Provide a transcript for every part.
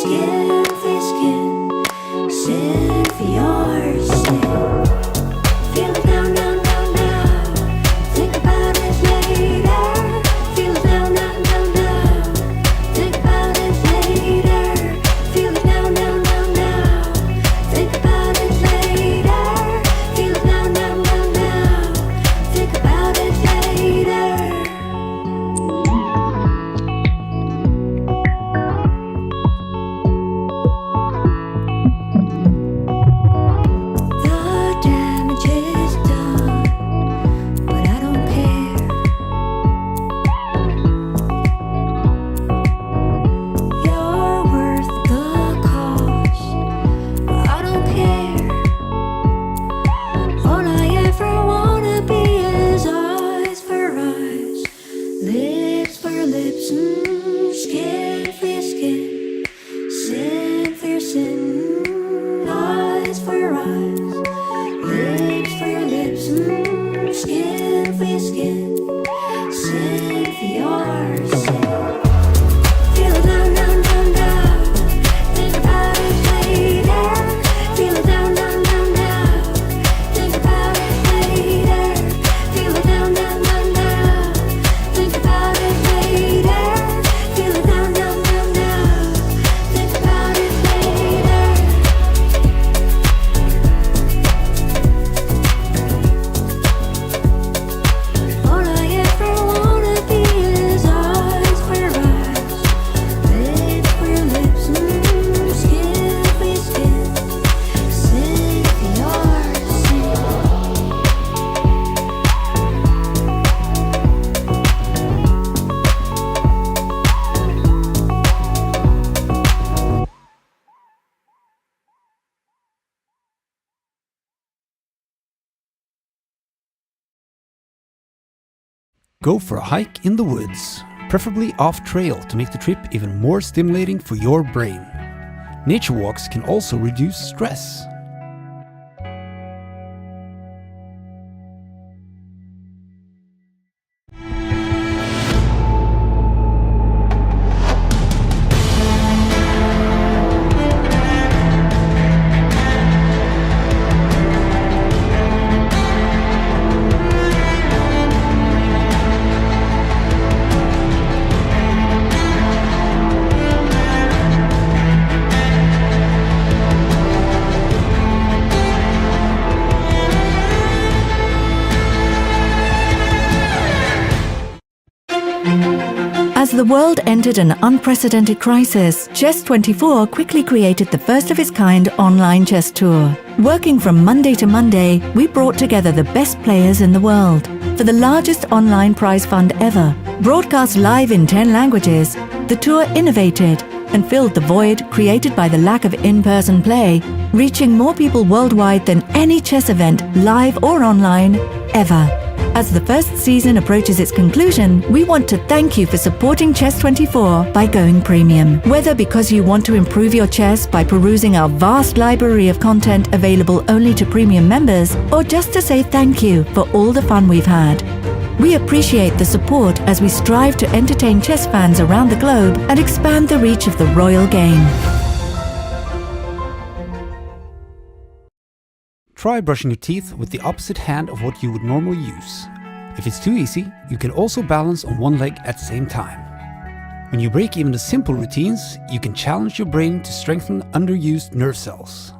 skin for skin, sin for your sin. Feel it now, now, now, now. Think about it later. Feel it now, now, now, now. Think about it later. Feel it now, now, now, now. Think about it later. Feel it now, now, now, now. Think about it later. The damage is done, but I don't care. You're worth the cost, but I don't care. All I ever wanna be is eyes for eyes, lips for lips, skin for skin, sin for sin, eyes for eyes, lips for lips, skin for skin, sin for your sin. Feel it now, now, now, now. Think about it later. Feel it now, now, now, now. Think about it later. Feel it now, now, now, now. Think about it later. Feel it now, now, now, now. Think about it later. All I ever wanna be is eyes for eyes, lips for lips, skin for skin, sin for your sin. Go for a hike in the woods, preferably off trail to make the trip even more stimulating for your brain. Nature walks can also reduce stress. As the world entered an unprecedented crisis, chess24 quickly created the first of its kind online chess tour. Working from Monday to Monday, we brought together the best players in the world. For the largest online prize fund ever, broadcast live in 10 languages, the tour innovated and filled the void created by the lack of in-person play, reaching more people worldwide than any chess event, live or online, ever. As the first season approaches its conclusion, we want to thank you for supporting chess24 by going premium. Whether because you want to improve your chess by perusing our vast library of content available only to premium members, or just to say thank you for all the fun we've had. We appreciate the support as we strive to entertain chess fans around the globe and expand the reach of the royal game. Try brushing your teeth with the opposite hand of what you would normally use. If it's too easy, you can also balance on one leg at the same time. When you break even the simple routines, you can challenge your brain to strengthen underused nerve cells.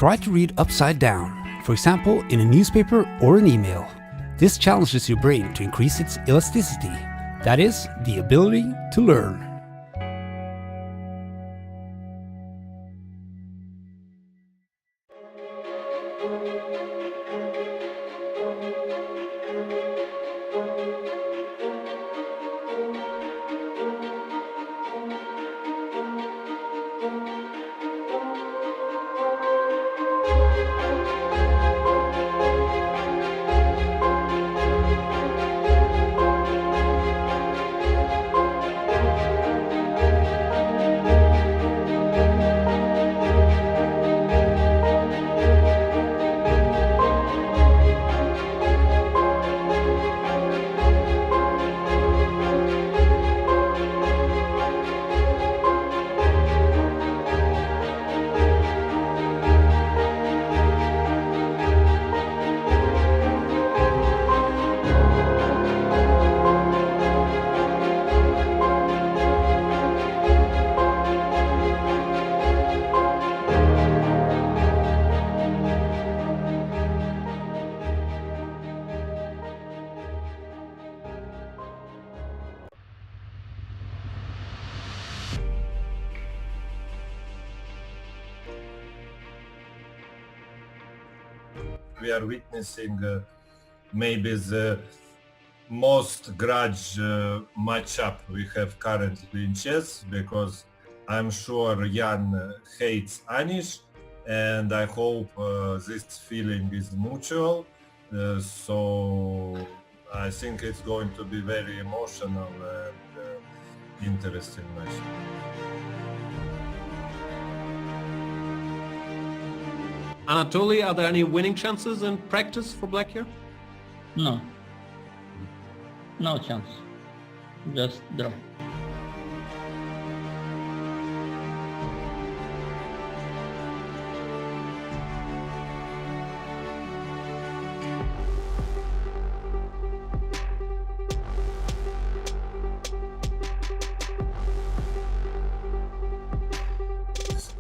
try to read upside down, for example in a newspaper or an email. This challenges your brain to increase its elasticity, that is, the ability to learn. We are witnessing maybe the most grudge matchup we have currently in chess, because I'm sure Jan hates Anish, and I hope this feeling is mutual. So I think it's going to be very emotional and interesting match. Anatoly, are there any winning chances in practice for Black here? No. No chance. Just draw.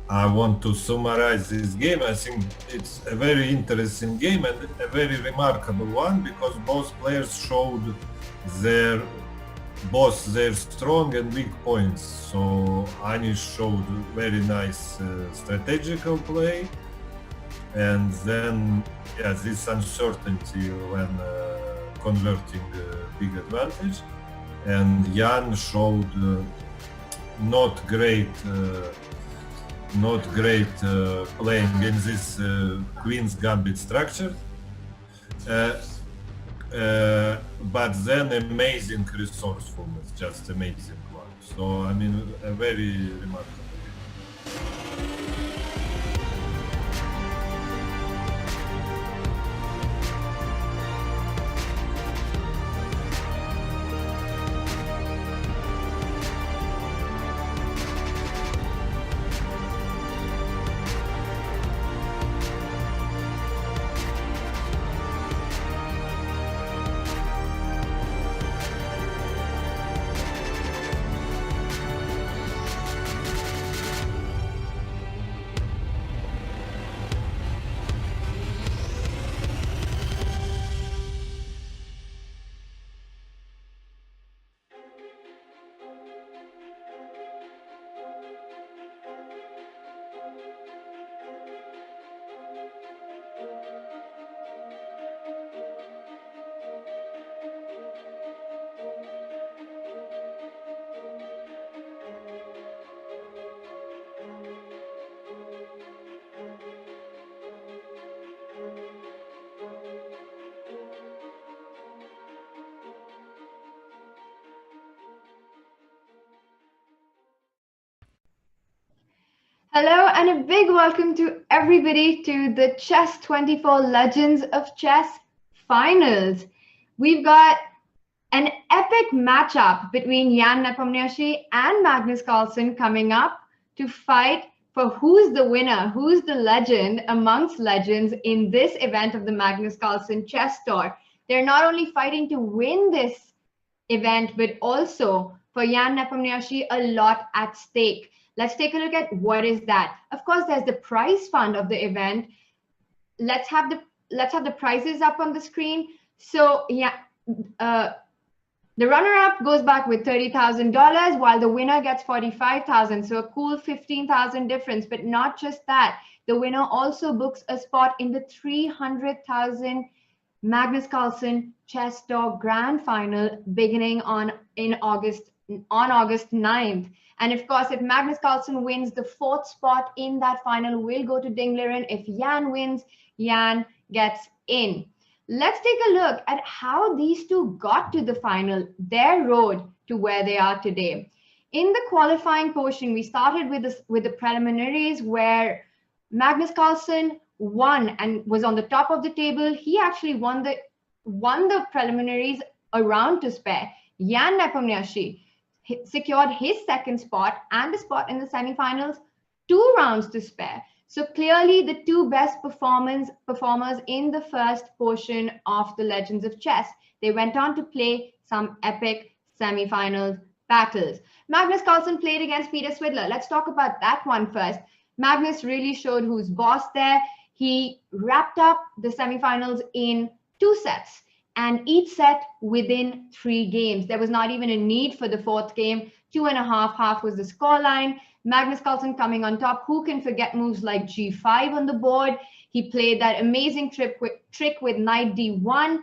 I want to summarize this game. I think it's a very interesting game and a very remarkable one, because both players showed both their strong and weak points. So Anish showed very nice strategical play, and then this uncertainty when converting big advantage, and Jan showed not great playing in this Queen's Gambit structure, but then amazing resourcefulness, just amazing one. So I mean, a very remarkable game. Hello and a big welcome to everybody to the chess24 Legends of Chess Finals. We've got an epic matchup between Jan Nepomniachtchi and Magnus Carlsen coming up to fight for who's the winner, who's the legend amongst legends in this event of the Magnus Carlsen Chess Tour. They're not only fighting to win this event, but also for Jan Nepomniachtchi, a lot at stake. Let's take a look at what is that. Of course, there's the prize fund of the event. Let's have the prizes up on the screen. So yeah, the runner-up goes back with $30,000, while the winner gets $45,000. So a cool 15,000 difference. But not just that, the winner also books a spot in the 300,000 Magnus Carlsen Chess Dog Grand Final beginning on August 9th. And of course, if Magnus Carlsen wins, the 4th spot in that final will go to Dingleren. If Jan wins, Jan gets in. Let's take a look at how these two got to the final, their road to where they are today. In the qualifying portion, we started with the preliminaries where Magnus Carlsen won and was on the top of the table. He actually won the preliminaries a round to spare. Jan Nepomniachtchi secured his 2nd spot and a spot in the semifinals 2 rounds to spare. So clearly the 2 best performers in the first portion of the Legends of Chess. They went on to play some epic semifinal battles. Magnus Carlsen played against Peter Swidler. Let's talk about that one first. Magnus really showed who's boss there. He wrapped up the semifinals in 2 sets, and each set within 3 games. There was not even a need for the 4th game. 2.5 half was the scoreline. Magnus Carlsen coming on top. Who can forget moves like G5 on the board? He played that amazing trick with Knight D1.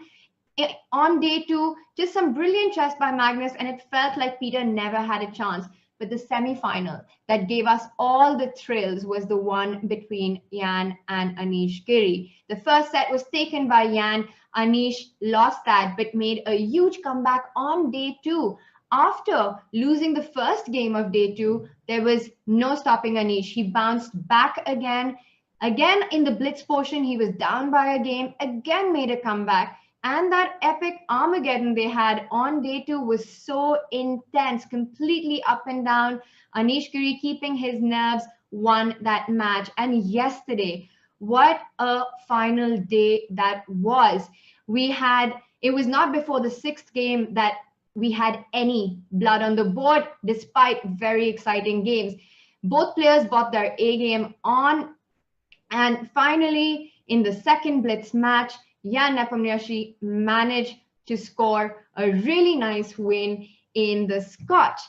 On day 2, just some brilliant chess by Magnus, and it felt like Peter never had a chance. But the semifinal that gave us all the thrills was the one between Jan and Anish Giri. The first set was taken by Jan. Anish lost that, but made a huge comeback on day 2. After losing the first game of day 2, there was no stopping Anish. He bounced back again. Again, in the blitz portion, he was down by a game, again made a comeback. And that epic Armageddon they had on day 2 was so intense, completely up and down. Anish Giri, keeping his nerves, won that match. And yesterday, what a final day that was. It was not before the 6th game that we had any blood on the board, despite very exciting games. Both players brought their A game on. And finally, in the 2nd blitz match, Jan Nepomniachtchi managed to score a really nice win in the Scotch.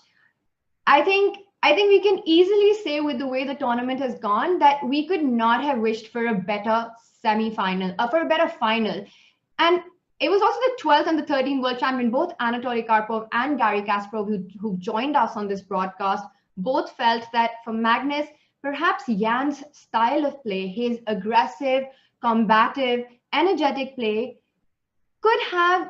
I think we can easily say, with the way the tournament has gone, that we could not have wished for a better semi-final, for a better final. And it was also the 12th and the 13th world champion, both Anatoly Karpov and Garry Kasparov, who joined us on this broadcast, both felt that for Magnus, perhaps Jan's style of play, his aggressive, combative, energetic play, can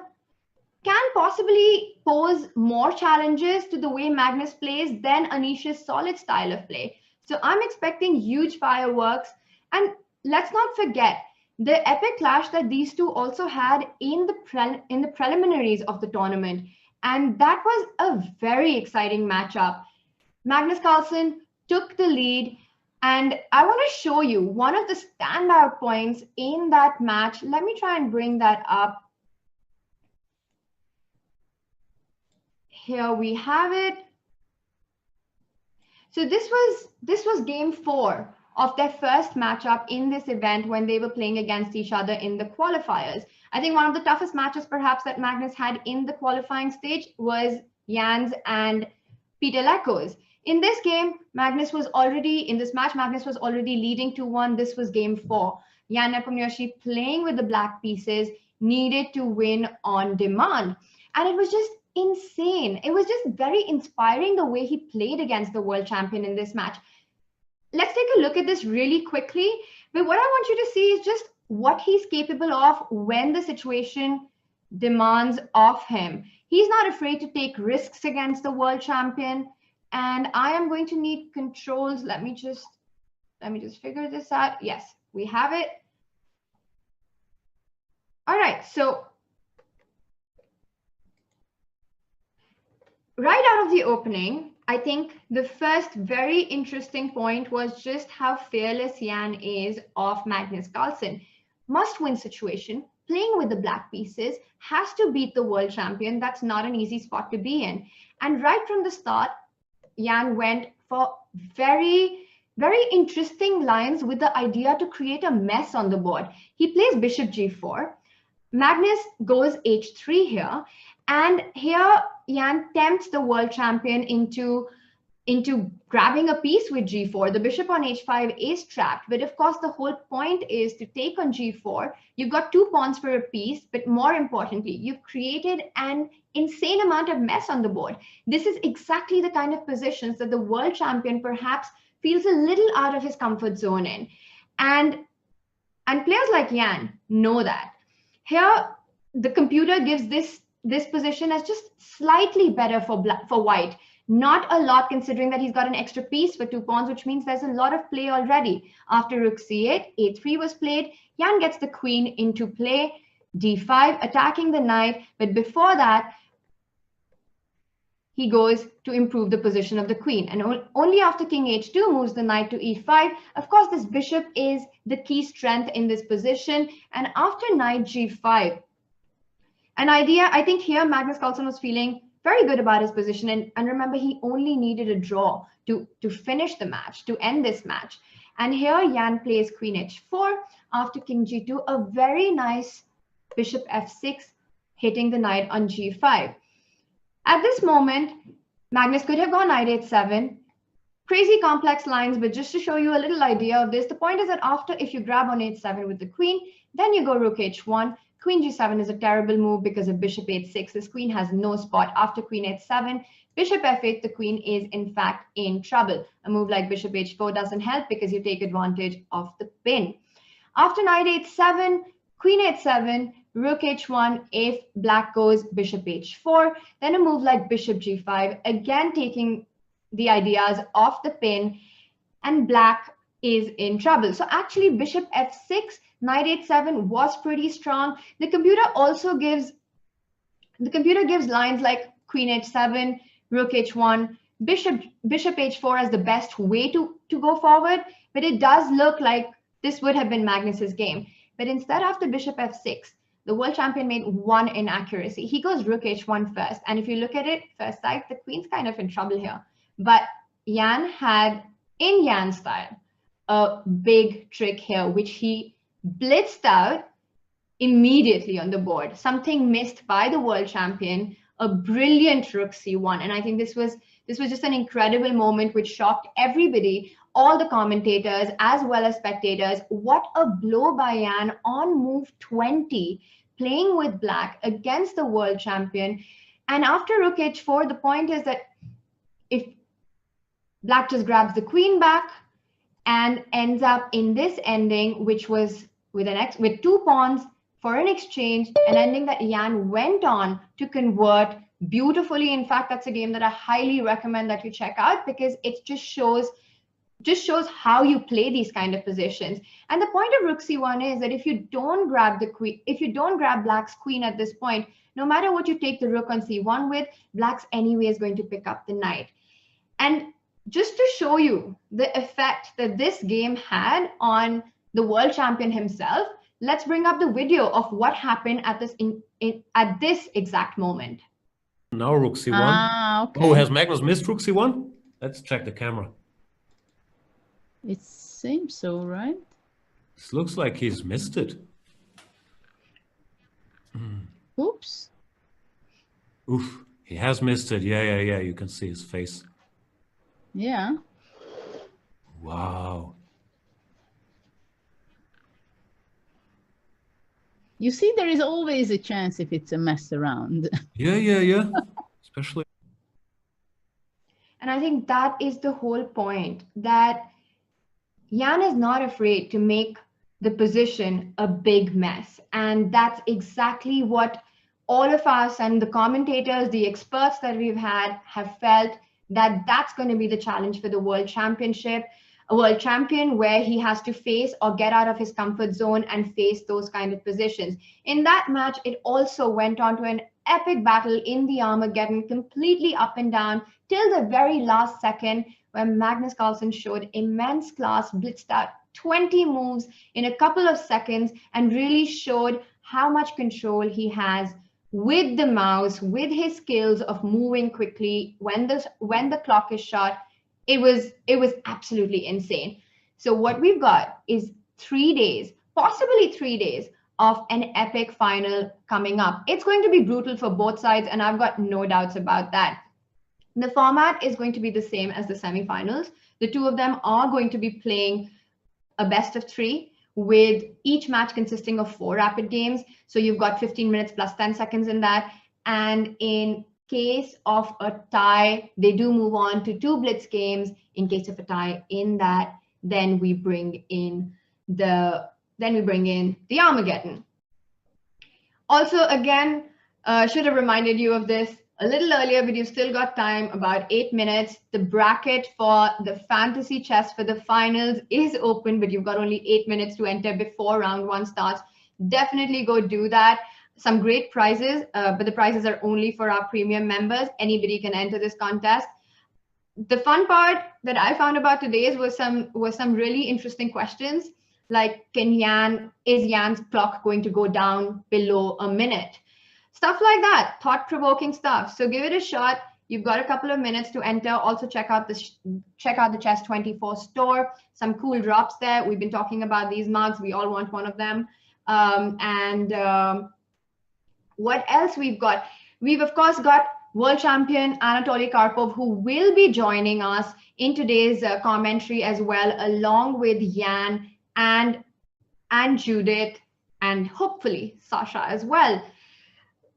possibly pose more challenges to the way Magnus plays than Anish's solid style of play. So I'm expecting huge fireworks. And let's not forget the epic clash that these two also had in the preliminaries of the tournament. And that was a very exciting matchup. Magnus Carlsen took the lead. And I want to show you one of the standout points in that match. Let me try and bring that up. Here we have it. So this was game 4 of their first matchup in this event when they were playing against each other in the qualifiers. I think one of the toughest matches perhaps that Magnus had in the qualifying stage was Jan's and Peter Leko's. In this game, Magnus was already leading 2-1. This was game 4. Jan Nepomniachtchi, playing with the black pieces, needed to win on demand. And it was just insane. It was just very inspiring the way he played against the world champion in this match. Let's take a look at this really quickly. But what I want you to see is just what he's capable of when the situation demands of him. He's not afraid to take risks against the world champion. And I am going to need controls. Let me just figure this out. Yes, we have it. All right, so right out of the opening, I think the first very interesting point was just how fearless Jan is of Magnus Carlsen. Must-win situation, playing with the black pieces, has to beat the world champion. That's not an easy spot to be in. And right from the start, Jan went for very, very interesting lines with the idea to create a mess on the board. He plays bishop g4. Magnus goes h3 here, and here Jan tempts the world champion into grabbing a piece with g4. The bishop on h5 is trapped, but of course the whole point is to take on g4. You've got 2 pawns for a piece, but more importantly, you've created an insane amount of mess on the board. This is exactly the kind of positions that the world champion perhaps feels a little out of his comfort zone in. And players like Jan know that. Here, the computer gives this position as just slightly better for white. Not a lot, considering that he's got an extra piece for 2 pawns, which means there's a lot of play already. After rook c8, a3 was played. Jan gets the queen into play, d5, attacking the knight. But before that, he goes to improve the position of the queen. And only after king h2 moves the knight to e5. Of course, this bishop is the key strength in this position. And after knight g5, an idea, I think here Magnus Carlsen was feeling very good about his position. And remember, he only needed a draw to finish the match, to end this match. And here Jan plays queen h4 after king g2, a very nice bishop f6, hitting the knight on g5. At this moment, Magnus could have gone knight h7. Crazy complex lines, but just to show you a little idea of this, the point is that after, if you grab on h7 with the queen, then you go rook h1. Queen g7 is a terrible move because of bishop h6. This queen has no spot. After queen h7, bishop f8, the queen is in fact in trouble. A move like bishop h4 doesn't help because you take advantage of the pin. After knight h7, queen h7, rook h1, if black goes bishop h4, then a move like bishop g5, again taking the ideas off the pin, and black is in trouble. So actually bishop f6, knight h7 was pretty strong. The computer also gives lines like queen h7, rook h1, bishop h4 as the best way to go forward, but it does look like this would have been Magnus's game. But instead, after bishop f6, the world champion made one inaccuracy. He goes rook h1 first, and if you look at it first sight, the queen's kind of in trouble here. But Jan had, in Jan's style, a big trick here, which he blitzed out immediately on the board. Something missed by the world champion, a brilliant rook c1. And I think this was just an incredible moment which shocked everybody, all the commentators as well as spectators. What a blow by Jan on move 20, playing with black against the world champion. And after rook h4, the point is that if black just grabs the queen back and ends up in this ending, which was with 2 pawns for an exchange, an ending that Jan went on to convert beautifully. In fact, that's a game that I highly recommend that you check out, because it just shows how you play these kind of positions. And the point of rook c1 is that if you don't grab the queen, if you don't grab black's queen at this point, no matter what you take the rook on c1 with, black's anyway is going to pick up the knight. And just to show you the effect that this game had on the world champion himself, let's bring up the video of what happened at this exact moment. Now rook c1. Ah, okay. Oh, has Magnus missed rook c1? Let's check the camera. It seems so, right? This looks like he's missed it. Oops. Oof, he has missed it. Yeah. You can see his face. Yeah. Wow. You see, there is always a chance if it's a mess around. Yeah. Especially. And I think that is the whole point, that Jan is not afraid to make the position a big mess. And that's exactly what all of us and the commentators, the experts that we've had, have felt, that that's going to be the challenge for the world championship. A world champion where he has to face or get out of his comfort zone and face those kind of positions. In that match, it also went on to an epic battle in the Armageddon, completely up and down till the very last second, where Magnus Carlsen showed immense class, blitzed out 20 moves in a couple of seconds, and really showed how much control he has with the mouse, with his skills of moving quickly when the clock is shot. it was absolutely insane. So what we've got is 3 days, possibly 3 days of an epic final coming up. It's going to be brutal for both sides, and I've got no doubts about that. The format is going to be the same as the semifinals. The two of them are going to be playing a best of three, with each match consisting of 4 rapid games. So you've got 15 minutes plus 10 seconds in that. And in case of a tie, they do move on to 2 blitz games. In case of a tie in that, then we bring in the Armageddon. Also, again, should have reminded you of this a little earlier, but you've still got time, about 8 minutes. The bracket for the fantasy chess for the finals is open, but you've got only 8 minutes to enter before round 1 starts. Definitely go do that. Some great prizes, but the prizes are only for our premium members. Anybody can enter this contest. The fun part that I found about today's was some really interesting questions, like is Jan's clock going to go down below a minute? Stuff like that, thought-provoking stuff. So give it a shot. You've got a couple of minutes to enter. Also check out the chess24 store. Some cool drops there. We've been talking about these mugs. We all want one of them. What else we've got? We've of course got world champion Anatoly Karpov, who will be joining us in today's commentary as well, along with Jan and Judith, and hopefully Sasha as well.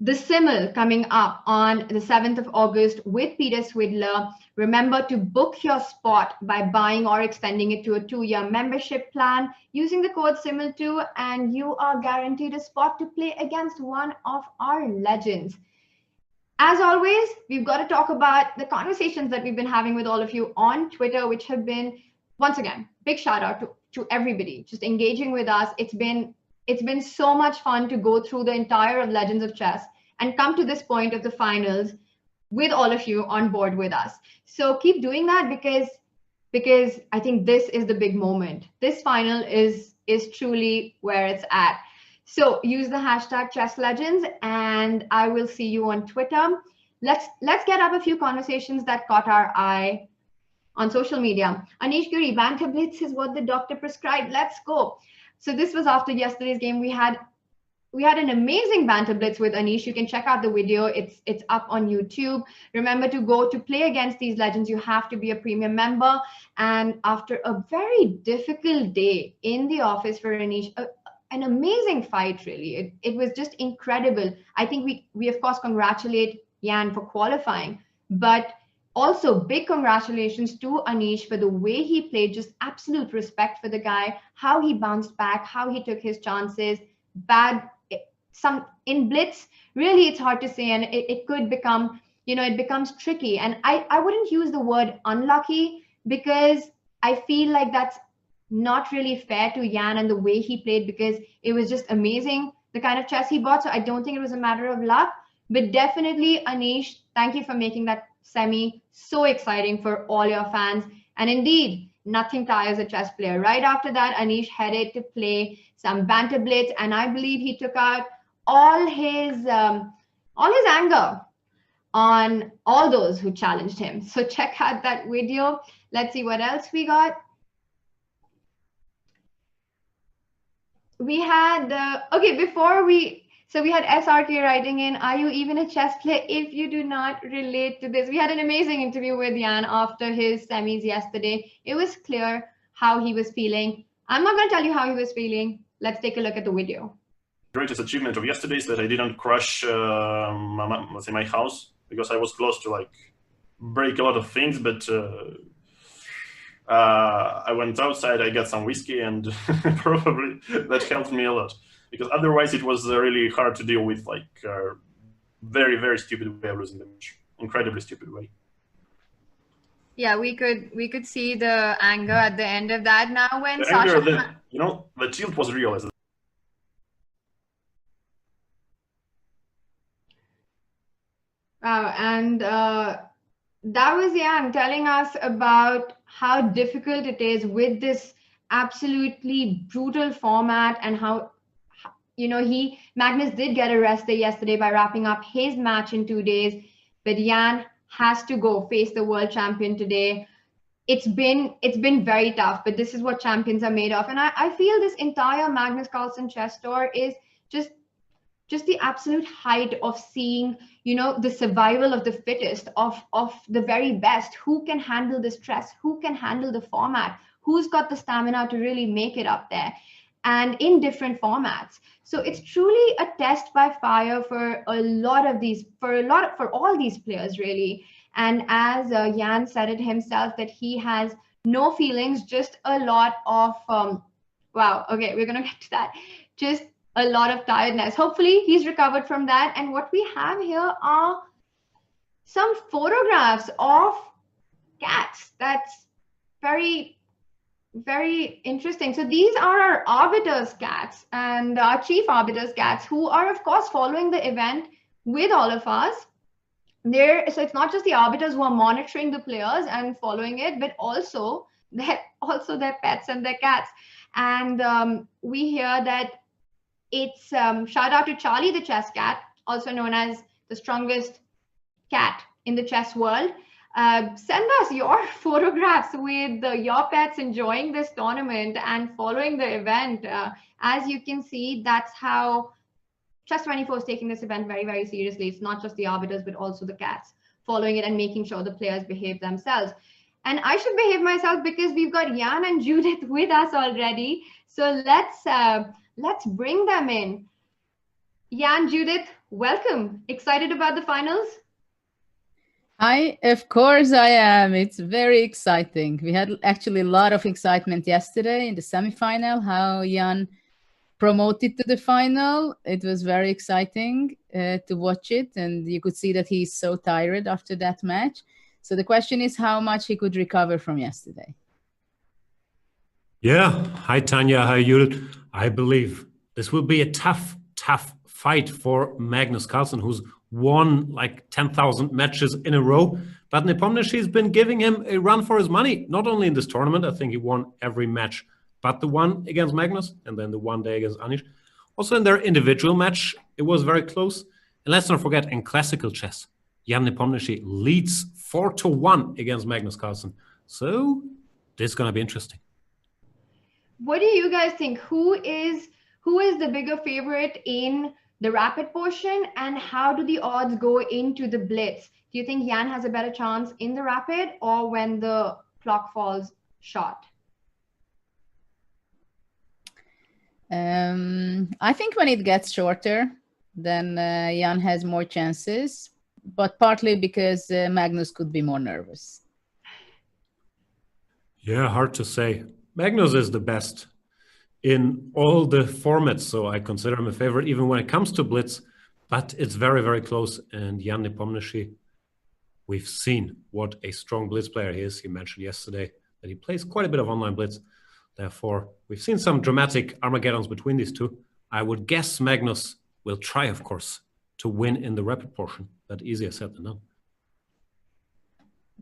The Simmel coming up on the 7th of August with Peter Swidler. Remember to book your spot by buying or extending it to a 2-year membership plan using the code SIMMEL2, and you are guaranteed a spot to play against one of our legends. As always, we've got to talk about the conversations that we've been having with all of you on Twitter, which have been, once again, big shout out to everybody just engaging with us. It's been so much fun to go through the entire of Legends of Chess and come to this point of the finals with all of you on board with us. So keep doing that, because I think this is the big moment. This final is truly where it's at. So use the hashtag ChessLegends, and I will see you on Twitter. Let's get up a few conversations that caught our eye on social media. Anish Guri, banter blitz is what the doctor prescribed. Let's go. So this was after yesterday's game. We had an amazing banter blitz with Anish. You can check out the video. It's up on YouTube. Remember to play against these legends, you have to be a premium member. And after a very difficult day in the office for Anish, an amazing fight, really. It was just incredible. I think we of course congratulate Jan for qualifying, but also big congratulations to Anish for the way he played. Just absolute respect for the guy, how he bounced back, how he took his chances. Some in blitz, really it's hard to say, and it could become, it becomes tricky. And I wouldn't use the word unlucky, because I feel like that's not really fair to Jan and the way he played, because it was just amazing, the kind of chess he bought. So I don't think it was a matter of luck, but definitely Anish, thank you for making that semi so exciting for all your fans. And indeed, nothing tires a chess player. Right after that, Anish headed to play some banter blitz, and I believe he took out all his anger on all those who challenged him. So check out that video. Let's see what else we got. We had we had SRK writing in, are you even a chess player if you do not relate to this? We had an amazing interview with Jan after his semis yesterday. It was clear how he was feeling. I'm not going to tell you how he was feeling. Let's take a look at the video. Greatest achievement of yesterday is that I didn't crush my house, because I was close to break a lot of things, but I went outside, I got some whiskey, and probably that helped me a lot, because otherwise it was really hard to deal with very, very stupid way of losing the match. Incredibly stupid way. Yeah, we could see the anger at the end of that. Now when the Sasha, anger, the tilt was real. wow, and that was Jan telling us about how difficult it is with this absolutely brutal format, and how Magnus did get a rest day yesterday by wrapping up his match in 2 days, but Jan has to go face the world champion today. it's been very tough, but this is what champions are made of. And I feel this entire Magnus Carlsen chess tour is just the absolute height of seeing, you know, the survival of the fittest, of the very best, who can handle the stress, who can handle the format, who's got the stamina to really make it up there, and in different formats. So it's truly a test by fire for all these players, really. And as Jan said it himself, that he has no feelings, just a lot of wow, okay, we're gonna get to that. Just a lot of tiredness. Hopefully he's recovered from that. And what we have here are some photographs of cats. That's very, very interesting. So these are our arbiters' cats and our chief arbiters' cats, who are of course following the event with all of us. So it's not just the arbiters who are monitoring the players and following it, but also their pets and their cats. And we hear that it's shout out to Charlie the chess cat, also known as the strongest cat in the chess world. Send us your photographs with your pets enjoying this tournament and following the event. As you can see, that's how chess24 is taking this event very, very seriously. It's not just the arbiters, but also the cats following it and making sure the players behave themselves. And I should behave myself because we've got Jan and Judith with us already. So let's bring them in. Jan, Judith, welcome. Excited about the finals? Hi, of course I am. It's very exciting. We had actually a lot of excitement yesterday in the semifinal, how Jan promoted to the final. It was very exciting to watch it, and you could see that he's so tired after that match. So the question is how much he could recover from yesterday. Yeah. Hi, Tanya. Hi, Judith. I believe this will be a tough fight for Magnus Carlsen, who's won like 10,000 matches in a row. But Nepomniachtchi has been giving him a run for his money, not only in this tournament. I think he won every match, but the one against Magnus and then the one day against Anish. Also in their individual match, it was very close. And let's not forget, in classical chess, Jan Nepomniachtchi leads 4-1 against Magnus Carlsen. So this is going to be interesting. What do you guys think? Who is the bigger favorite in the rapid portion, and how do the odds go into the blitz? Do you think Jan has a better chance in the rapid or when the clock falls short? I think when it gets shorter, then Jan has more chances, but partly because Magnus could be more nervous. Yeah, hard to say. Magnus is the best in all the formats, so I consider him a favorite even when it comes to blitz, but it's very, very close. And Jan Nepomniachtchi, we've seen what a strong blitz player he is. He mentioned yesterday that he plays quite a bit of online blitz. Therefore, we've seen some dramatic Armageddons between these two. I would guess Magnus will try, of course, to win in the rapid portion, but easier said than done.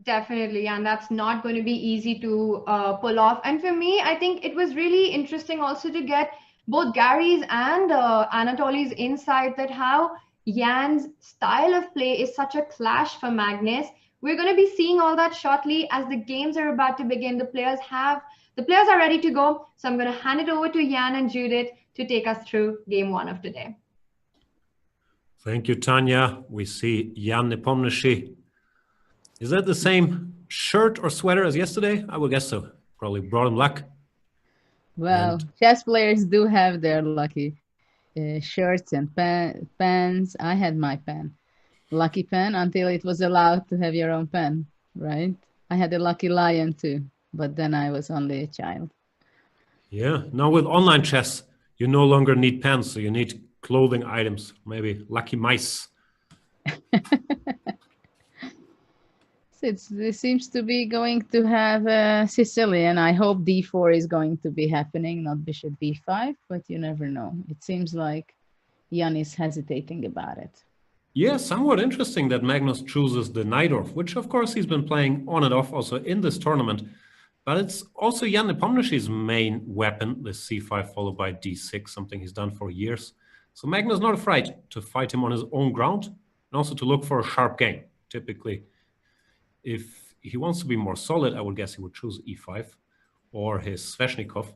Definitely, and that's not going to be easy to pull off. And for me, I think it was really interesting also to get both Gary's and Anatoly's insight that how Jan's style of play is such a clash for Magnus. We're going to be seeing all that shortly as the games are about to begin. The players are ready to go. So I'm going to hand it over to Jan and Judith to take us through game one of today. Thank you, Tanya. We see Jan Nepomniachtchi. Is that the same shirt or sweater as yesterday? I would guess so. Probably brought him luck. Well, chess players do have their lucky shirts and pens. I had my pen, lucky pen, until it was allowed to have your own pen, right? I had a lucky lion too, but then I was only a child. Yeah, now with online chess, you no longer need pens, so you need clothing items, maybe lucky mice. It seems to be going to have Sicilian. I hope d4 is going to be happening, not bishop b5, but you never know. It seems like Jan is hesitating about it. Yeah, somewhat interesting that Magnus chooses the knight off, which of course he's been playing on and off also in this tournament. But it's also Jan Nepomniachtchi's main weapon, the c5 followed by d6, something he's done for years. So Magnus is not afraid to fight him on his own ground and also to look for a sharp game. Typically, if he wants to be more solid, I would guess he would choose e5 or his Sveshnikov.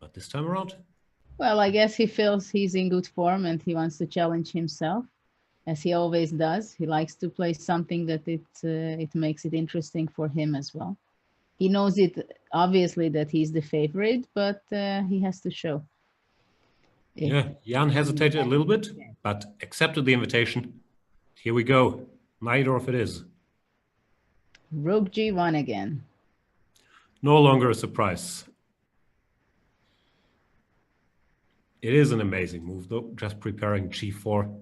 But this time around, Well, I guess he feels he's in good form and he wants to challenge himself, as he always does. He likes to play something that it makes it interesting for him as well. He knows it, obviously, that he's the favorite, but he has to show. yeah, Jan hesitated a little bit, but accepted the invitation. Here we go. Najdorf it is. Rook g1 again. No longer a surprise. It is an amazing move, though, just preparing g4.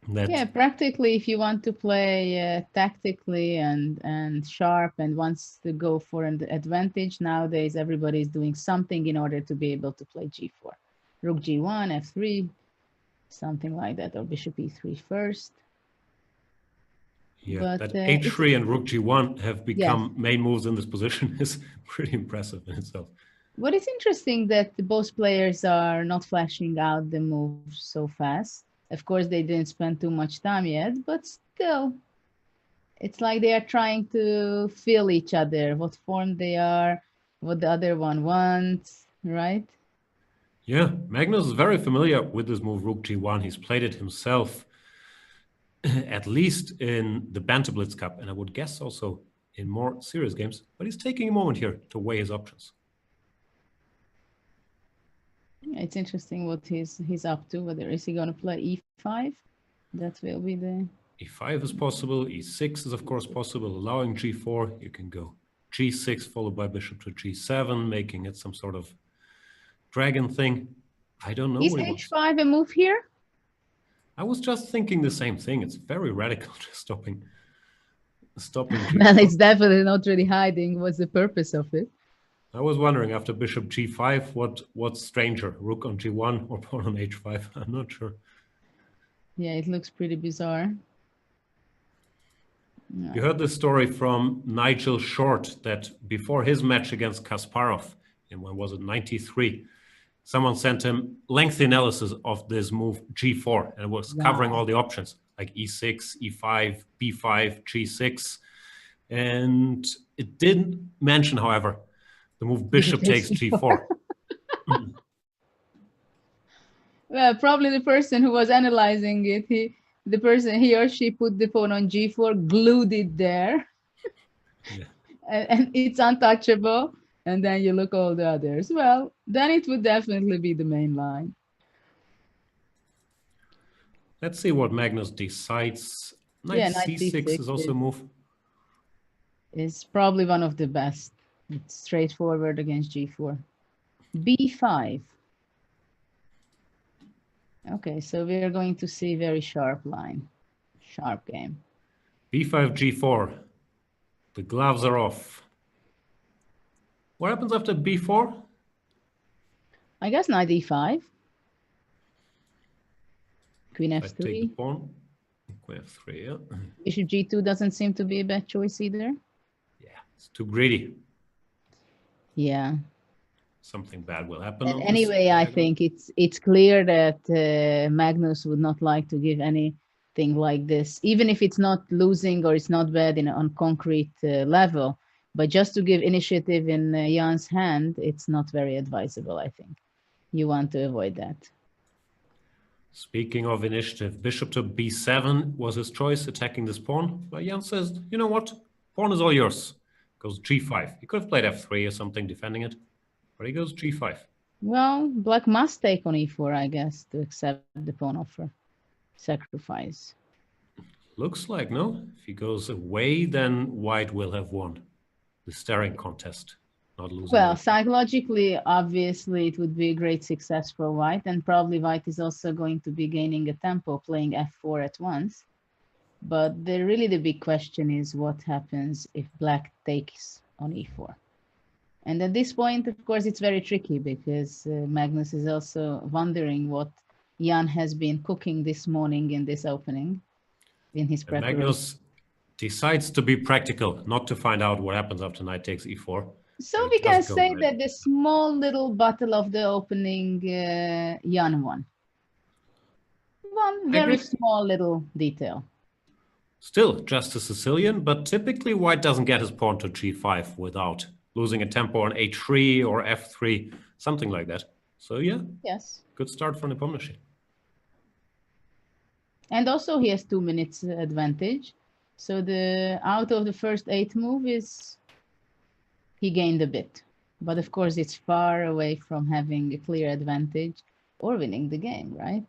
Yeah, practically, if you want to play tactically and sharp and wants to go for an advantage, nowadays everybody's doing something in order to be able to play g4. Rook g1, f3, something like that, or bishop e3 first. Yeah, But, that h3 and rook g1 have become main moves in this position is pretty impressive in itself. What is interesting that both players are not flashing out the moves so fast. Of course, they didn't spend too much time yet, but still, it's like they are trying to feel each other, what form they are, what the other one wants, right? Yeah, Magnus is very familiar with this move, rook g1. He's played it himself, at least in the Bantam Blitz Cup, and I would guess also in more serious games. But he's taking a moment here to weigh his options. It's interesting what he's up to. Whether is he going to play e5? That will be the... e5 is possible. e6 is, of course, possible. Allowing g4, you can go g6 followed by bishop to g7, making it some sort of dragon thing. I don't know Is what he wants. h5 a move here? I was just thinking the same thing. It's very radical, just stopping Well, it's definitely not really hiding. What's the purpose of it? I was wondering after bishop g5, what's stranger, rook on g1 or pawn on h5? I'm not sure. Yeah, it looks pretty bizarre. No. You heard this story from Nigel Short that before his match against Kasparov, in when was it, 93, someone sent him lengthy analysis of this move g4, and it was covering all the options like e6, e5, b5, g6, and it didn't mention, however, the move bishop takes g4. Well, probably the person who was analyzing it, he or she put the pawn on g4, glued it there, Yeah. and it's untouchable. And then you look all the others. Well, then it would definitely be the main line. Let's see what Magnus decides. Knight c6 is also a move. It's probably one of the best. It's straightforward against g4. b5. Okay, so we are going to see very sharp line. Sharp game. b5, g4. The gloves are off. What happens after b4? I guess knight e5. Queen f3. Take the pawn. Queen f3, yeah. Bishop g2 doesn't seem to be a bad choice either. Yeah, it's too greedy. Yeah. Something bad will happen. And anyway, I think it's clear that Magnus would not like to give anything like this, even if it's not losing or it's not bad on concrete level. But just to give initiative in Jan's hand, it's not very advisable, I think. You want to avoid that. Speaking of initiative, bishop to b7 was his choice, attacking this pawn. But Jan says, you know what? Pawn is all yours. Goes g5. He could have played f3 or something, defending it. But he goes g5. Well, black must take on e4, I guess, to accept the pawn offer. Sacrifice. Looks like, no? If he goes away, then white will have won the staring contest, not losing. Well, psychologically, obviously, it would be a great success for white, and probably white is also going to be gaining a tempo, playing f4 at once. But really the big question is what happens if black takes on e4. And at this point, of course, it's very tricky because Magnus is also wondering what Jan has been cooking this morning in this opening, in his preparation. Magnus decides to be practical, not to find out what happens after knight takes e4. So we can say that the small little battle of the opening, Jan won. One very small little detail. Still just a Sicilian, but typically white doesn't get his pawn to g5 without losing a tempo on h3 or f3, something like that. So yeah, Yes. good start for Nepomniachtchi. And also he has 2 minutes advantage. So the out of the first 8 move is he gained a bit. But of course it's far away from having a clear advantage or winning the game, right?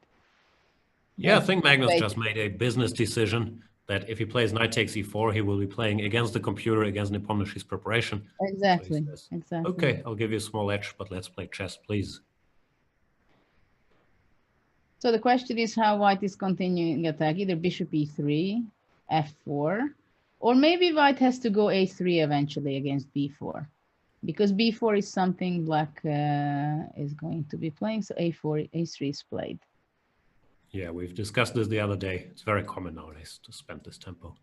Yeah, I That's think Magnus great. just made a business decision that if he plays knight takes e4, he will be playing against the computer, against Nepomniachtchi's preparation. Exactly. So he says, Exactly. okay, I'll give you a small edge, but let's play chess, please. So the question is how white is continuing attack, either bishop e3, f4, or maybe white has to go a3 eventually against b4, because b4 is something black is going to be playing, so a4, a3 is played. Yeah, we've discussed this the other day. It's very common nowadays to spend this tempo,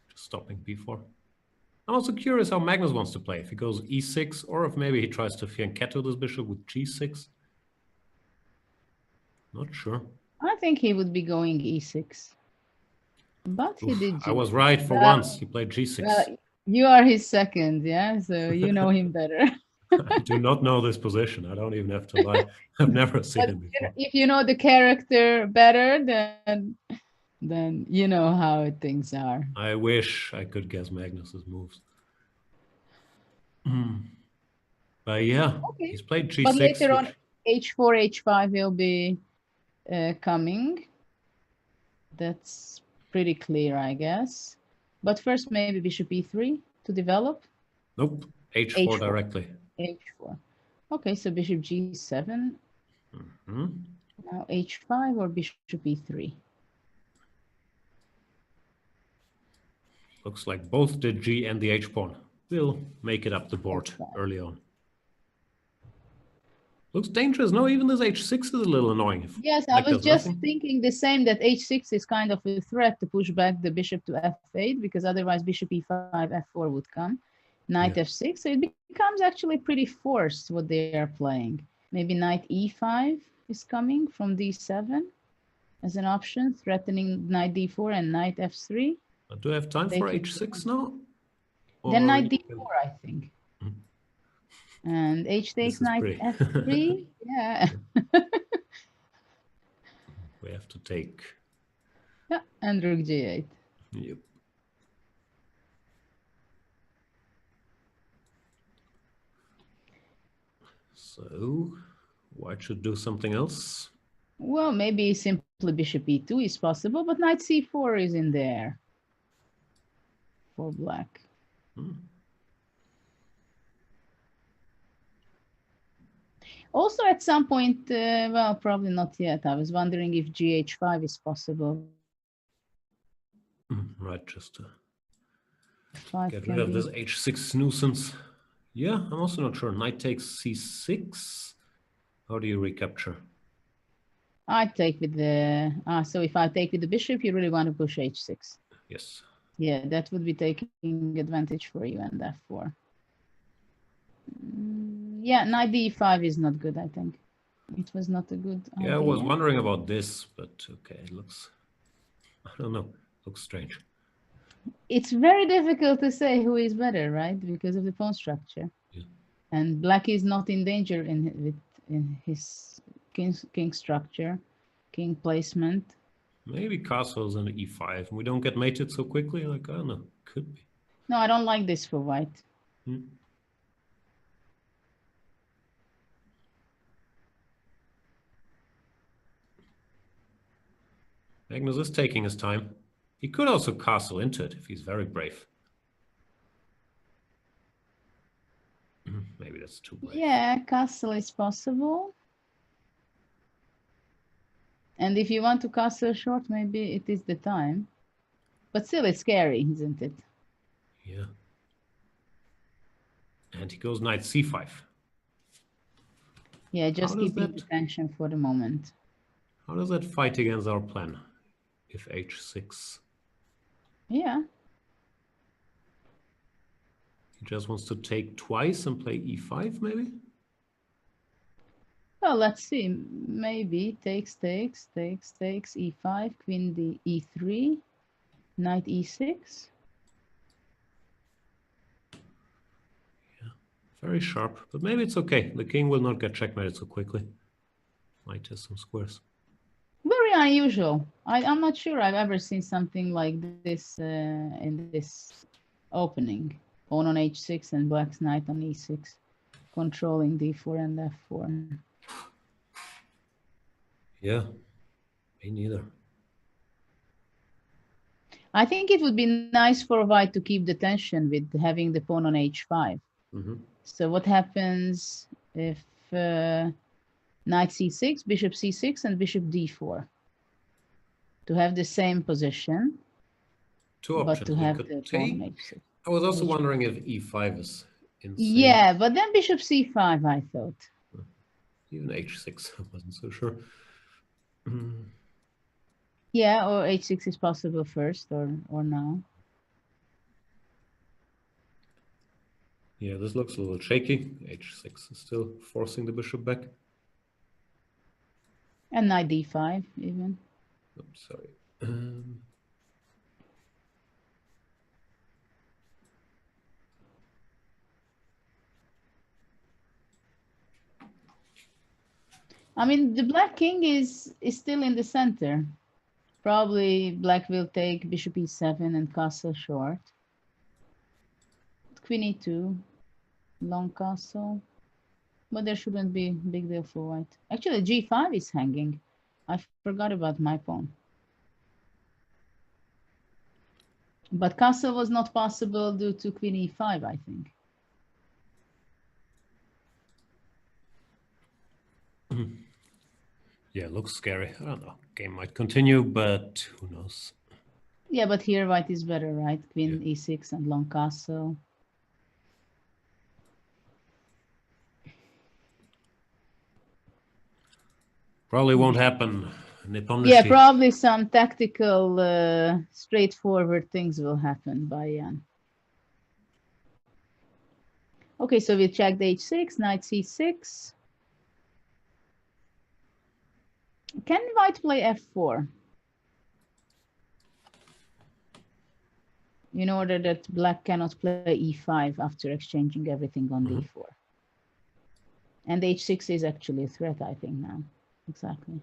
just stopping b4. I'm also curious how Magnus wants to play. If he goes e6, or if maybe he tries to fianchetto this bishop with g6. Not sure. I think he would be going e6, but he did I g6. was right for once. He played g6. Well, you are his second, yeah, so you know him better. I do not know this position. I don't even have to lie. I've never seen But him before. if you know the character better, then you know how things are. I wish I could guess Magnus's moves. But yeah, Okay. he's played g6. But later on, which... h4, h5 will be coming. That's pretty clear, I guess. But first, maybe bishop e3 to develop. Nope, h4 directly. h4. Okay, so bishop g7. Now h5 or bishop e3. Looks like both the g and the h pawn will make it up the board early on. Looks dangerous. No, even this h6 is a little annoying. Yes, I was just thinking the same, that h6 is kind of a threat to push back the bishop to f8, because otherwise bishop e5, f4 would come. Knight f6, so it becomes actually pretty forced what they are playing. Maybe knight e5 is coming from d7 as an option, threatening knight d4 and knight f3. Do I have time for h6 now? Then knight d4, I think. And h takes knight f3. Yeah. We have to take. Yeah, and rook g8. Yep. So white should do something else. Well, maybe simply bishop e2 is possible, but knight c4 is in there for black. Also, at some point, well, probably not yet. I was wondering if gh5 is possible. Right, just to get rid of this h6 nuisance. Yeah, I'm also not sure. Knight takes c6. How do you recapture? I take with the... so if I take with the bishop, you really want to push h6. Yes. Yeah, that would be taking advantage for you and f4. Yeah, knight d5 is not good, I think. It was not a good idea. Yeah, I was wondering about this, but okay, it looks... I don't know. Looks strange. It's very difficult to say who is better, right? Because of the pawn structure. Yeah. And black is not in danger in his king structure, king placement. Maybe castles and e5. We don't get mated so quickly. Like, I don't know. Could be. No, I don't like this for white. Magnus is taking his time. He could also castle into it if he's very brave. Maybe that's too brave. Yeah, castle is possible. And if you want to castle short, maybe it is the time. But still, it's scary, isn't it? Yeah. And he goes knight c5. Yeah, just keeping the tension for the moment. How does that fight against our plan? If h6. Yeah. He just wants to take twice and play e5, maybe? Well, let's see. Maybe takes, e5, queen d e3. Knight e6. Very sharp, but maybe it's okay. The king will not get checkmated so quickly. Might have some squares. Very unusual. I'm not sure I've ever seen something like this in this opening. Pawn on h6 and black's knight on e6, controlling d4 and f4. Yeah, me neither. I think it would be nice for white to keep the tension with having the pawn on h5. So what happens if knight c6, bishop c6, and bishop d4? To have the same position, Two options. but to We have could the take. pawn on h6. I was also wondering if e5 is insane. Yeah, but then bishop c5, I thought. Even h6, I wasn't so sure. Yeah, or h6 is possible first, or now. Yeah, this looks a little shaky. h6 is still forcing the bishop back. And knight d5 even. Oops, sorry. I mean, the black king is still in the center. Probably black will take bishop e7 and castle short. Queen e2, long castle. But there shouldn't be a big deal for white. Actually, g5 is hanging. I forgot about my pawn. But castle was not possible due to queen e5, I think. Yeah, looks scary. I don't know. Game might continue, but who knows? Yeah, but here white is better, right? Queen e6 and long castle. Probably won't happen. Nepomniachtchi. Yeah, probably some tactical, straightforward things will happen by Jan. Okay, so we checked h6, knight c6. Can white play f4? In order that black cannot play e5 after exchanging everything on d4. And h6 is actually a threat, I think, now. Exactly.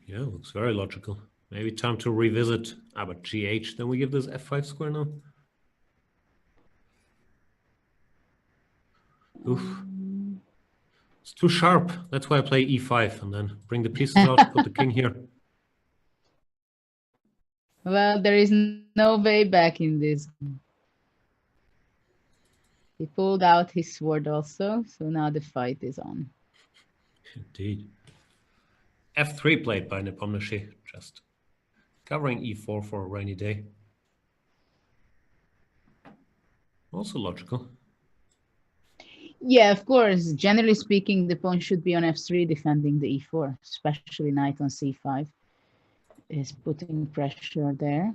Yeah, looks very logical. Maybe time to revisit. But gh, then we give this f5 square now. Oof. It's too sharp. That's why I play e5 and then bring the pieces out, put the king here. Well, there is no way back in this. He pulled out his sword also, so now the fight is on. Indeed. f3 played by Nepomniachtchi, just covering e4 for a rainy day. Also logical. Yeah, of course. Generally speaking, the pawn should be on f3 defending the e4, especially knight on c5 is putting pressure there.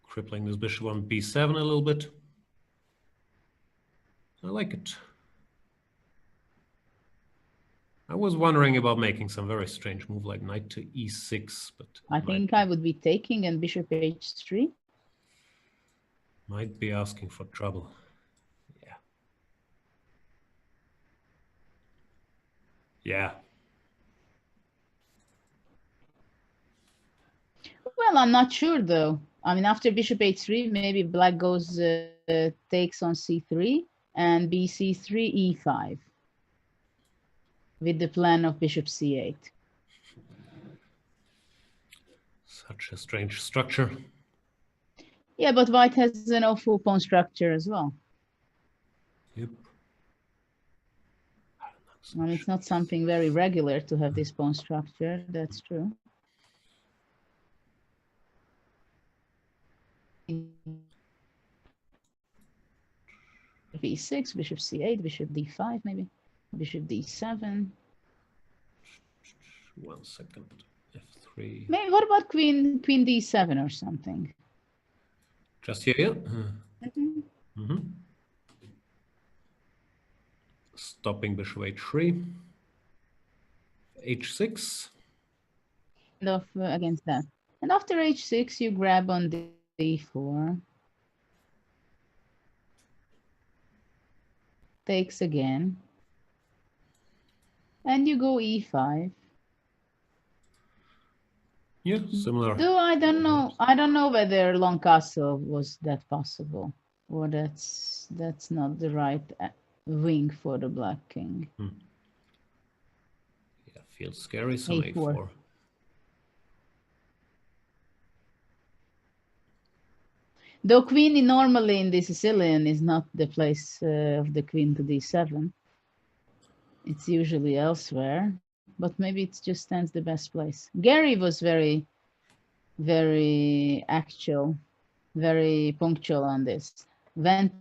Crippling this bishop on b7 a little bit. I like it. I was wondering about making some very strange move like knight to e6, but I think I would be taking and bishop h3. Might be asking for trouble. Yeah. Yeah. Well, I'm not sure though. I mean, after bishop h3, maybe black goes takes on c3 and bc3 e5 with the plan of bishop c8. Such a strange structure. Yeah, but white has an awful pawn structure as well. Yep. I mean, it's not something very regular to have this pawn structure. That's true. b6, bishop c8, bishop d5, maybe bishop d7. 1 second. f3. Maybe what about queen d7 or something? Just here, yeah. Stopping bishop h3. h6. Against that. And after h6, you grab on d4. Takes again. And you go e5. Yeah, similar. Though I don't know whether long castle was that possible, or that's not the right wing for the black king. Yeah, feels scary. Some a4. Though queen normally in the Sicilian is not the place of the queen to d7. It's usually elsewhere, but maybe it just stands the best place. Gary was very, very actual, very punctual on this. When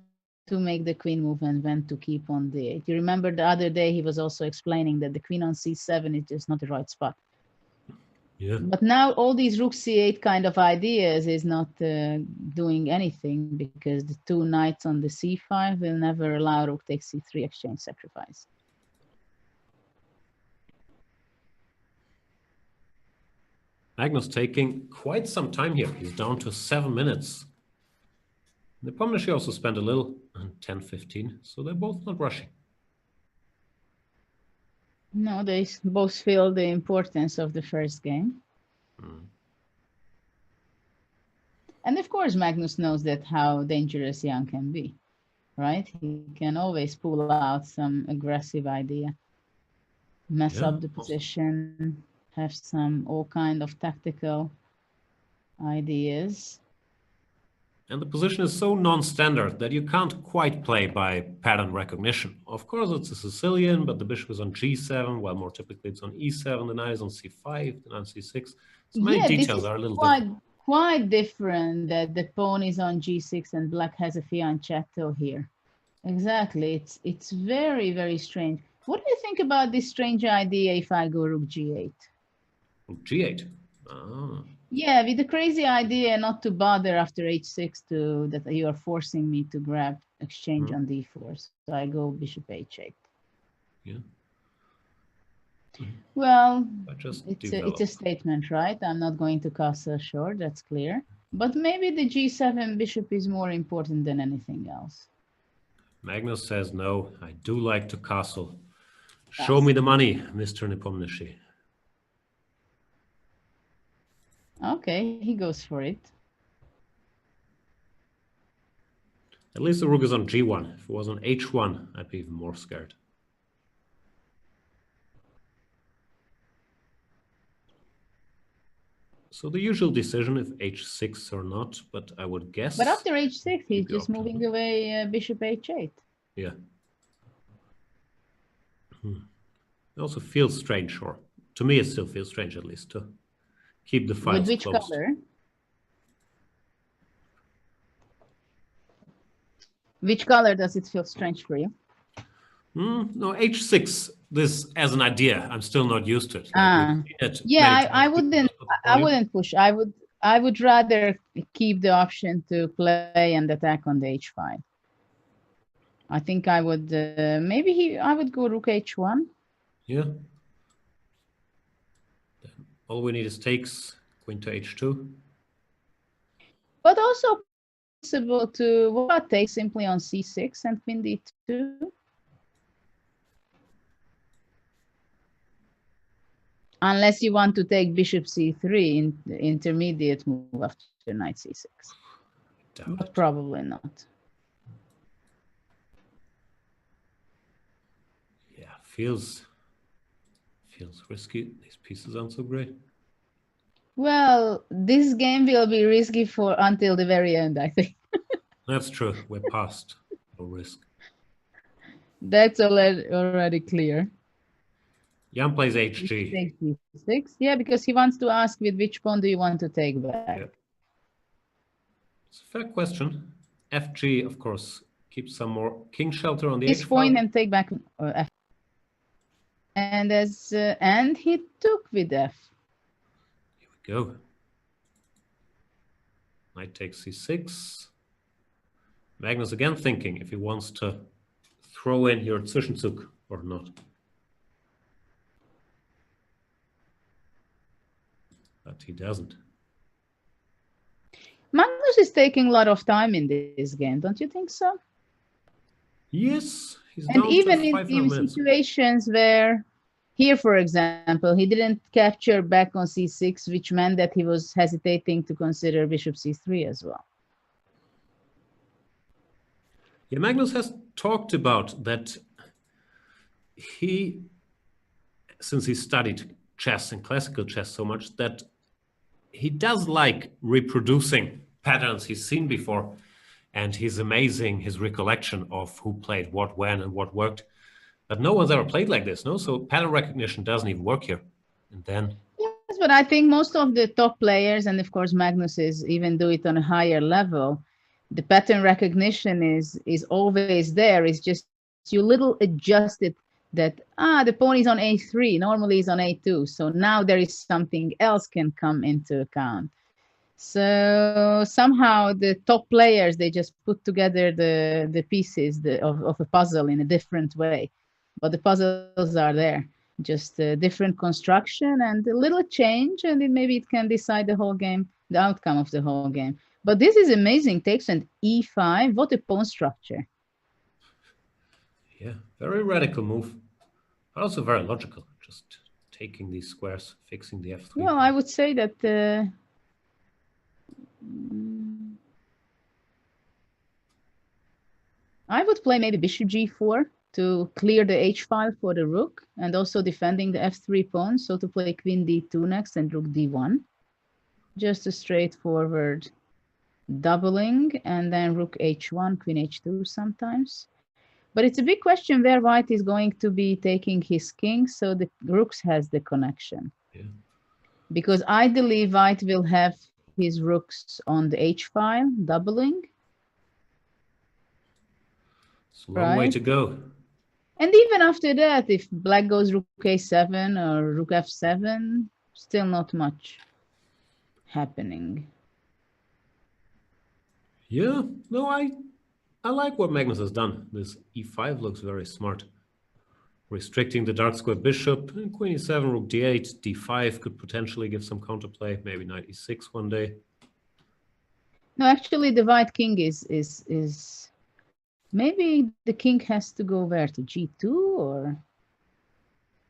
to make the queen move and when to keep on d8. You remember the other day he was also explaining that the queen on c7 is just not the right spot. Yeah. But now all these rook c8 kind of ideas is not doing anything because the two knights on the c5 will never allow rook takes c3 exchange sacrifice. Magnus taking quite some time here. He's down to 7 minutes. Nepomniachtchi also spent a little, 10-15, so they're both not rushing. No, they both feel the importance of the first game. And of course, Magnus knows that how dangerous Jan can be, right? He can always pull out some aggressive idea, mess up the position, have some all kind of tactical ideas. And the position is so non-standard that you can't quite play by pattern recognition. Of course, it's a Sicilian, but the bishop is on g7, while more typically it's on e7, the knight is on c5, the knight on c6. So many details are a little different. Quite different that the pawn is on g6 and black has a fianchetto here. Exactly. It's very, very strange. What do you think about this strange idea if I go rook g8? Rook g8? Oh. Yeah, with the crazy idea not to bother after h6 that you are forcing me to grab exchange on d4. So I go bishop h8. Yeah. Well, it's a statement, right? I'm not going to castle short, that's clear. But maybe the g7 bishop is more important than anything else. Magnus says, no, I do like to castle. Show me the money, Mr. Nepomniachtchi. Okay, he goes for it. At least the rook is on g1. If it was on h1, I'd be even more scared. So the usual decision if h6 or not, but I would guess... But after h6, he's just moving away bishop h8. Yeah. It also feels strange, or to me it still feels strange at least, to keep the files With which closed. color? Which color does it feel strange for you? No, h6, this as an idea, I'm still not used to it. Yeah, I wouldn't push. I would rather keep the option to play and attack on the h5. I think I would I would go rook h1. Yeah. Then all we need is takes, queen to h2. But also possible to what about take simply on c6 and queen d2? Unless you want to take bishop c3 in the intermediate move after knight c6. But probably not. Yeah, feels risky. These pieces aren't so great. Well, this game will be risky for until the very end, I think. That's true. We're past no risk. That's already clear. Jan plays HG. Takes d6. Yeah, because he wants to ask with which pawn do you want to take back? Yeah. It's a fair question. FG, of course, keeps some more king shelter on the This H point file. and take back F. And he took with F. Here we go. Knight takes c6. Magnus again thinking if he wants to throw in your Zwischenzug or not. But he doesn't. Magnus is taking a lot of time in this game, don't you think so? Yes, he's And down even to in 5 even minutes. situations where, here, for example, he didn't capture back on c6, which meant that he was hesitating to consider bishop c3 as well. Yeah, Magnus has talked about that he, since he studied chess and classical chess so much, that he does like reproducing patterns he's seen before. And he's amazing, his recollection of who played what, when, and what worked. But no one's ever played like this, no? So pattern recognition doesn't even work here. And then... Yes, but I think most of the top players, and of course Magnus is even do it on a higher level, the pattern recognition is always there. It's just you little adjust it that, the pawn is on a3, normally it's on a2. So now there is something else can come into account. So somehow the top players, they just put together the pieces of a puzzle in a different way. But the puzzles are there, just a different construction and a little change, and maybe it can decide the whole game, the outcome of the whole game. But this is amazing. Takes an e5. What a pawn structure. Yeah, very radical move, but also very logical. Just taking these squares, fixing the f3. Well, I would say that... I would play maybe bishop g4 to clear the h file for the rook, and also defending the f3 pawn. So to play queen d2 next and rook d1. Just a straightforward doubling, and then rook h1, queen h2 sometimes. But it's a big question where white is going to be taking his king, so the rooks has the connection. Yeah. Because ideally white will have his rooks on the h file, doubling. It's a long way to go. And even after that, if black goes rook a7 or rook f7, still not much happening. Yeah, no, I like what Magnus has done. This e5 looks very smart. Restricting the dark square bishop, and queen e7, rook d8, d5 could potentially give some counterplay, maybe knight e6 one day. No, actually the white king is maybe the king has to go where, to g2, or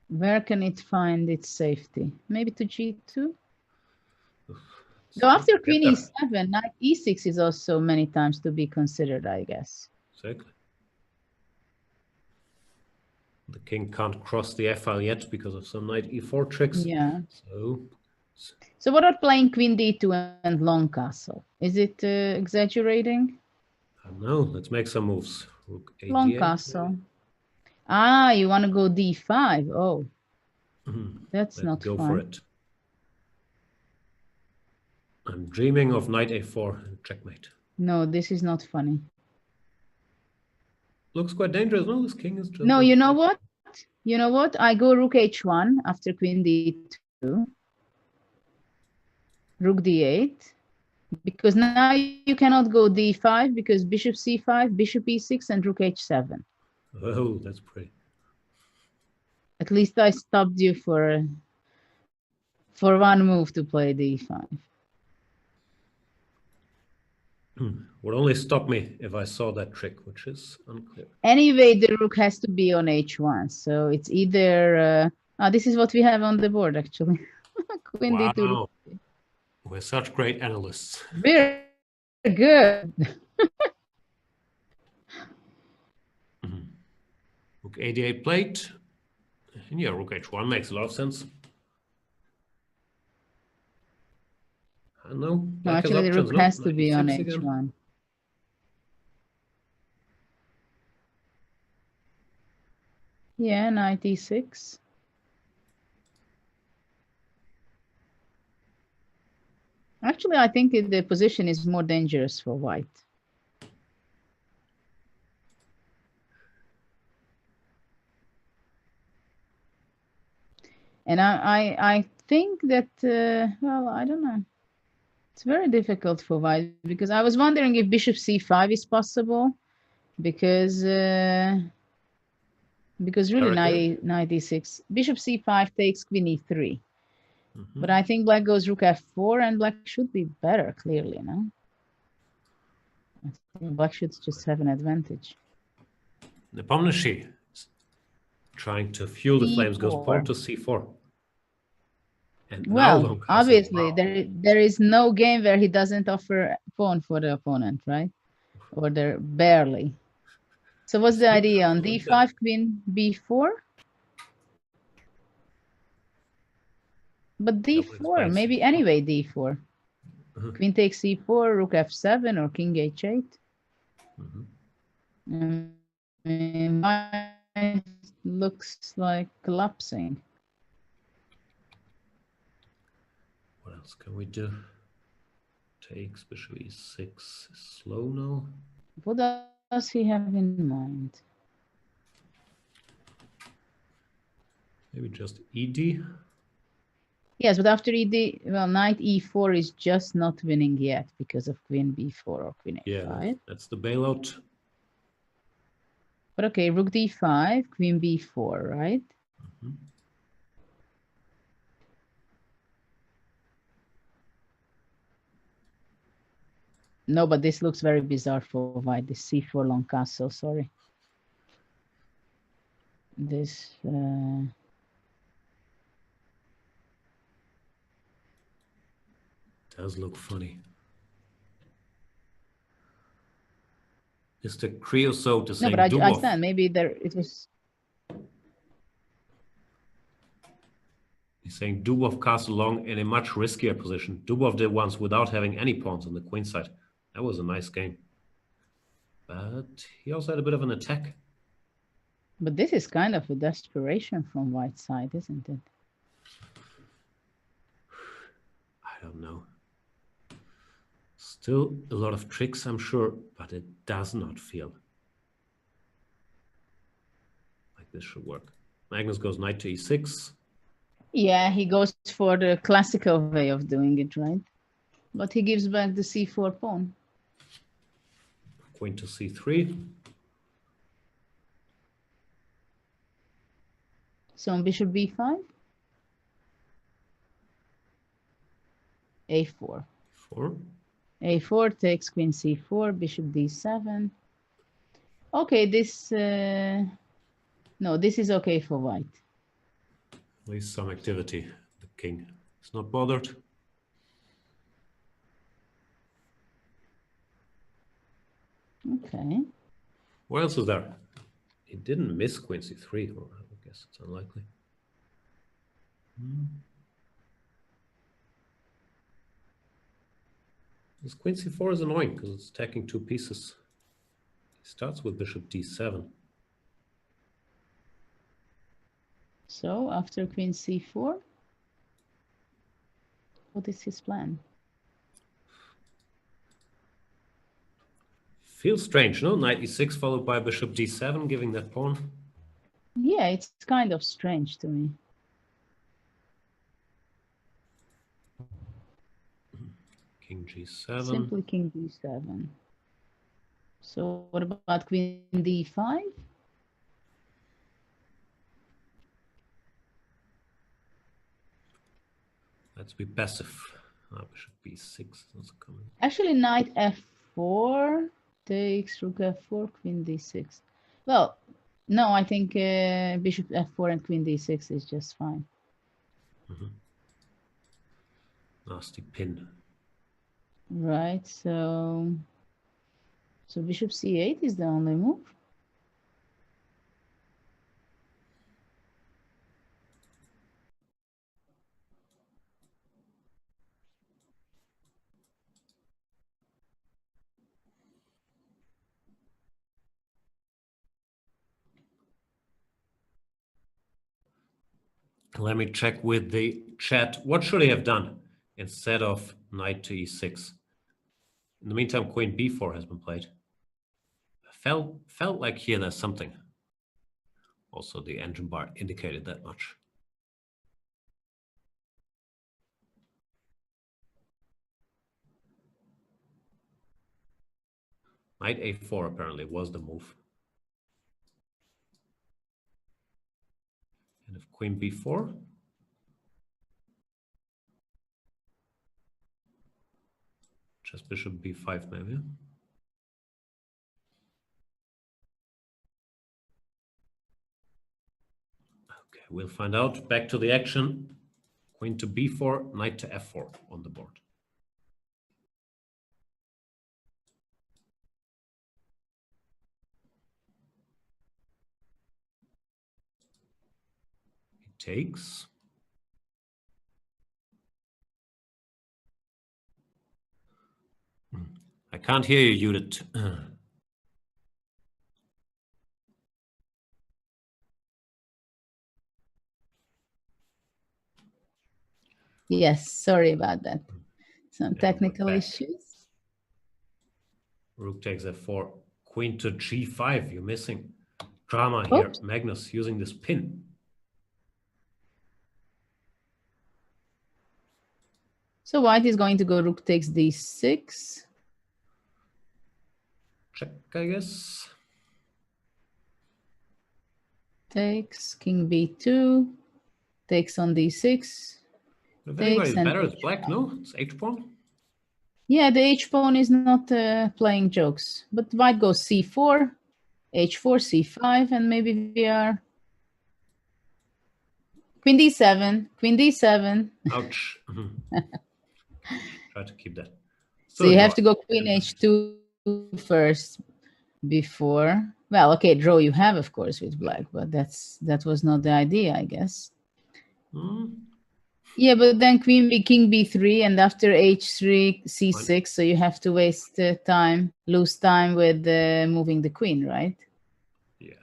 where can it find its safety? Maybe to g2? So after queen e7, knight e6 is also many times to be considered, I guess. Exactly. The king can't cross the f-file yet because of some knight e4 tricks. Yeah. So what about playing queen d2 and long castle? Is it exaggerating? I don't know. Let's make some moves. Rook a Long d8, castle. maybe. Ah, you want to go d5? Oh, that's Let's not go fun. for it. I'm dreaming of knight a4 and checkmate. No, this is not funny. Looks quite dangerous. No, this king is just... No, you know what? You know what? I go rook h1 after queen d2. Rook d8. Because now you cannot go d5 because bishop c5, bishop e6, and rook h7. Oh, that's pretty. At least I stopped you for one move to play d5. Would only stop me if I saw that trick, which is unclear. Anyway, the rook has to be on h1, so it's either... this is what we have on the board, actually. Queen d2. Wow. We're such great analysts. Very good. Rook a8 plate. And yeah, rook h1 makes a lot of sense. I know. No, actually, the rook has to be on h1. Yeah, knight e6. Actually, I think the position is more dangerous for white. And I think that, well, I don't know. It's very difficult for white because I was wondering if bishop c5 is possible because really knight e6, bishop c5 takes queen e3. But I think black goes rook f4 and black should be better, clearly, no? Black should just have an advantage. Nepomniachtchi is trying to fuel the flames, goes C4. pawn to c4. And now Well, long castle. obviously, Wow. there is no game where he doesn't offer pawn for the opponent, right? Or there barely. So what's the idea on d5, queen b4? But d4, maybe anyway d4. Queen takes c4, rook f7, or king h8. Mine looks like collapsing. What else can we do? Takes bishop e6 is slow now. What does he have in mind? Maybe just ed. Yes, but after ed, well, knight e4 is just not winning yet because of queen b4 or queen a5. Yeah, that's the bailout. But okay, rook d5, queen b4, right? No, but this looks very bizarre for white. This c4 long castle, sorry. This does look funny. Is the creosote the same? No, but I understand. Maybe there it was. He's saying Dubov castle long in a much riskier position. Dubov did once without having any pawns on the queen side. That was a nice game. But he also had a bit of an attack. But this is kind of a desperation from white side, isn't it? I don't know. Still a lot of tricks, I'm sure, but it does not feel like this should work. Magnus goes knight to e6. Yeah, he goes for the classical way of doing it, right? But he gives back the c4 pawn. Queen to c3. So on bishop b5. a4. 4. a4 takes queen c4, bishop d7. Okay, this... no, this is okay for white. At least some activity. The king is not bothered. Okay. What else is there? He didn't miss queen c3, or I guess it's unlikely. This queen c4 is annoying because it's attacking two pieces. He starts with bishop d7. So after queen c4, what is his plan? Feels strange, no? Knight e6 followed by bishop d7, giving that pawn. Yeah, it's kind of strange to me. King g7. Simply king d7. So what about queen d5? Let's be passive. Bishop b6 is coming. Actually, knight f4 takes rook f4, queen d6. Well, no, I think bishop f4 and queen d6 is just fine. Nasty pin. Right, so bishop c8 is the only move. Let me check with the chat. What should he have done instead of knight to e6? In the meantime, queen b4 has been played. Felt like here there's something. Also, the engine bar indicated that much. Knight a4 apparently was the move. And if queen b4, just bishop b5 maybe. We'll find out. Back to the action. Queen to b4, knight to f4 on the board. He takes. I can't hear you, Judith. Yes, sorry about that. Some we're technical back. issues. Rook takes f4, queen to g5. You're missing drama here. Oops. Magnus using this pin. So white is going to go rook takes d6. Check, I guess. Takes, king b2, takes on d6. If Takes anybody's and better, it's h5. black, no? It's h-pawn. Yeah, the h-pawn is not playing jokes. But white goes c4, h4, c5, and maybe we are... Queen d7, queen d7. Ouch. Try to keep that. So you have to go queen h2 first before... Well, okay, draw you have, of course, with black, but that was not the idea, I guess. Yeah, but then queen b, king b3, and after h3, c6, so you have to waste time, lose time with moving the queen, right? Yeah.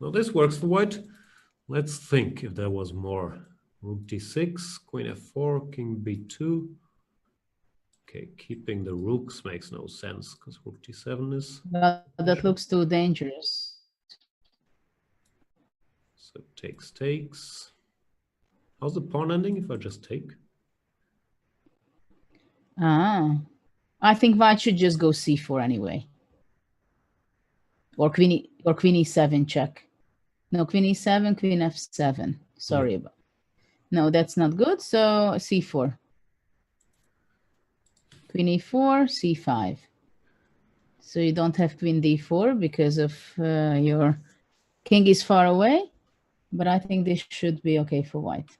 Well, this works for white. Let's think if there was more. Rook d6, queen f4, king b2. Okay, keeping the rooks makes no sense because rook d7 is... Well, that looks too dangerous. So takes. How's the pawn ending if I just take? Ah, I think white should just go c4 anyway. Or queen e7 check. No, queen e7, queen f7. Sorry about. No, that's not good. So c4. Queen e4, c5. So you don't have queen d4 because of your king is far away. But I think this should be okay for white.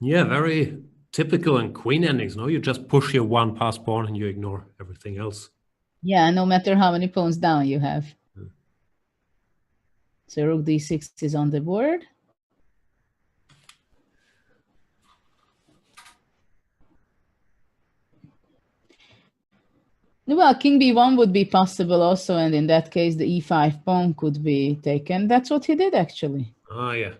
Yeah, very typical in queen endings, no? You just push your one pass pawn and you ignore everything else. Yeah, no matter how many pawns down you have. So rook d6 is on the board. Well, king b1 would be possible also, and in that case, the e5 pawn could be taken. That's what he did, actually. Ah, yeah.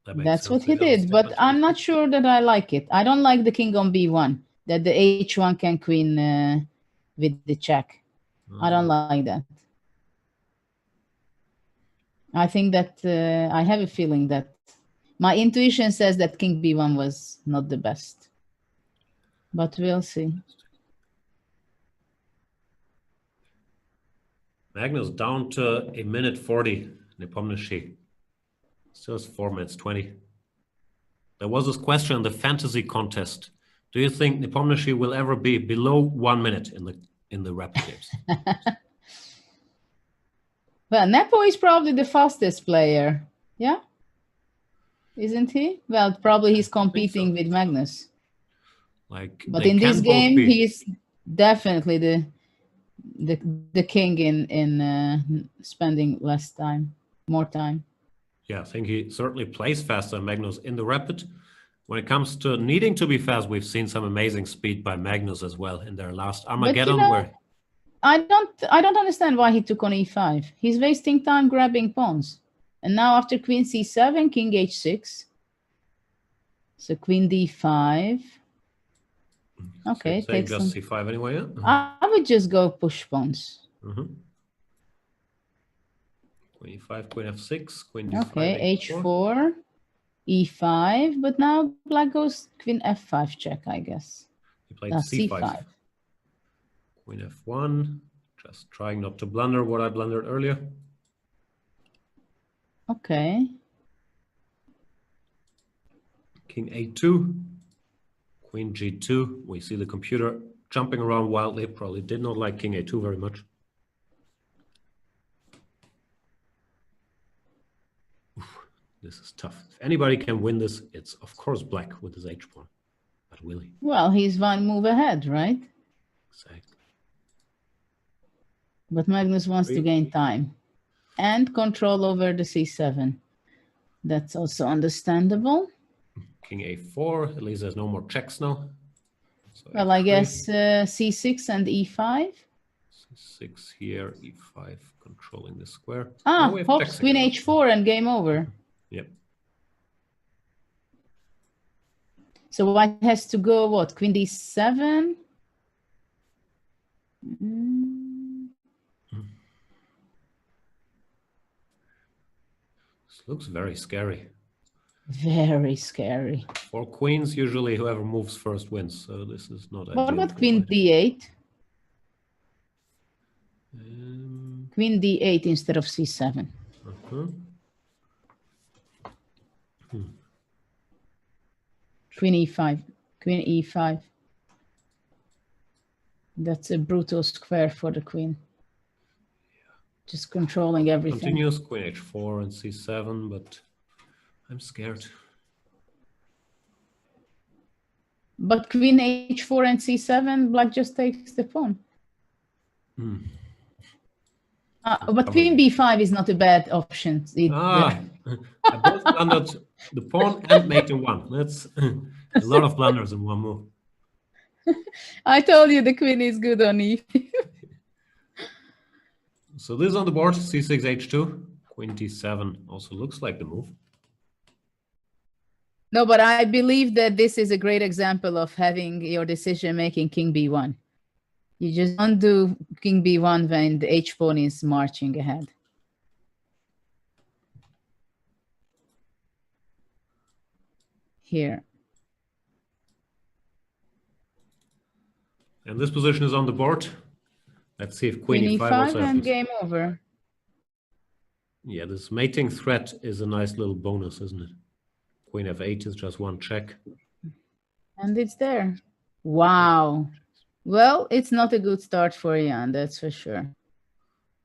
That's what he did, but I'm not sure that I like it. I don't like the king on b1, that the h1 can queen with the check. I don't like that. I think that I have a feeling that my intuition says that king b1 was not the best, but we'll see. Magnus down to 1:40. Nepomniachtchi still has 4 minutes 20. There was this question in the fantasy contest. Do you think Nepomniachtchi will ever be below 1 minute in the rapid games? Well, Nepo is probably the fastest player. Yeah? Isn't he? Well, probably he's competing with Magnus. But in this game, he's definitely the king in spending less time, more time. Yeah, I think he certainly plays faster than Magnus in the rapid. When it comes to needing to be fast, we've seen some amazing speed by Magnus as well in their last Armageddon. Where I don't understand why he took on e5. He's wasting time grabbing pawns. And now after queen c7, king h6. So queen d5. Okay, so take just c5 anyway. Yeah? I would just go push pawns. Queen e5, queen f6, queen d5. Okay, h4, e5, but now black goes queen f5 check, I guess. He played c5. Queen f1, just trying not to blunder what I blundered earlier. Okay. King a2, queen g2. We see the computer jumping around wildly. Probably did not like king a2 very much. This is tough. If anybody can win this, it's of course black with his h-pawn. But will he? Well, he's one move ahead, right? Exactly. But Magnus wants to gain time and control over the c7. That's also understandable. King a4. At least there's no more checks now. So Well, F3, I guess c6 and e5. c6 here, e5, controlling the square. Ah, Now we have hops, checks queen again. h4 and game over. Yep. So white has to go what? Queen d7? Mm, This looks very scary. very scary. For queens, usually whoever moves first wins. So this is not What ideal about for queen white. d8? Um, Queen d8 instead of c7. uh-huh. Queen e5. Queen e5. That's a brutal square for the queen. Just controlling everything. Continues queen h4 and c7, but I'm scared. But queen h4 and c7, black just takes the pawn. But queen b5 is not a bad option either. I both blundered the pawn and mate in one. That's a lot of blunders in one move. I told you the queen is good on e. So this is on the board, c6, h2. Queen d7 also looks like the move. No, but I believe that this is a great example of having your decision making king b1. You just don't do king b1 when the h-pawn is marching ahead. Here. And this position is on the board. Let's see if Queen queen e5 e5 also and happens. game over. Yeah, this mating threat is a nice little bonus, isn't it? Queen f8 is just one check. And it's there. Wow. Well, it's not a good start for Jan, that's for sure.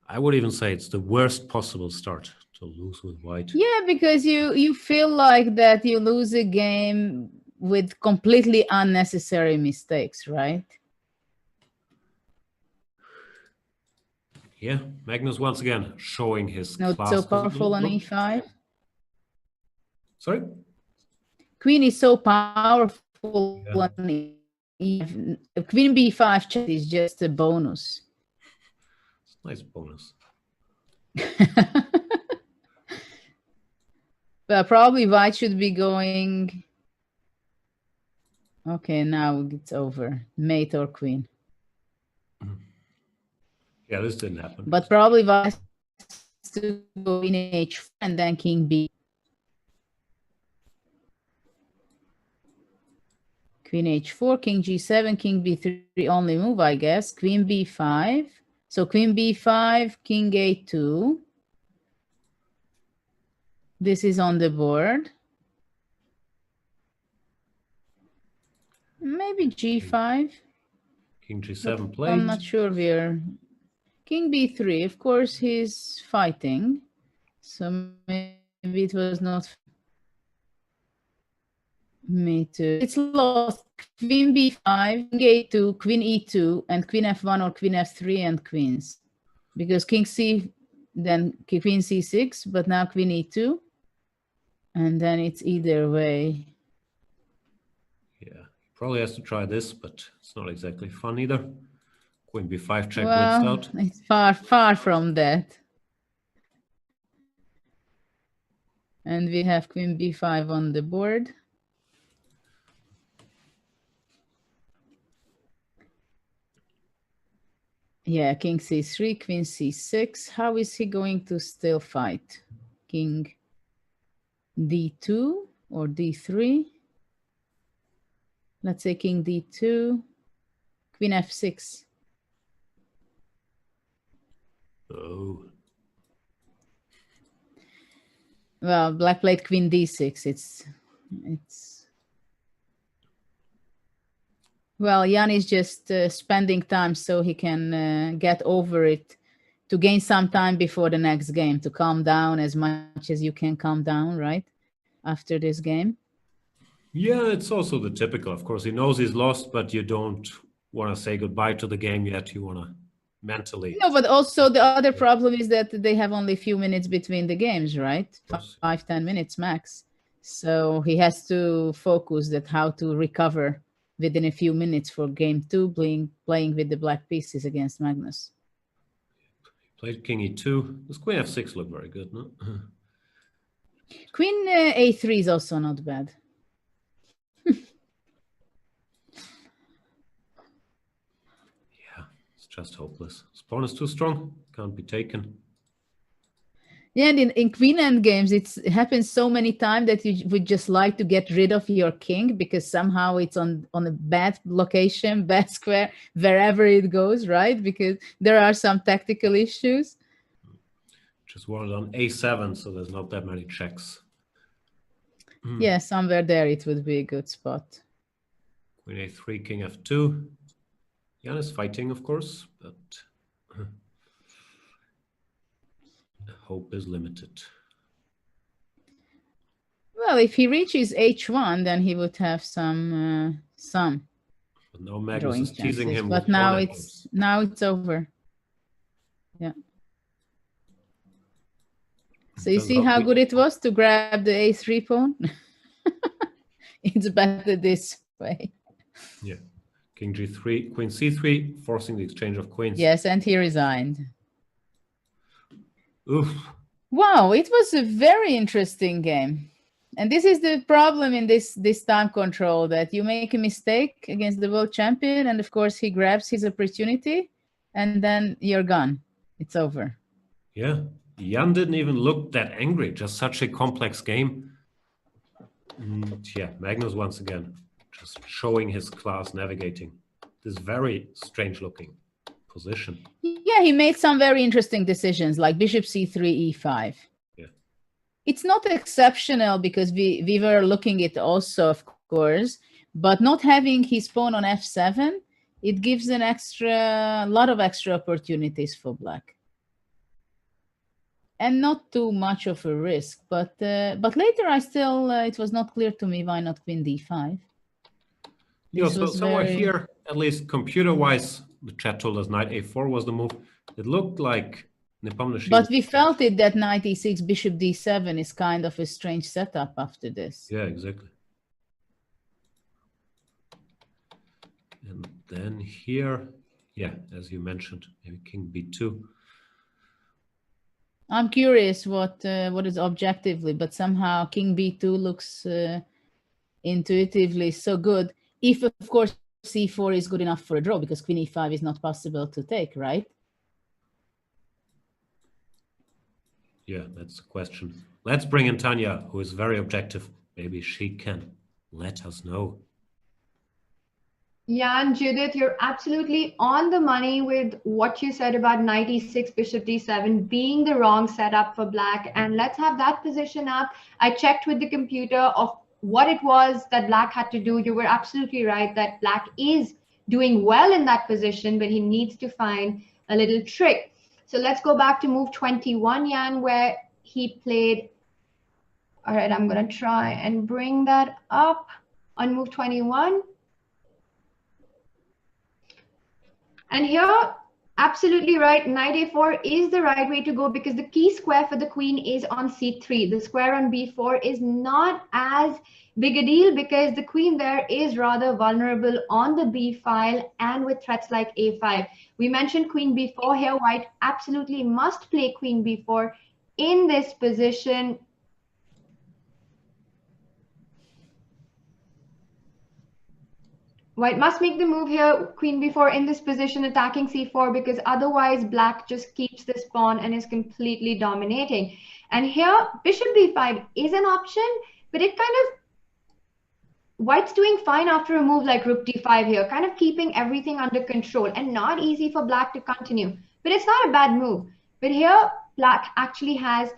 I would even say it's the worst possible start to lose with white. Yeah, because you feel like that you lose a game with completely unnecessary mistakes, right? Yeah, Magnus once again showing his Not class. so powerful on e5. Sorry? Queen is so powerful on e5. Queen b5 check is just a bonus. It's a nice bonus. But probably white should be going. Okay, now it's over. Mate or queen. Yeah, this didn't happen. But probably white has to go in h4 and then king b. Queen h4, king g7, king b3 only move, I guess. Queen b5. So queen b5, king a2. This is on the board. Maybe g5. King g7 played. I'm not sure where. King b3, of course he's fighting. So maybe it was not. Me too. It's lost. Queen b5, king a2, queen e2, and queen f1 or queen f3 and queens. Because king c, then queen c6, but now queen e2. And then it's either way. Yeah, probably has to try this, but it's not exactly fun either. Queen b5 check blitzed Well, out. it's far from that. And we have queen b5 on the board. Yeah, king c3, queen c6. How is he going to still fight? King d2 or d3? Let's say king d2, queen f6. Oh. Well, black played queen d6. It's well, Jan is just spending time so he can get over it, to gain some time before the next game, to calm down as much as you can calm down, right? after this game? Yeah, it's also the typical. Of course, he knows he's lost, but you don't want to say goodbye to the game yet. You want to mentally. No, but also the other problem is that they have only a few minutes between the games, right? 5-10 minutes max. So he has to focus that how to recover within a few minutes for game 2, playing with the black pieces against Magnus. Played king e2. This queen f6 looked very good, no? Queen a3 is also not bad. Yeah, it's just hopeless. His pawn is too strong. Can't be taken. Yeah, and in queen endgames, it happens so many times that you would just like to get rid of your king because somehow it's on a bad location, bad square, wherever it goes, right? Because there are some tactical issues. Just wanted on a7, so there's not that many checks. Yeah, somewhere there it would be a good spot. Queen a3, king f2. Jan is fighting, of course, but hope is limited. Well, if he reaches h1, then he would have some. But now Magnus is teasing him. But now it's over. Yeah. So you see how good it was to grab the a3 pawn? It's better this way. Yeah. King g3, queen c3, forcing the exchange of queens. Yes, and he resigned. Oof. Wow, it was a very interesting game. And this is the problem in this time control, that you make a mistake against the world champion, and of course he grabs his opportunity, and then you're gone. It's over. Yeah. Jan didn't even look that angry, just such a complex game. And yeah, Magnus once again, just showing his class navigating this very strange looking position. Yeah, he made some very interesting decisions, like bishop c3, e5. Yeah. It's not exceptional because we were looking at also, of course, but not having his pawn on f7, it gives a lot of extra opportunities for black. And not too much of a risk, but later it was not clear to me why not queen d5. Yeah, so somewhere here, at least computer-wise, the chat told us knight a4 was the move. It looked like Nepomniachtchi. But we felt it that knight e6, bishop d7 is kind of a strange setup after this. Yeah, exactly. And then here, yeah, as you mentioned, maybe king b2. I'm curious what is objectively, but somehow king b2 looks intuitively so good. If, of course, c4 is good enough for a draw, because queen e5 is not possible to take, right? Yeah, that's the question. Let's bring in Tanya, who is very objective. Maybe she can let us know. Jan, Judith, you're absolutely on the money with what you said about knight e6, bishop d7 being the wrong setup for black. And let's have that position up. I checked with the computer of what it was that black had to do. You were absolutely right that black is doing well in that position, but he needs to find a little trick. So let's go back to move 21, Jan, where he played. All right, I'm going to try and bring that up on move 21. And here, absolutely right, knight a4 is the right way to go because the key square for the queen is on c3. The square on b4 is not as big a deal because the queen there is rather vulnerable on the b file and with threats like a5. We mentioned queen b4 here. White absolutely must play queen b4 in this position. White must make the move here, queen b4 in this position, attacking c4, because otherwise black just keeps this pawn and is completely dominating. And here, bishop b5 is an option, but it kind of, White's doing fine after a move like rook d5 here, kind of keeping everything under control and not easy for black to continue. But it's not a bad move. But here, black actually has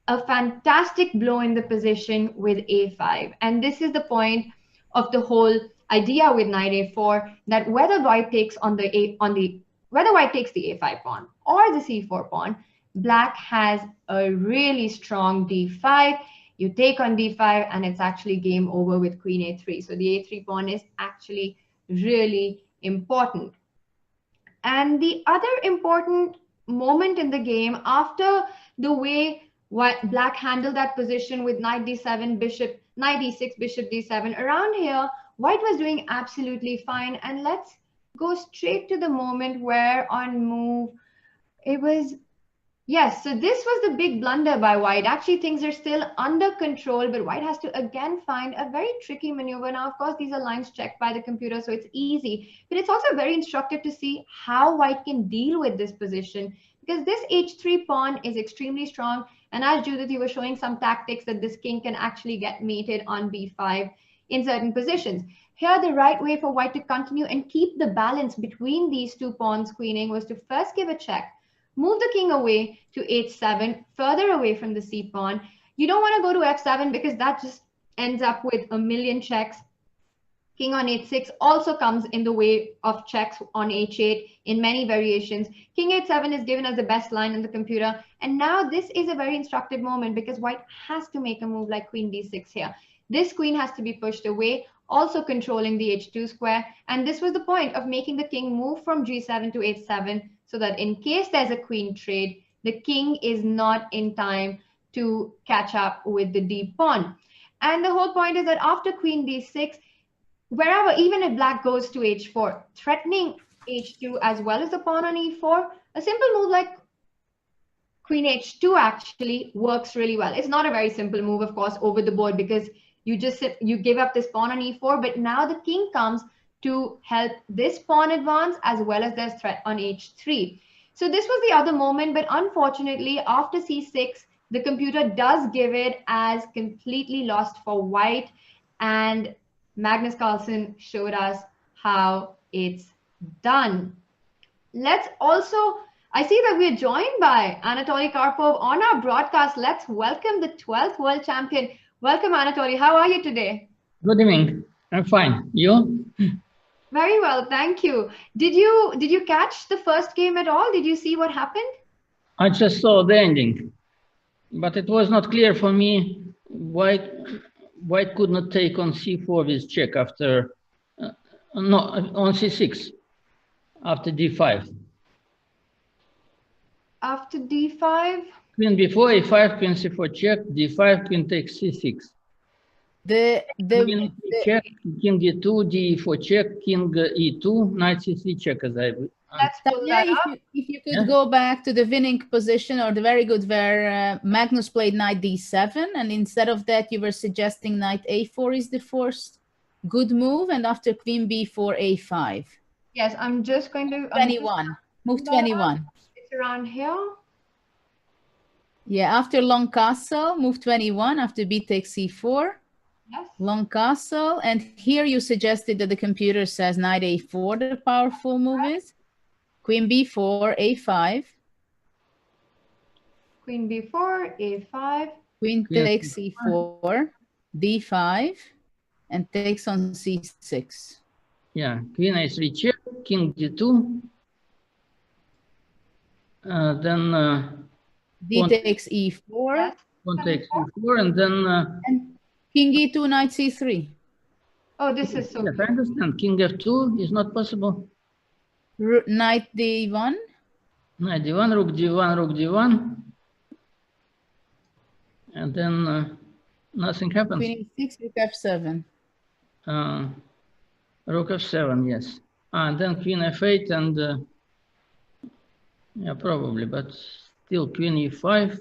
a fantastic blow in the position with a5. And this is the point of the whole idea with knight a4, that whether white takes whether white takes the a5 pawn or the c4 pawn, black has a really strong d5. You take on d5, and it's actually game over with queen a3. So the a3 pawn is actually really important. And the other important moment in the game, after the way black handled that position with knight d7, bishop, knight d6, bishop d7, around here, white was doing absolutely fine. And let's go straight to the moment where on move, it was, yes, so this was the big blunder by white. Actually, things are still under control, but white has to again find a very tricky maneuver. Now, of course, these are lines checked by the computer, so it's easy, but it's also very instructive to see how white can deal with this position, because this h3 pawn is extremely strong. And as Judith, you were showing some tactics that this king can actually get mated on b5 in certain positions. Here, the right way for white to continue and keep the balance between these two pawns queening was to first give a check, move the king away to h7, further away from the c pawn. You don't want to go to f7 because that just ends up with a million checks. King on h6 also comes in the way of checks on h8 in many variations. King h7 is given as the best line in the computer. And now this is a very instructive moment because white has to make a move like queen d6 here. This queen has to be pushed away, also controlling the h2 square. And this was the point of making the king move from g7 to h7, so that in case there's a queen trade, the king is not in time to catch up with the d pawn. And the whole point is that after queen d6, wherever, even if black goes to h4, threatening h2 as well as the pawn on e4, a simple move like queen h2 actually works really well. It's not a very simple move, of course, over the board, because you give up this pawn on e4, but now the king comes to help this pawn advance as well as there's threat on h3. So this was the other moment, but unfortunately after c6, the computer does give it as completely lost for white, and Magnus Carlsen showed us how it's done. Let's also, I see that we're joined by Anatoly Karpov on our broadcast. Let's welcome the 12th world champion. Welcome, Anatoly. How are you today? Good evening. I'm fine. You? Very well, thank you. Did you catch the first game at all? Did you see what happened? I just saw the ending, but it was not clear for me why white could not take on c4 with check after, no, on c6 after d5. After d5? Queen b4, a5, queen c4 check, d5, queen takes c6. Queen check, king d2, d4 check, king e2, knight c3 check, as I Let's pull that up. If you could go back to the winning position, or the very good where Magnus played knight d7, and instead of that you were suggesting knight a4 is the first good move, and after queen b4, a5. Yes, I'm just going to... 21. Move 21. It's around here. Yeah, after long castle, move 21, after b takes c4. Yes. Long castle, and here you suggested that the computer says knight a4 the powerful move is. Queen b4, a5. Queen b4, a5. Queen takes c4, d5, and takes on c6. Yeah, queen a3 check, king d2. Then d takes e4. Yes. pawn takes e4, and then And king e2, knight c3. Oh, this is so yes, I understand. King f2 is not possible. Knight d1. Knight d1, rook d1, rook d1. And then nothing happens. Queen e6, rook f7. Rook f7, yes. And then queen f8 and yeah, probably, but still queen e5.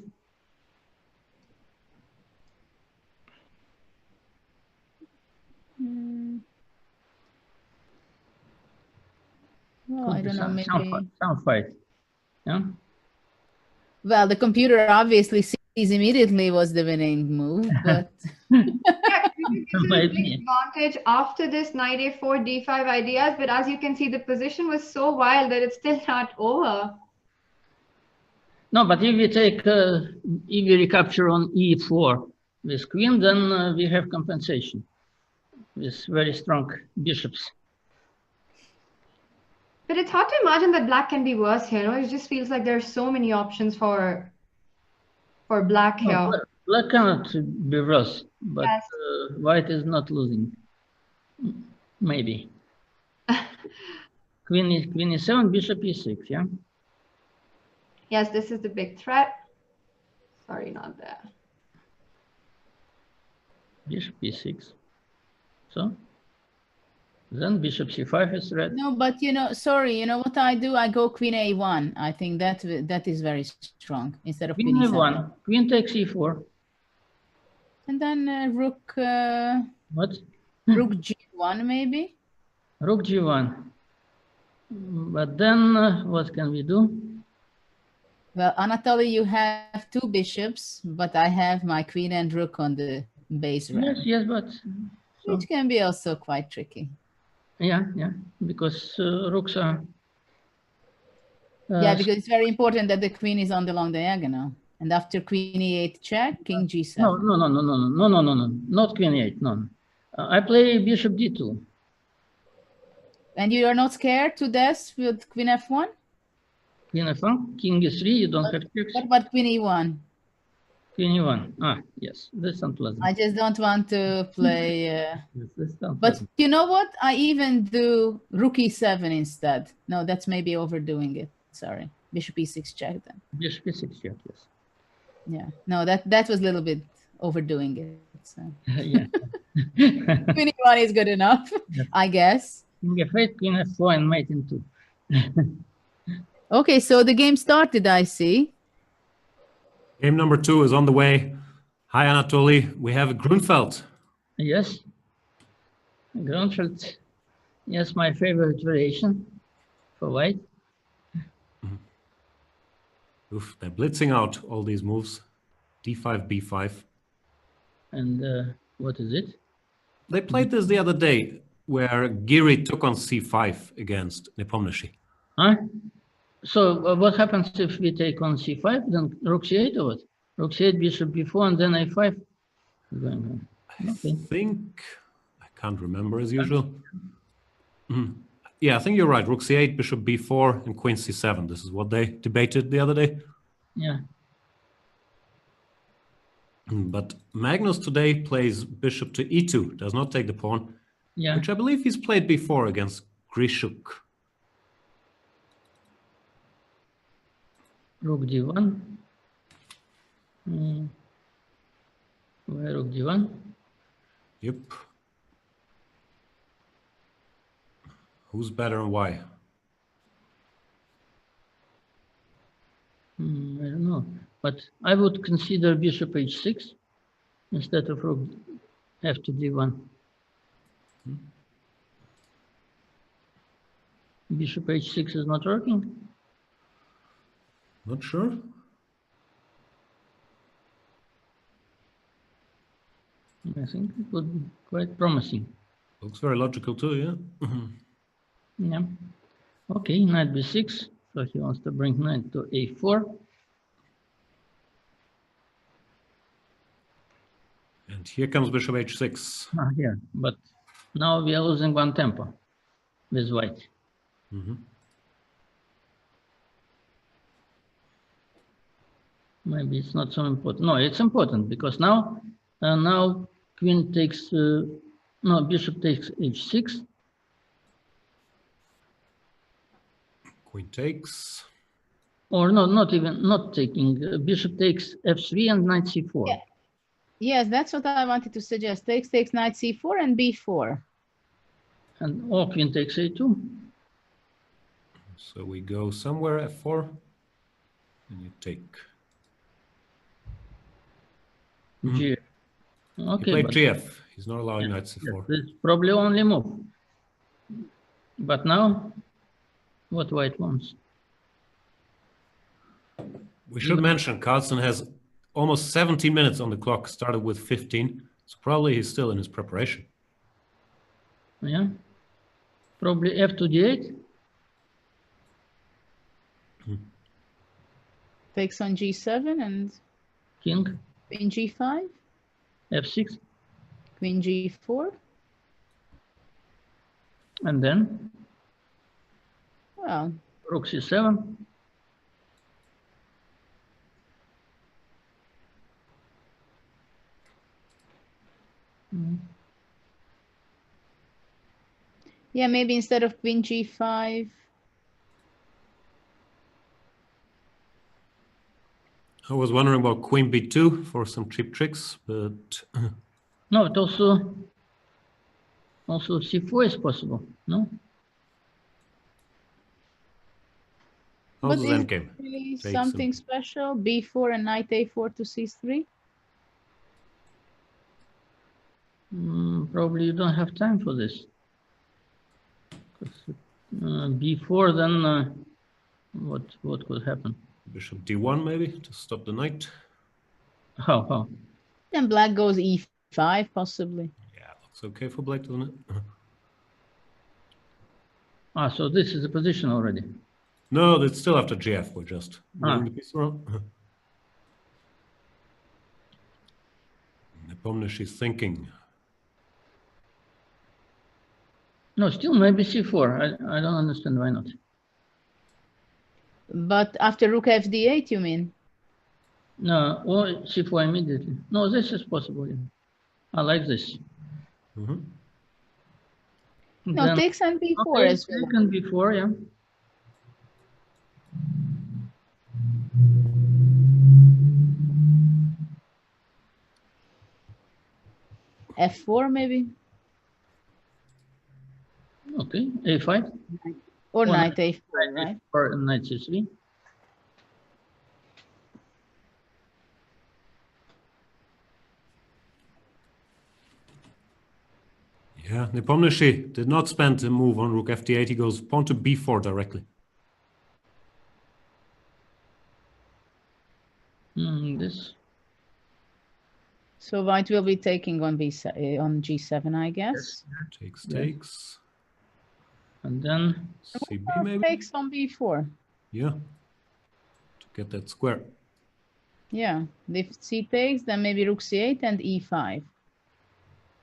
Well, I don't know, maybe. Some fight. Yeah. Well, the computer obviously sees immediately was the winning move, but yeah, this is a big advantage after this knight a4, d5 ideas, but as you can see, the position was so wild that it's still not over. No, but if we take, if we recapture on e4 with queen, then we have compensation with very strong bishops. But it's hard to imagine that black can be worse here. No? It just feels like there are so many options for black here. Black cannot be worse, but Yes. white is not losing. Maybe. Queen e7, bishop e6, yeah? Yes, this is the big threat. Sorry, not that. Bishop e6. So then bishop c5 is red. No, but sorry, you know what I do? I go queen a1. I think that is very strong instead of Queen queen e7. a1, queen takes e4. And then rook What? rook g1 maybe. Rook g1. But then what can we do? Well, Anatoly, you have two bishops, but I have my queen and rook on the base rank. Yes, but so, Which can be also quite tricky. yeah, because rooks are. Yeah, because it's very important that the queen is on the long diagonal. And after queen e8 check, king g7. No, not queen e8. No, I play bishop d2. And you are not scared to death with queen f1? Queen f1, king e3. You don't have checks. What about queen e1? Queen e1. Ah, yes, that's unpleasant. I just don't want to play. Yes, that's But unpleasant. you know what? I even do rook e7 instead. No, that's maybe overdoing it. Sorry, bishop e6 check then. Bishop e6 check. Yes. Yeah, no, that was a little bit overdoing it. So. Yeah. Queen e1 is good enough, I guess. King f8, queen f4, and mate in 2. Okay, so the game started, I see. Game number 2 is on the way. Hi, Anatoly. We have Grunfeld. Yes. Grunfeld. Yes, my favorite variation for white. Oof, they're blitzing out all these moves. D5, B5. And what is it? They played this the other day, where Giri took on C5 against Nepomniachtchi. Huh? So what happens if we take on c5, then rook c8 or what? Rook c8, bishop b4, and then a5? Okay. I think, I can't remember as usual. Yeah, I think you're right. Rook c8, bishop b4, and queen c7. This is what they debated the other day. Yeah. But Magnus today plays bishop to e2, does not take the pawn, Yeah. which I believe he's played before against Grishuk. Rook d1. Where rook d1? Yep. Who's better and why? I don't know. But I would consider bishop h6 instead of rook f to d1. Bishop h6 is not working. Not sure. I think it would be quite promising. Looks very logical too, yeah? Yeah. Okay, knight b6. So he wants to bring knight to a4. And here comes bishop h6. Here, but now we are losing one tempo with white. Maybe it's not so important. No, it's important because now queen takes no, bishop takes h6. Queen takes. Or no, not taking. Bishop takes f3 and knight c4. Yeah. Yes, that's what I wanted to suggest. Takes knight c4 and b4. And or queen takes a2. So we go somewhere f4, and you take. G. He Okay. played but- gf. He's not allowing knight c4. This is probably only move. But now, what white wants? We should mention Carlsen has almost 17 minutes on the clock, started with 15. So probably he's still in his preparation. Yeah. Probably f to d8. Takes on g7 and King. queen g5, f6. queen g4. And then Well, rook c7. Yeah, maybe instead of queen g5. I was wondering about queen b2 for some cheap tricks, but No, it also c4 is possible, no? how's But this is endgame? really Takes something and- special? b4 and knight a4 to c3? Probably you don't have time for this. 'Cause, b4, then what could happen? Bishop d1 maybe to stop the knight. How? Then black goes e5 possibly. Yeah, looks okay for black, doesn't it? So this is the position already. No, it's still after gf. We're just moving the piece around. Nepomniachtchi is thinking. No, still maybe c4. I don't understand why not. But after rook fd8, you mean? No, or c4 immediately. No, this is possible. Yeah. I like this. Mhm. No, Then, takes on b4 okay, as well. second b4, yeah. f4 maybe? Okay, a5. Or Or knight a4, right? Or knight c3. Yeah, Nepomniachtchi did not spend a move on rook fd8. He goes pawn to b4 directly. This. So white will be taking on on g7, I guess. Takes. And then cb maybe? Takes on b4. Yeah. To get that square. Yeah, if c takes, then maybe rook c8 and e5.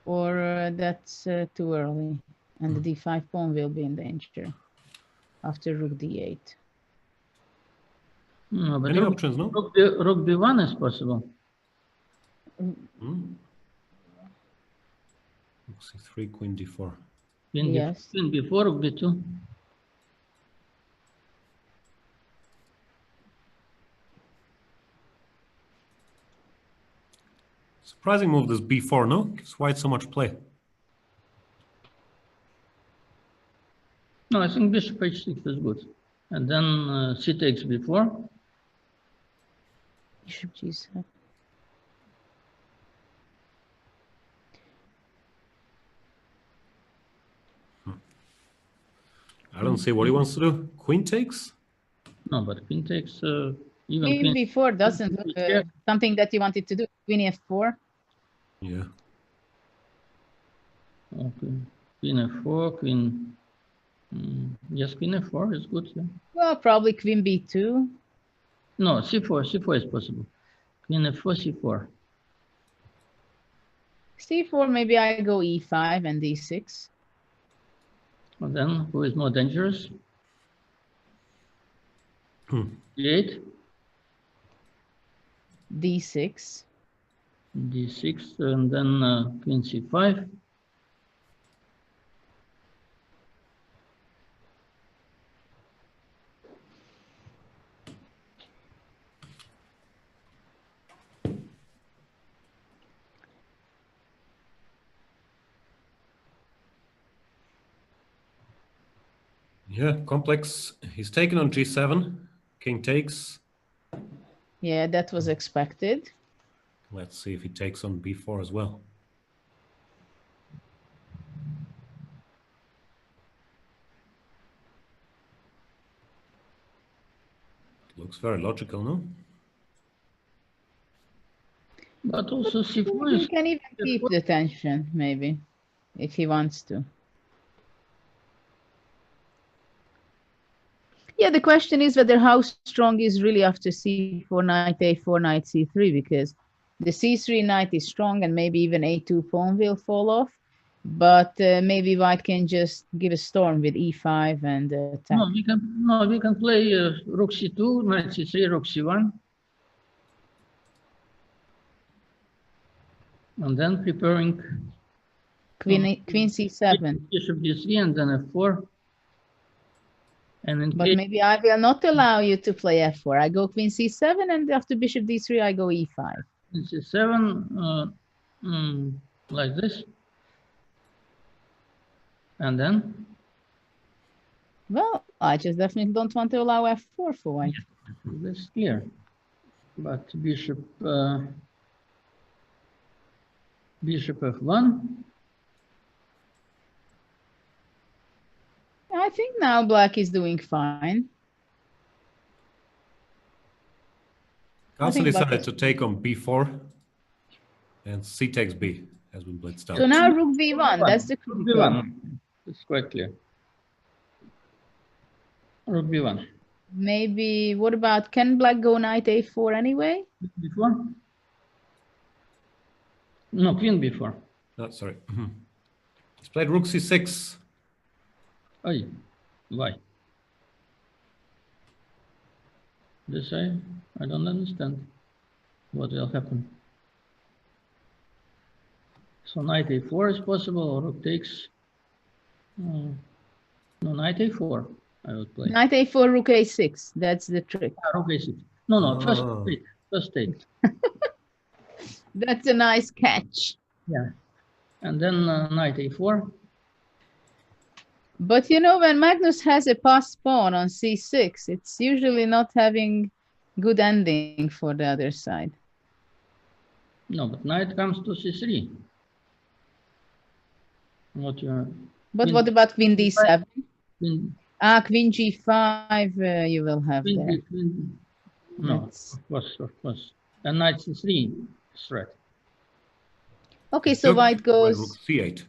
Or that's too early. And the d5 pawn will be in danger after rook d8. no, but Any rook, options, no? rook b1 is possible. Rook c3, queen d4. Queen Yes. queen b4, rook b2. Surprising move, this b4, no? Gives white so much play. No, I think bishop h6 is good. And then c takes b4. Bishop g7. I don't see what he wants to do. Queen takes? No, but queen takes even Queen queen. b4 doesn't look something that you wanted to do. Queen f4. Yeah. Okay. Queen f4, queen. Yes, queen f4 is good. Yeah. Well, probably queen b2. No, c4 is possible. Queen f4, c4. c4, maybe I go e5 and d6. And then who is more dangerous? d8, d6. d6, and then queen c5. Yeah, complex. He's taken on g7. King takes. Yeah, that was expected. Let's see if he takes on b4 as well. Looks very logical, no? But also c4 He is. can even keep the tension, maybe, if he wants to. Yeah, the question is whether how strong is really after c4, knight a4, knight c3, because the c3 knight is strong and maybe even a2 pawn will fall off. But maybe white can just give a storm with e5 and attack. We can play rook c2, knight c3, rook c1. And then preparing Queen c7. Bishop d3 and then f4. And in But case, maybe I will not allow you to play f4. I go queen c7, and after bishop d3, I go e5. c7, like this. And then? Well, I just definitely don't want to allow f4 for white. That's clear. But bishop f1. I think now black is doing fine. Carlsen think black decided is- to take on b4, and c takes b has been blitzed out. So now rook b1, that's the Rook critical. b1. It's quite clear. Rook b1. Maybe, what about, can black go knight a4 anyway? Before? No, queen before. Oh, sorry. He's played rook c6. Oh, why? This I don't understand what will happen. So knight a4 is possible, or rook takes. No, knight a4 I would play. Knight a4, rook a6, that's the trick. Rook a6. No, first Oh. take. First take. That's a nice catch. Yeah. And then knight a4. But you know, when Magnus has a passed pawn on c6, it's usually not having good ending for the other side. No, but knight comes to c3. What you? But Queen- what about queen d7? Queen, Queen g5 you will have queen, there. queen, no, That's- of course. And knight c3 threat. Okay, so Took white rook goes, c8.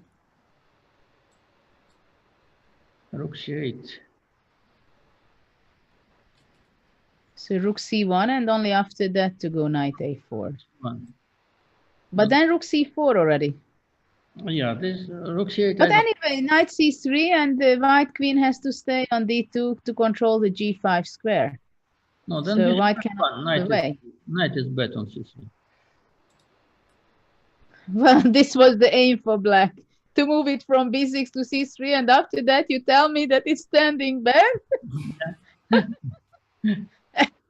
Rook c8. so rook c1, and only after that to go knight a4. One. But then rook c4 already. Yeah, this rook c8. But anyway, knight c3, and the white queen has to stay on d2 to control the g5 square. no, then So bishop white f1. cannot Knight move away. Knight is bet on c3. Well, this was the aim for black, to move it from b6 to c3, and after that you tell me that it's standing back?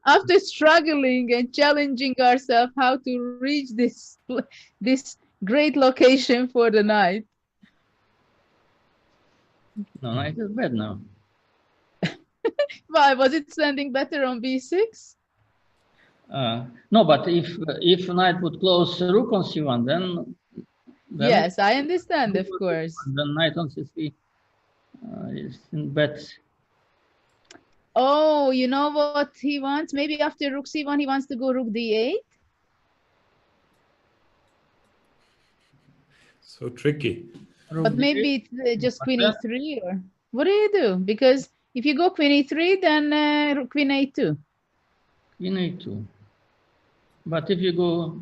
After struggling and challenging ourselves how to reach this great location for the knight. No, knight is bet now. Why, was it standing better on b6? No, but if knight would close rook on c1, then Yes, I understand, of course. then knight on c3 is in bet. Oh, you know what he wants? Maybe after rook c1, he wants to go rook d8? So tricky. But maybe it's just queen e3, or what do you do? Because if you go queen e3, then queen a2. Queen a2. But if you go,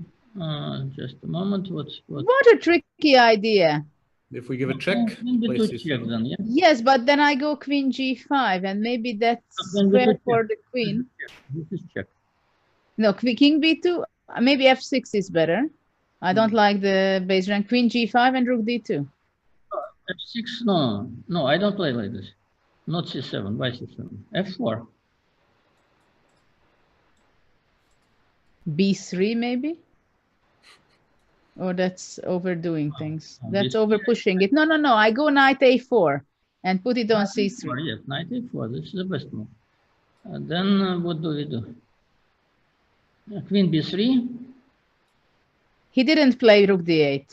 just a moment, What a tricky idea. If we give a check, Queen play b2 c7. check then, yeah. Yes, but then I go queen g5, and maybe that's Then square b2 for check. the queen. This is check. No, king b2, maybe f6 is better. I don't like the base rank. Queen g5 and rook d2. f6, no, I don't play like this. Not c7, why c7? f4. b3 maybe? Or that's overdoing things. That's B3. over pushing it. No, I go knight a4 and put it on c3. Yes, knight a4, this is the best move. And then what do we do? Queen b3. He didn't play rook d8.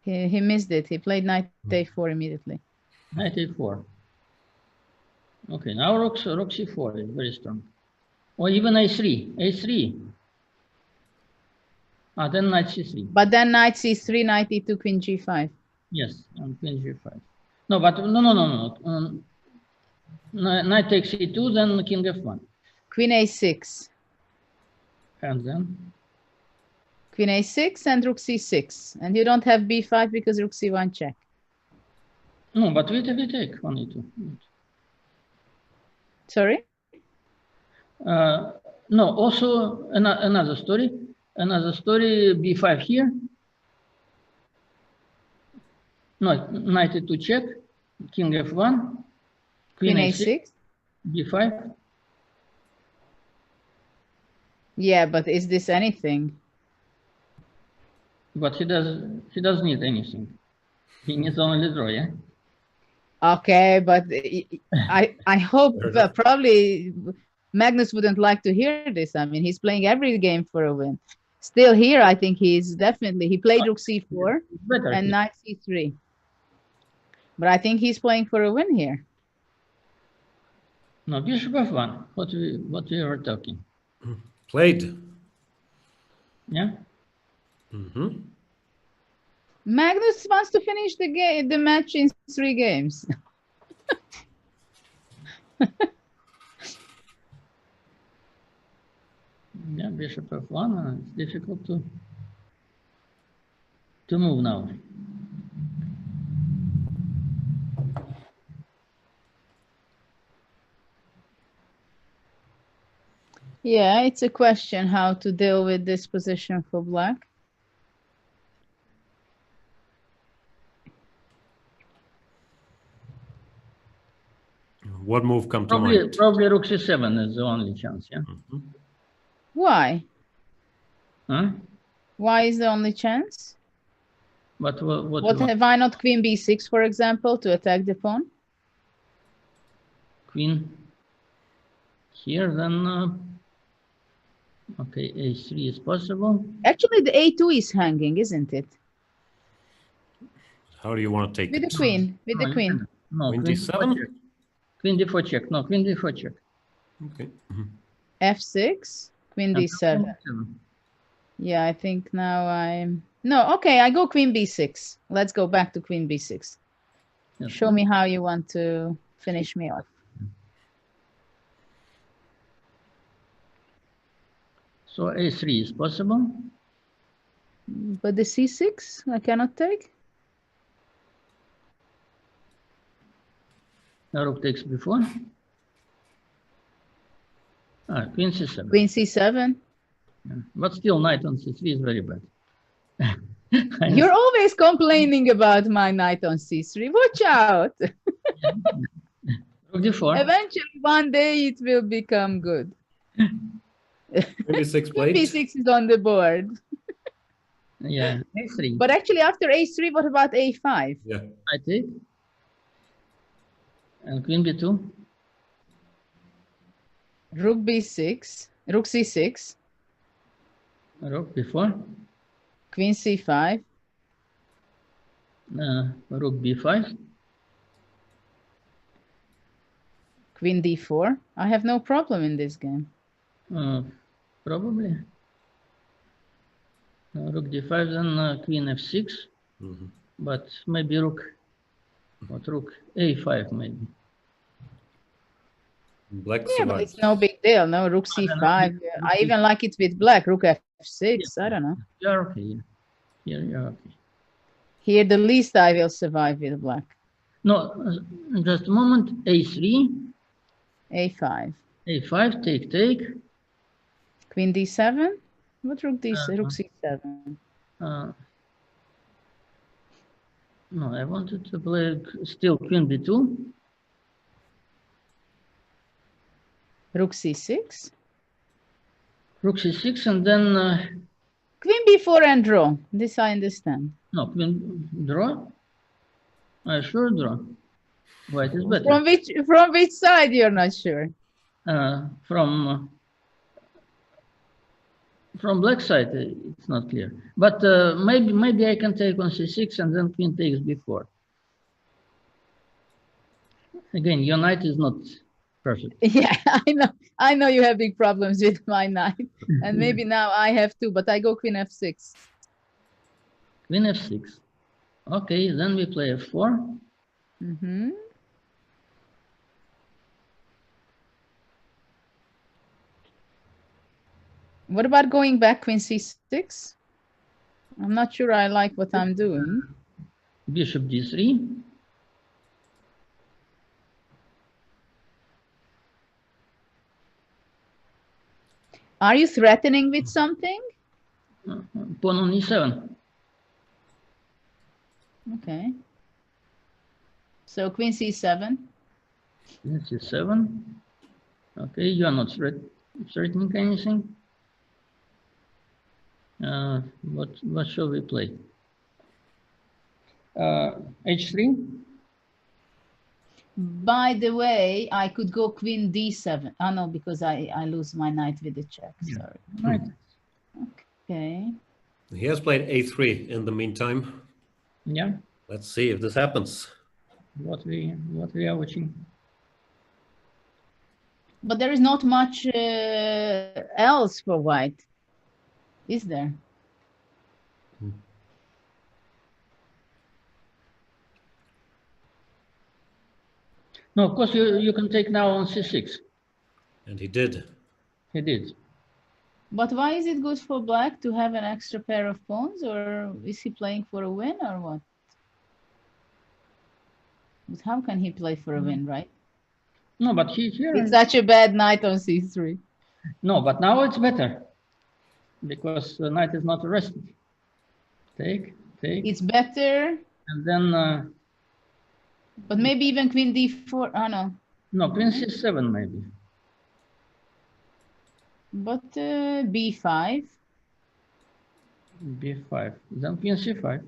He missed it. He played knight a4 immediately. Knight a4. Okay, now rook c4 is very strong. Or even a3. Then knight c3. But then knight c3, knight e2, queen g5. Yes, and queen g5. No, but no. Knight takes e2, then king f1. Queen a6. And then? Queen a6 and rook c6. And you don't have b5 because rook c1 check. No, but we take on e2. Sorry? No, also another story. Another story, b5 here. No, knight e2 check, king f1, Queen a6, a6. b5. Yeah, but is this anything? But he doesn't need anything. He needs only draw, yeah? Okay, but I hope Fair enough. probably Magnus wouldn't like to hear this. I mean, he's playing every game for a win. Still here, I think he's definitely, he played rook c4 Better and here. knight c3. But I think he's playing for a win here. No, bishop f1. What we were talking. Played. Yeah? Mm-hmm. Magnus wants to finish the match in 3 games. Yeah, bishop f1. It's difficult to move now. Yeah, it's a question how to deal with this position for black. What move come to mind? Probably rook c7 is the only chance, yeah? Mhm. Why? Huh? Why is the only chance? But what Why not queen b6, for example, to attack the pawn? queen here, then okay, a3 is possible. Actually, the a2 is hanging, isn't it? How do you want to take With it? the queen, with the queen. No, Queen queen d7? d4 check. Queen d4 check. No, queen d4 check. Okay. Mhm. f6, queen And d7. queen d7. Yeah, I think now I'm... No, okay, I go queen b6. Let's go back to queen b6. Yes. Show me how you want to finish me off. So a3 is possible. But the c6, I cannot take. Now rook takes b4. Queen c7. Queen c7. Yeah. But still, knight on c3 is very bad. You're always complaining about my knight on c3. Watch out. Rook d4. Eventually, one day it will become good. Queen d6 Queen played. b6 is on the board. Yeah, a3. But actually, after a3, what about a5? Yeah. I take. And queen b2. Rook b6, rook c6, Rook b4. queen c5, Rook b5. queen d4. I have no problem in this game. Probably. Rook d5, then queen f6. Mhm. But maybe rook a5 maybe. Black Yeah, but survives. it's no big deal. No, rook c5. I even like it with black. Rook f6. I don't know. You're okay. Here you're okay. Here, the least I will survive with black. No, just a moment. A3, a5. a5, take. Queen d7. What rook d7? Rook c7. No, I wanted to play still queen b2. Rook c6. Rook c6, and then Queen b4 and draw. This I understand. no, queen draw. I sure draw. White is better. From which side you're not sure? From black side, it's not clear. But maybe I can take on c6 and then queen takes b4. Again, your knight is not perfect. Yeah, I know you have big problems with my knight, and maybe now I have too. But I go queen f6. Queen f6. Okay, then we play f4. Mm-hmm. What about going back queen c6? I'm not sure I like what I'm doing. Bishop d3. Are you threatening with something? Pawn on e7. Okay. So queen c7. Queen c7. Okay, you are not threatening anything. What shall we play? H3. By the way, I could go queen d7. Oh no, because I lose my knight with the check. Sorry. Right. Okay. He has played a3 in the meantime. Yeah. Let's see if this happens. What we are watching. But there is not much else for white, is there? No, of course you can take now on c6. And he did. He did. But why is it good for black to have an extra pair of pawns, or is he playing for a win or what? But how can he play for a win, right? No, but here. It's such a bad knight on c3. No, but now it's better because the knight is not arrested. Take. It's better. And then. But maybe even queen d4. Oh no. No, queen c7 maybe. But b5. b5. Then queen c5.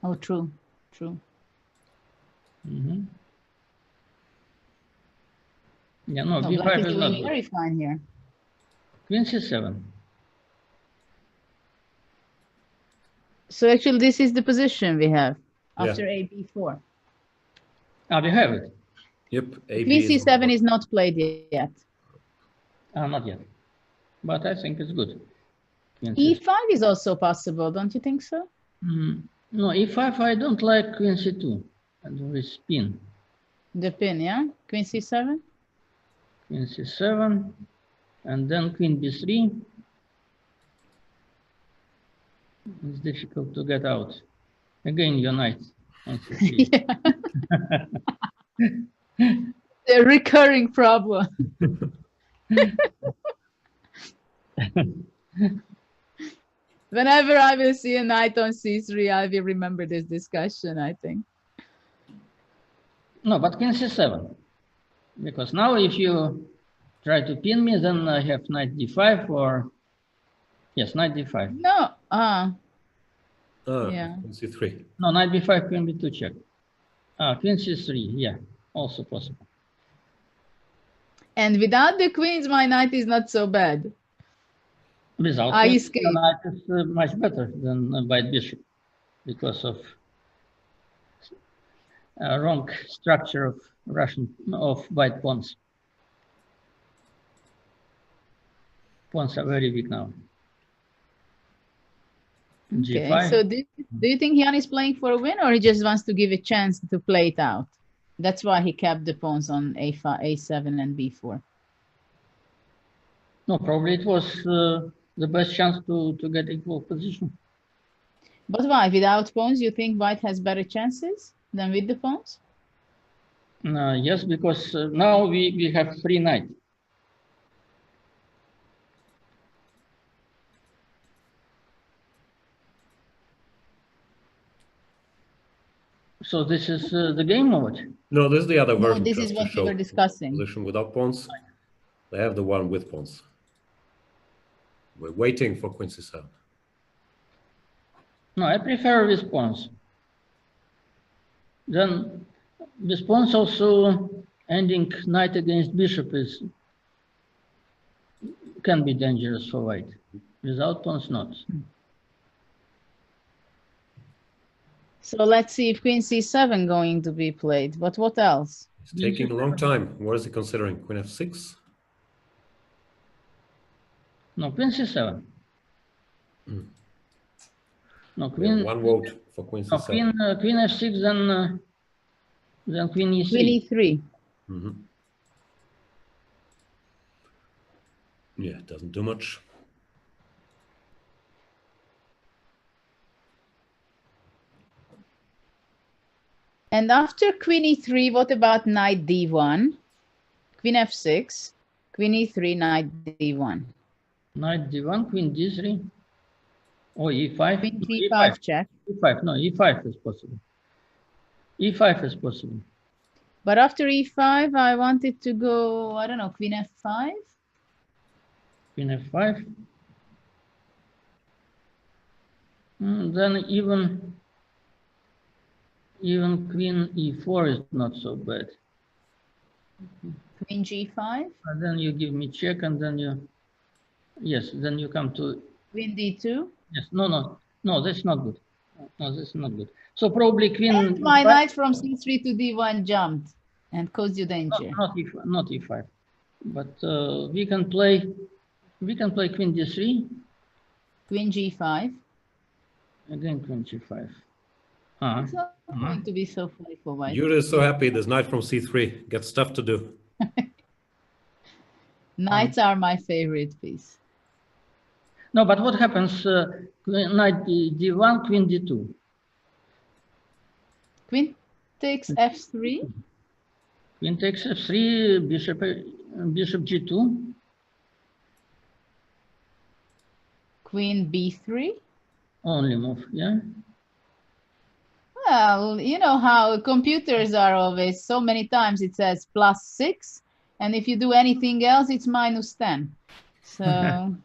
Oh, true. Mm-hmm. Yeah, no, No, b5 black is is not doing good. very fine here. Queen c7. So actually, this is the position we have Yeah. after a b4. Ah, we have it. Yep. Queen c7 is not played yet. Not yet. But I think it's good. Queen e5 is also possible, don't you think so? No, e5 I don't like queen c2. And with spin. The pin, yeah? Queen c7? Queen c7. And then queen b3. It's difficult to get out. Again, your knight on c3. The recurring problem. Whenever I will see a knight on c3, I will remember this discussion, I think. No, but queen c7. Because now if you try to pin me, then I have knight d5 or... Yes, knight d5. No, yeah. yeah. c3. No, knight b5, queen b2 check. Queen c3, yeah, also possible. And without the queens, my knight is not so bad. Without I queens, escape. the knight is much better than white bishop because of wrong structure of white pawns. Pawns are very weak now. Okay, G5. so do you think Jan is playing for a win, or he just wants to give a chance to play it out? That's why he kept the pawns on a5, a7 and b4. No, probably it was the best chance to get equal position. But why? Without pawns, you think white has better chances than with the pawns? Yes, because now we have free knight. So this is the game or what? No, this is the other No, version. this just is to what we show were discussing. Position without pawns. They have the one with pawns. We're waiting for queen c7. No, I prefer with pawns. Then with pawns also ending knight against bishop can be dangerous for white. Without pawns, not. So let's see if queen c7 going to be played. But what else? It's taking a long time. What is he considering? Queen f6? No, queen c7. No, We have queen. one vote for queen No, c7. queen f6, then queen e3. Queen e3. Mm-hmm. Yeah, it doesn't do much. And after queen e3, what about knight d1? Queen f6, queen e3, knight d1. Knight d1, queen d3. Oh, e5. Queen No, d5 check. e5. No, e5 is possible. E5 is possible. But after e5, I wanted to go, I don't know, queen f5. Queen f5. Then even queen e4 is not so bad. Queen g5. And then you give me check, and then you, yes, then you come to Queen d2. yes. No, that's not good. No, that's not good. So probably queen. And my knight from c3 to d1 jumped and caused you danger. Not e5, but we can play queen d3. Queen g5. Again queen g5. It's not going to be so funny for white. Judith is so happy this knight from c3 gets stuff to do. Knights are my favorite piece. No, but what happens? Knight d1, queen d2. Queen takes f3. Queen takes f3, bishop g2. Queen b3. Only move, yeah. Well, you know how computers are always, so many times it says +6, and if you do anything else, it's -10. So,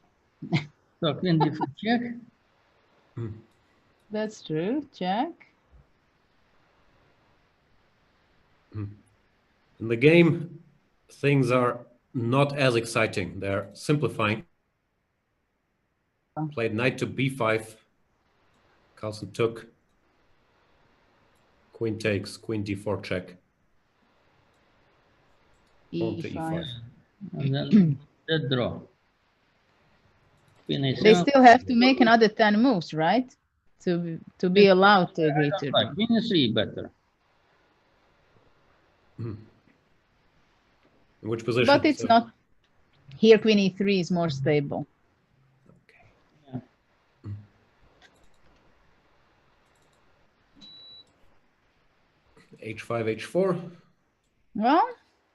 So queen d4 check. that's true, check. In the game, things are not as exciting. They're simplifying. Played knight to b5. Carlsen took. Queen takes, queen d4 check. Pawn to E5. And then the draw. Queen a7. They still have to make another 10 moves, right? To be allowed to agree to Like queen a3 better. In which position? But it's not. Here, queen e3 is more stable. Yeah. H5, H4. Well,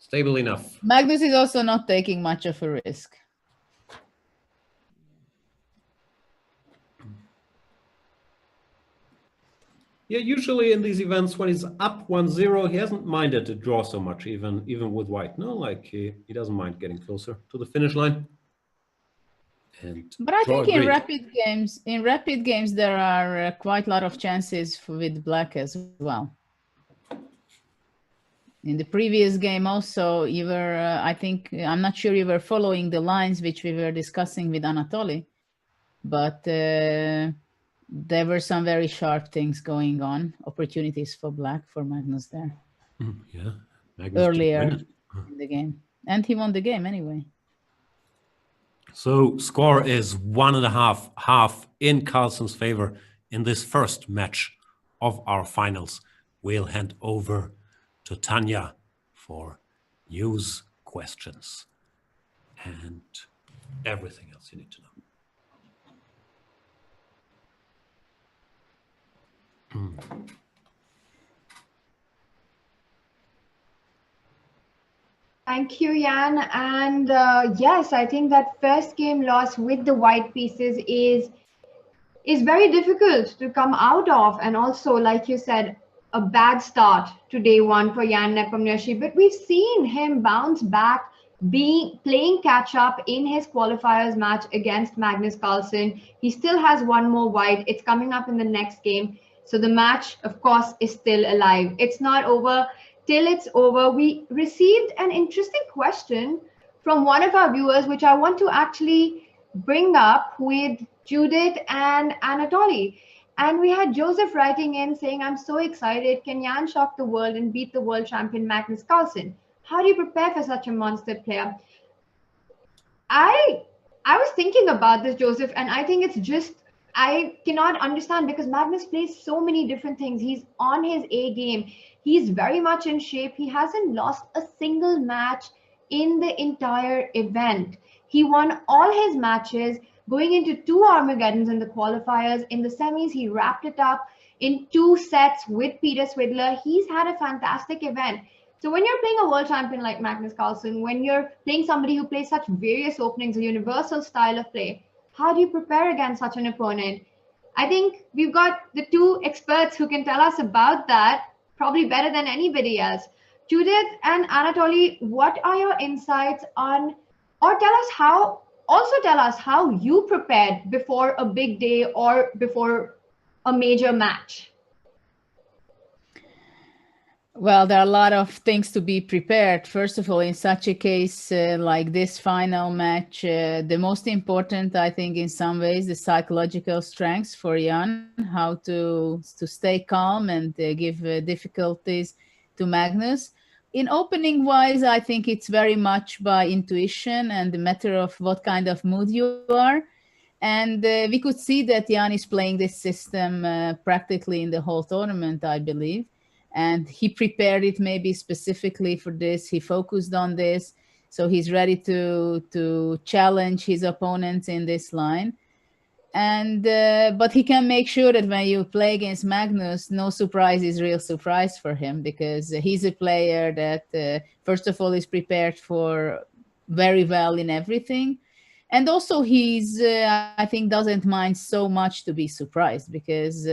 Stable enough. Magnus is also not taking much of a risk. Yeah, usually in these events, when he's up 1-0, he hasn't minded to draw so much, even with white. No, like he doesn't mind getting closer to the finish line. And But I think in agreed. rapid games, there are quite a lot of chances with black as well. In the previous game also, you were, I think, I'm not sure you were following the lines which we were discussing with Anatoly, but there were some very sharp things going on, opportunities for black, for Magnus there. Yeah, Magnus earlier in the game. And he won the game anyway. So score is 1.5 in Carlsen's favor in this first match of our finals. We'll hand over to Tanya for news, questions, and everything else you need to know. Thank you, Jan. And yes, I think that first game loss with the white pieces is very difficult to come out of. And also, like you said, a bad start to day one for Jan Nepomniachtchi. But we've seen him bounce back, playing catch up in his qualifiers match against Magnus Carlsen. He still has one more white. It's coming up in the next game. So the match, of course, is still alive. It's not over till it's over. We received an interesting question from one of our viewers, which I want to actually bring up with Judith and Anatoly. And we had Joseph writing in saying, I'm so excited. Can Jan shock the world and beat the world champion Magnus Carlsen? How do you prepare for such a monster player? I was thinking about this, Joseph, and I think it's just, I cannot understand because Magnus plays so many different things. He's on his A game. He's very much in shape. He hasn't lost a single match in the entire event. He won all his matches, going into 2 Armageddons in the qualifiers. In the semis, he wrapped it up in 2 sets with Peter Swidler. He's had a fantastic event. So when you're playing a world champion like Magnus Carlsen, when you're playing somebody who plays such various openings, a universal style of play, how do you prepare against such an opponent? I think we've got the 2 experts who can tell us about that. probably better than anybody else. Judith and Anatoly, what are your insights on, or tell us how you prepared before a big day or before a major match? Well, there are a lot of things to be prepared. First of all, in such a case like this final match, the most important, I think, in some ways, the psychological strengths for Jan, how to stay calm and give difficulties to Magnus. In opening wise, I think it's very much by intuition and the matter of what kind of mood you are. And we could see that Jan is playing this system practically in the whole tournament, I believe. And he prepared it maybe specifically for this. He focused on this. So he's ready to challenge his opponents in this line. And but he can make sure that when you play against Magnus, no surprise is real surprise for him, because he's a player that, first of all, is prepared for very well in everything. And also he's, I think, doesn't mind so much to be surprised, because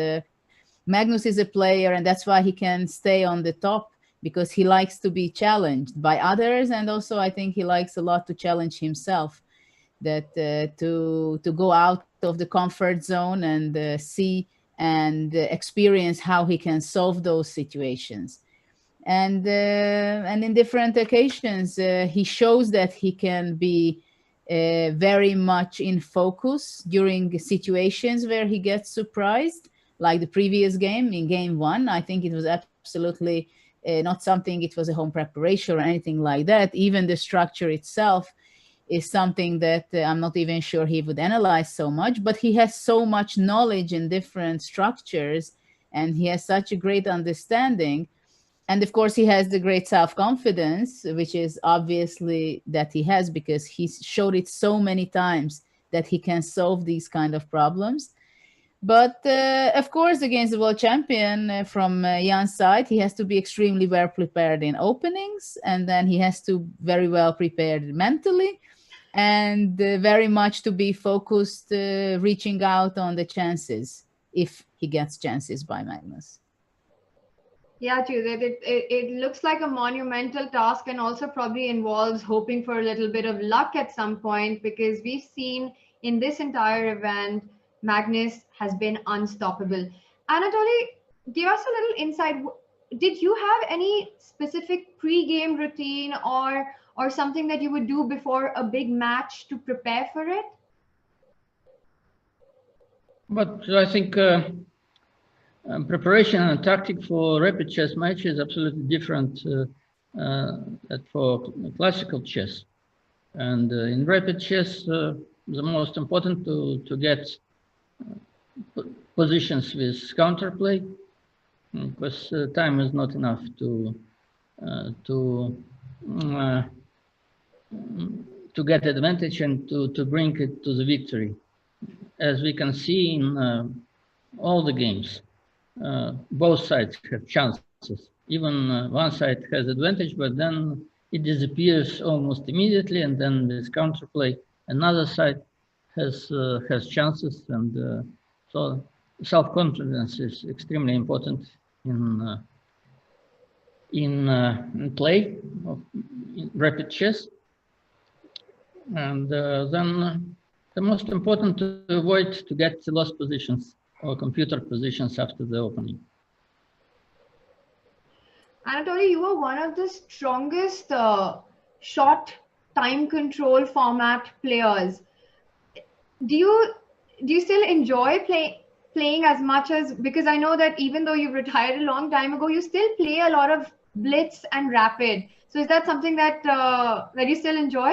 Magnus is a player, and that's why he can stay on the top, because he likes to be challenged by others. And also I think he likes a lot to challenge himself, that to go out of the comfort zone and see and experience how he can solve those situations. And in different occasions, he shows that he can be very much in focus during situations where he gets surprised, like the previous game in game 1. I think it was absolutely not something, it was a home preparation or anything like that. Even the structure itself is something that I'm not even sure he would analyze so much, but he has so much knowledge in different structures, and he has such a great understanding. And of course, he has the great self-confidence, which is obviously that he has, because he's showed it so many times that he can solve these kind of problems. But of course, against the world champion from Jan's side, he has to be extremely well prepared in openings, and then he has to very well prepared mentally, and very much to be focused, reaching out on the chances, if he gets chances by Magnus. Yeah, Judith, it looks like a monumental task, and also probably involves hoping for a little bit of luck at some point, because we've seen in this entire event, Magnus has been unstoppable. Anatoly, give us a little insight. Did you have any specific pre-game routine or something that you would do before a big match to prepare for it? But I think preparation and tactic for rapid chess match is absolutely different for classical chess. And in rapid chess, the most important to get positions with counterplay, because time is not enough to get advantage and to bring it to the victory. As we can see in all the games, both sides have chances. Even one side has advantage, but then it disappears almost immediately, and then with counterplay, another side has chances. And so self-confidence is extremely important in play of rapid chess. And then the most important to avoid to get lost positions or computer positions after the opening. Anatoly, you are one of the strongest short time control format players. Do you still enjoy playing as much as, because I know that even though you've retired a long time ago, you still play a lot of blitz and rapid. So is that something that that you still enjoy?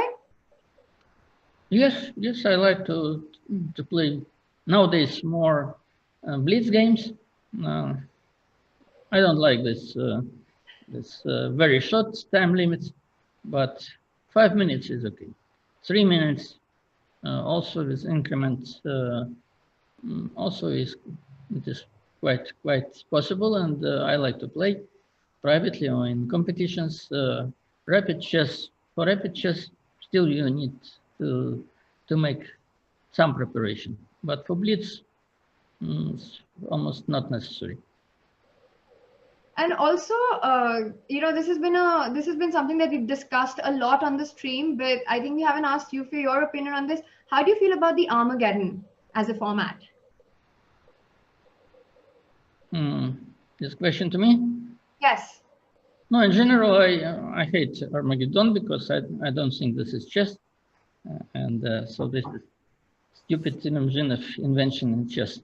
Yes, I like to play nowadays more blitz games. I don't like this very short time limits, but 5 minutes is okay. 3 minutes also with increments also it is quite possible, and I like to play privately or in competitions. Rapid chess, for rapid chess, still you need to make some preparation, but for blitz, it's almost not necessary. And also, this has been something that we've discussed a lot on the stream, but I think we haven't asked you for your opinion on this. How do you feel about the Armageddon as a format? This question to me? Yes. No, in general, I hate Armageddon because I don't think this is chess. So this is stupid invention in chess.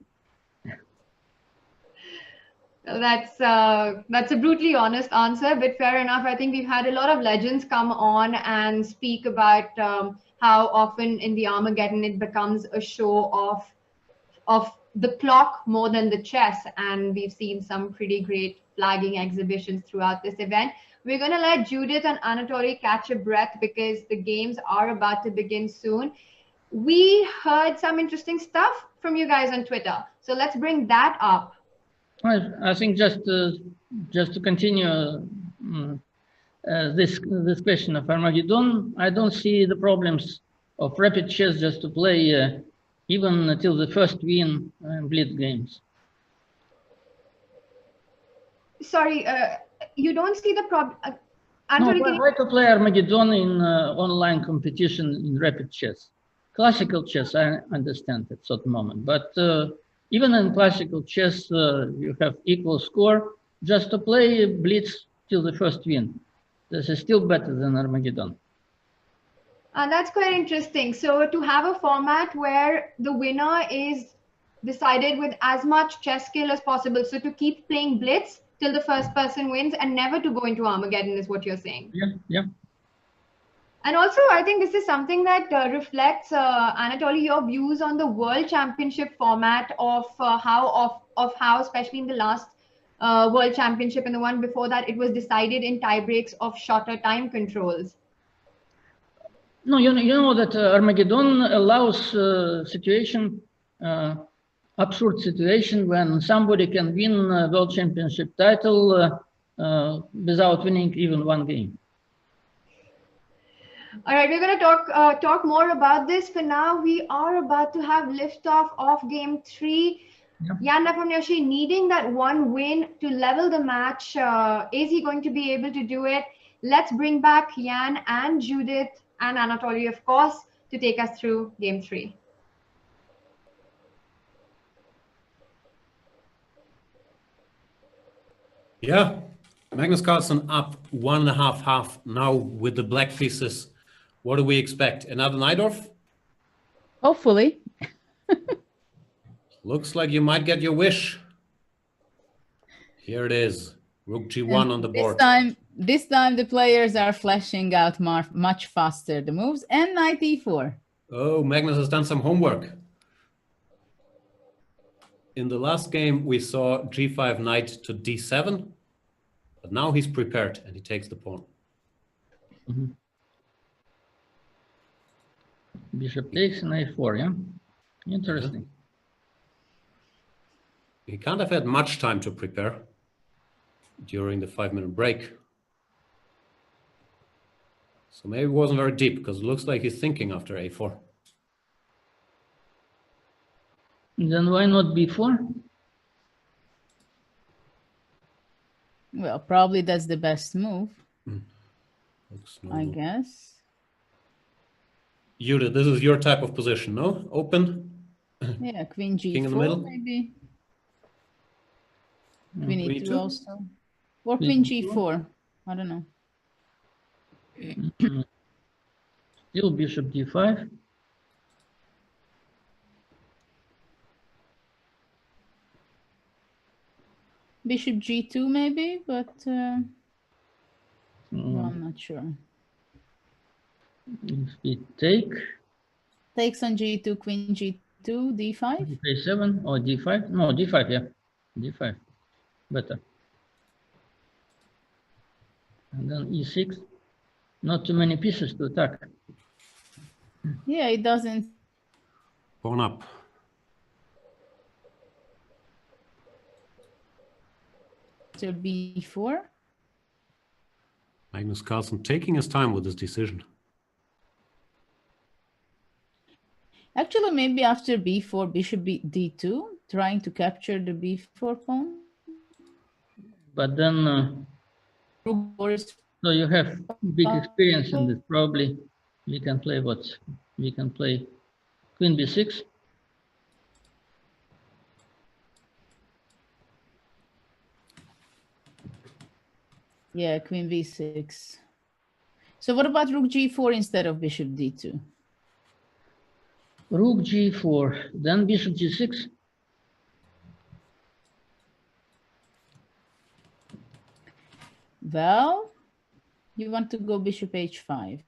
That's a brutally honest answer, but fair enough. I think we've had a lot of legends come on and speak about how often in the Armageddon it becomes a show of the clock more than the chess, and we've seen some pretty great flagging exhibitions throughout this event. We're going to let Judith and Anatoly catch a breath because the games are about to begin soon. We heard some interesting stuff from you guys on Twitter, so let's bring that up. I think just to continue this question of Armageddon, I don't see the problems of rapid chess just to play even until the first win blitz games. Sorry, you don't see the problem. No, why to play Armageddon in online competition in rapid chess? Classical chess, I understand at certain moment, but even in classical chess, you have equal score. Just to play blitz till the first win. This is still better than Armageddon. That's quite interesting. So to have a format where the winner is decided with as much chess skill as possible. So to keep playing blitz till the first person wins and never to go into Armageddon is what you're saying. Yeah. And also, I think this is something that reflects, Anatoly, your views on the World Championship format of how, especially in the last World Championship and the one before that, it was decided in tie breaks of shorter time controls. No, you know that Armageddon allows absurd situation when somebody can win a World Championship title without winning even one game. All right, we're going to talk more about this. For now, we are about to have liftoff of Game 3. Yep. Jan Nepomniachtchi needing that one win to level the match. Is he going to be able to do it? Let's bring back Jan and Judith and Anatoly, of course, to take us through Game 3. Yeah, Magnus Carlsen up 1.5 now with the black pieces. What do we expect? Another Najdorf? Hopefully. Looks like you might get your wish. Here it is. Rook G1 And on the board. This time the players are fleshing out much faster the moves, and knight e4. Oh, Magnus has done some homework. In the last game, we saw G5 knight to D7, but now he's prepared and he takes the pawn. Mm-hmm. Bishop takes and a4, yeah? Interesting. He can't have had much time to prepare during the 5-minute break. So maybe it wasn't very deep because it looks like he's thinking after a4. Then why not b4? Well, probably that's the best move, I guess. Judith, this is your type of position, no? Open? Yeah, queen g4 King in the middle? maybe. Queen Queen e2 e2? also. Or queen g4. I don't know. Still bishop d5. Bishop g2 maybe, but no, I'm not sure. If we take Takes on g2, queen g2, d5. a7 or d5? No, d5, yeah. d5. Better. And then e6. Not too many pieces to attack. Yeah, it doesn't. Pawn up. So b4. Magnus Carlsen taking his time with this decision. Actually, maybe after b4, bishop d2, trying to capture the b4 pawn. But then, so you have big experience in this. Probably we can play what? We can play Queen B6. Yeah, Queen B6. So what about Rook G4 instead of Bishop D2? Rook G4, then Bishop G6. Well, you want to go Bishop H5.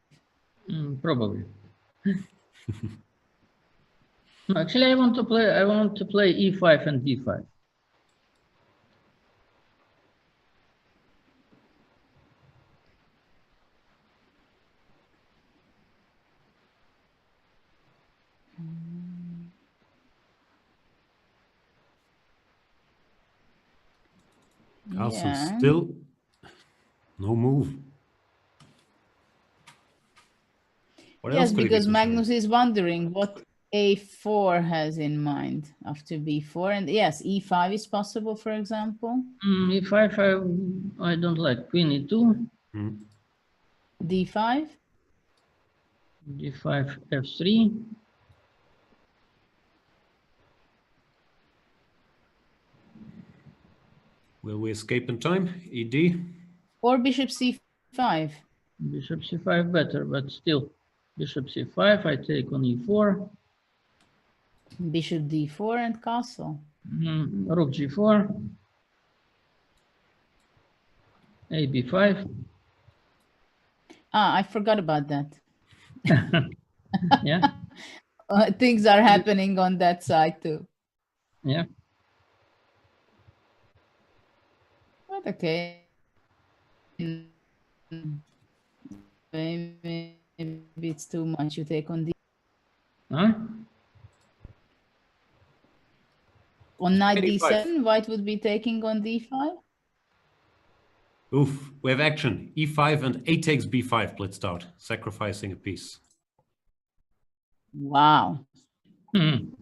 Probably. No, actually, I want to play E5 and D5. Carlsen Yeah. still no move. What else Yes, could he be because considering? Magnus is wondering what A4 has in mind after B4. And yes, E5 is possible, for example. E5, I don't like. Queen E2. D5. D5, F3. Will we escape in time? ED? Or Bishop C5. Bishop C5 better, but still. Bishop C5, I take on E4. Bishop D4 and castle. Rook G4. A B5. Ah, I forgot about that. Yeah. Things are happening on that side too. Yeah. But okay. Maybe it's too much. You take on D. Huh? On knight D5. D7, white would be taking on D5. Oof, we have action. E5 and A takes B5 blitzed out, sacrificing a piece. Wow. And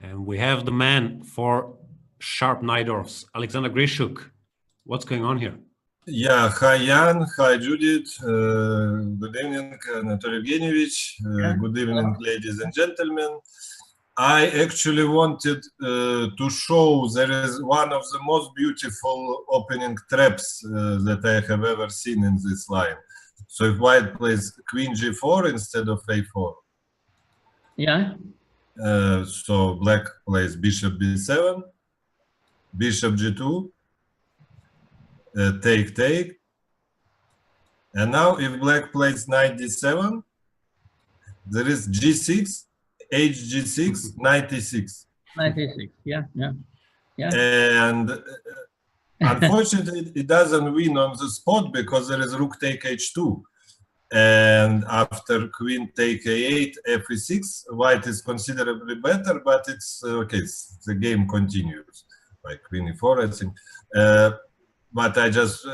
we have the man for sharp knight dwarfs, Alexander Grishuk. What's going on here? Yeah, hi Jan, hi Judith, good evening Anatoly Evgenievich, good evening ladies and gentlemen. I actually wanted to show there is one of the most beautiful opening traps that I have ever seen in this line. So if white plays Queen G4 instead of A4. Yeah. So black plays Bishop B7, Bishop G2, take, take. And now if black plays Knight D7, there is G6, HG6, Knight E6. 96, yeah. And unfortunately, it doesn't win on the spot because there is Rook take H2. And after Queen take A8, F6, white is considerably better, but it's okay, the game continues. Like Queen E4, I think. But I just,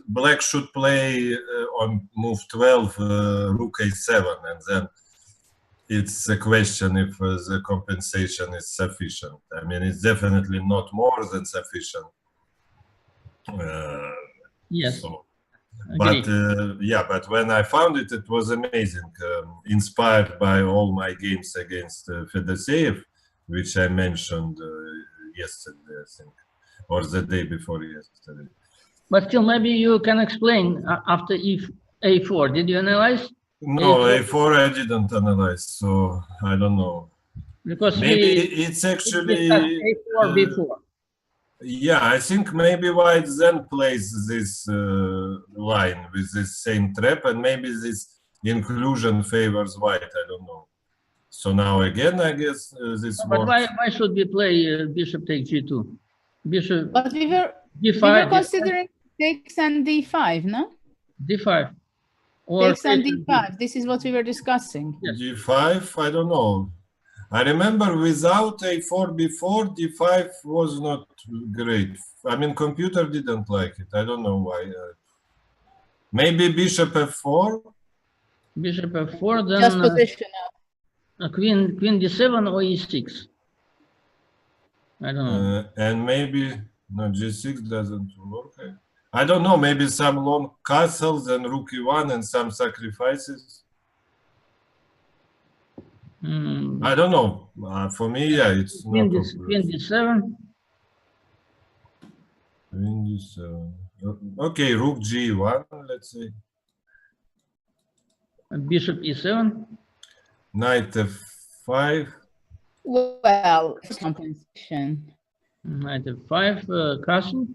black should play on move 12, Rook A7, and then it's a question if the compensation is sufficient. I mean, it's definitely not more than sufficient. Yes. So, but yeah, but when I found it, it was amazing. Inspired by all my games against Fedoseev, which I mentioned yesterday, I think, or the day before yesterday. But still, maybe you can explain after A4. Did you analyze? No, A4 I didn't analyze, so I don't know. Because maybe it's actually A4 before. Yeah, I think maybe white then plays this line with this same trap, and maybe this inclusion favors white. I don't know. So now again, I guess this. But why should we play Bishop takes G2? Bishop. But we were considering takes and D5, no? D5. Or takes and D5. This is what we were discussing. Yes. D5. I don't know. I remember without A4 before, D5 was not great. I mean, computer didn't like it. I don't know why. Maybe Bishop F4? Bishop F4, then just positional. Queen D7 or E6. I don't know. And maybe No, G6 doesn't work. I don't know, maybe some long castles and rook e1 and some sacrifices. I don't know. For me, yeah, it's not obvious. Queen d7. Queen d7. Okay, rook g1, let's say. Bishop e7. Knight f5. Well, compensation. Knight f5, castle.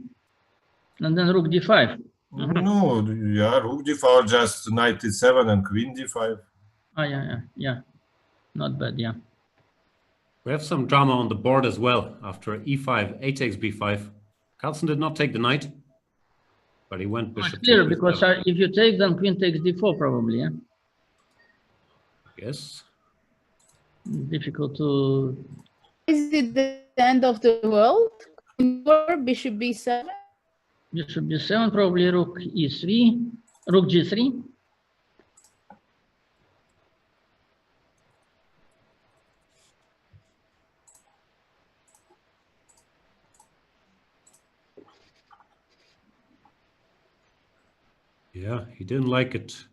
And then rook d5. No, yeah, rook d5, just knight e7 and queen d5. Oh, yeah. Not bad, yeah. We have some drama on the board as well. After e5, a takes b5. Carlsen did not take the knight, but he went bishop It's clear, to because b7. if you take, then queen takes d4 probably, yeah? Yes. Difficult to... Is it the end of the world? Or bishop b7? Bishop b7, probably rook e3, rook g3. Yeah, he didn't like it.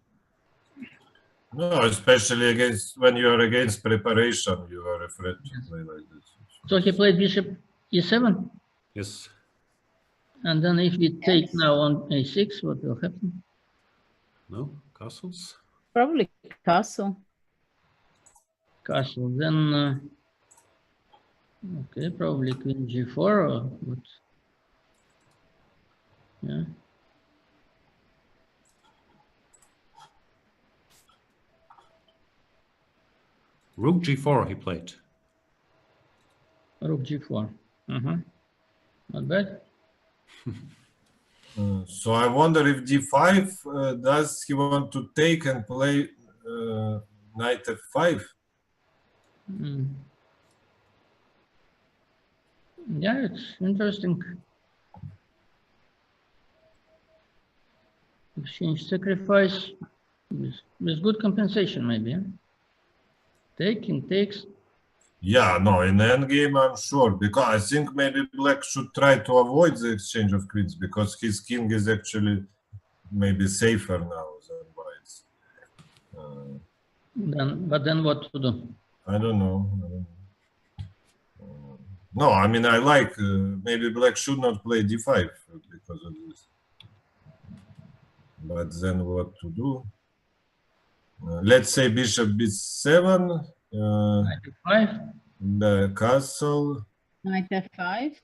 No, especially against when you are against preparation, you are afraid to play like this. So he played bishop e7. Yes. And then if we take now on a6, what will happen? No, castles. Probably castle. Castle, then... okay, probably queen g4 or what? Yeah. Rook g4 he played. Rook g4. Not bad. So I wonder if d5, does he want to take and play knight f5? Yeah, it's interesting. Exchange sacrifice with good compensation, maybe. Yeah? Taking takes. Yeah, no, in the endgame I'm sure, because I think maybe black should try to avoid the exchange of queens, because his king is actually maybe safer now than white's. But then what to do? I don't know. No, I mean, I like, maybe black should not play d5 because of this. But then what to do? Let's say bishop b7. Knight f5. The castle. Knight f5.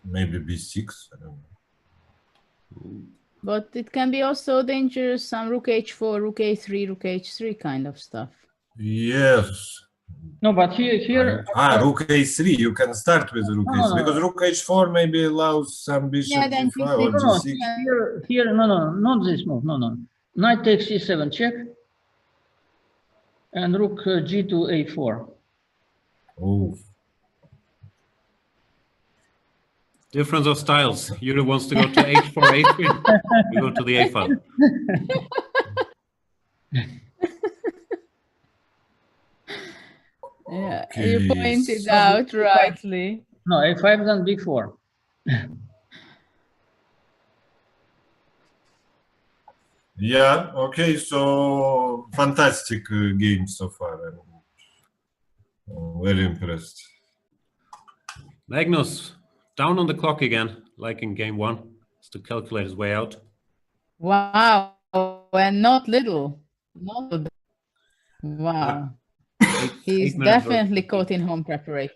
Maybe b6. I don't know. But it can be also dangerous, some rook h4, rook a3, rook h3 kind of stuff. Yes. No, but here. Rook a3. You can start with rook a3 because rook h4 maybe allows some bishop then g5 or g6. Here, no, not this move. No. Knight takes e7 check, and rook g to a4. Oh. Difference of styles. Yuri wants to go to h4, a3. You go to the a file. Yeah, Okay. you pointed out rightly. No, a5 then b4. Yeah, okay, so fantastic game so far. I'm very impressed. Magnus, down on the clock again, like in game 1, has to calculate his way out. Wow, and not little. Not little. Wow. He's definitely caught in home preparation.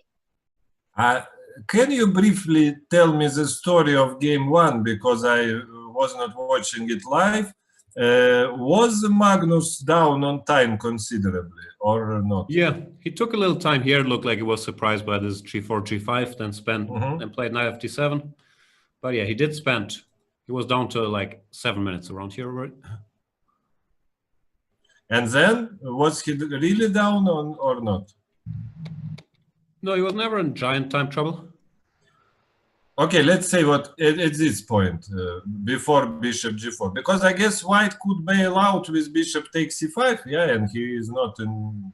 Can you briefly tell me the story of game 1, because I was not watching it live? Was Magnus down on time considerably or not? Yeah, he took a little time here. It looked like he was surprised by this g4, g5, then played knight f7. But yeah, he did spend. He was down to like 7 minutes around here, right? And then, was he really down on or not? No, he was never in giant time trouble. Okay, let's say what at this point before bishop g4, because I guess white could bail out with bishop takes c5, yeah, and he is not in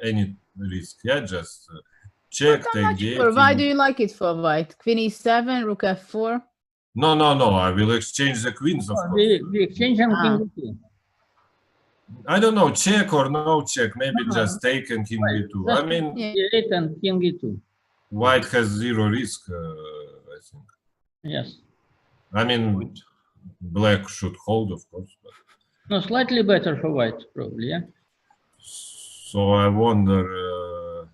any risk, yeah, just check, But I'm take not the sure. Why king. do you like it for white? Queen e7, rook f4. No, I will exchange the queens, of course. We exchange and king e2. I don't know, check or no check, maybe just take and king Right. b2. Just I mean, e8 and king e2. white has zero risk, I think. Yes. I mean, black should hold, of course. But... No, slightly better for white, probably, yeah. So I wonder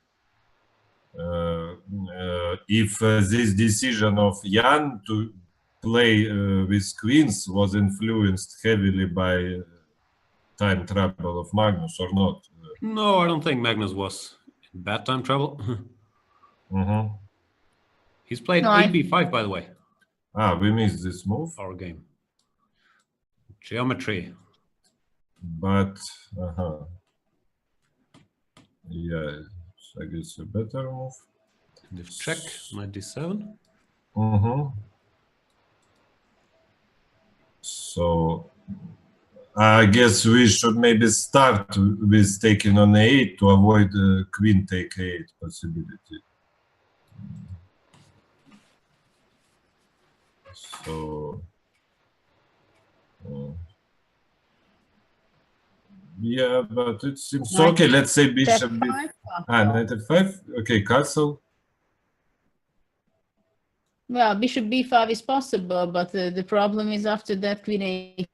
if this decision of Jan to play with queens was influenced heavily by time trouble of Magnus or not. No, I don't think Magnus was in bad time trouble. He's played No, AB5, by the way. Ah, we missed this move. Our game. Geometry. But, yeah, I guess a better move. This check, 97. So I guess we should maybe start with taking on a8 to avoid the queen take a8 possibility. So yeah, but it seems so. Okay, let's say bishop b5. Knight f5. Okay, castle. Well, bishop b5 is possible, but the problem is after that queen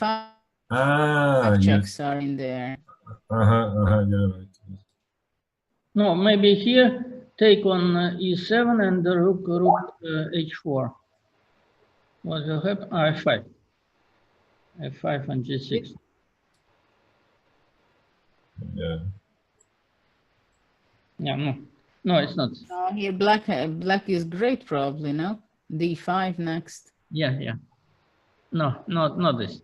a5 checks are in there. Yeah, right. No, maybe here take on e7 and the rook h4. What will happen? f5. f5 and g6. Yeah. Yeah, no, it's not. Oh, here black is great, probably, no? d5 next. Yeah. No, not this.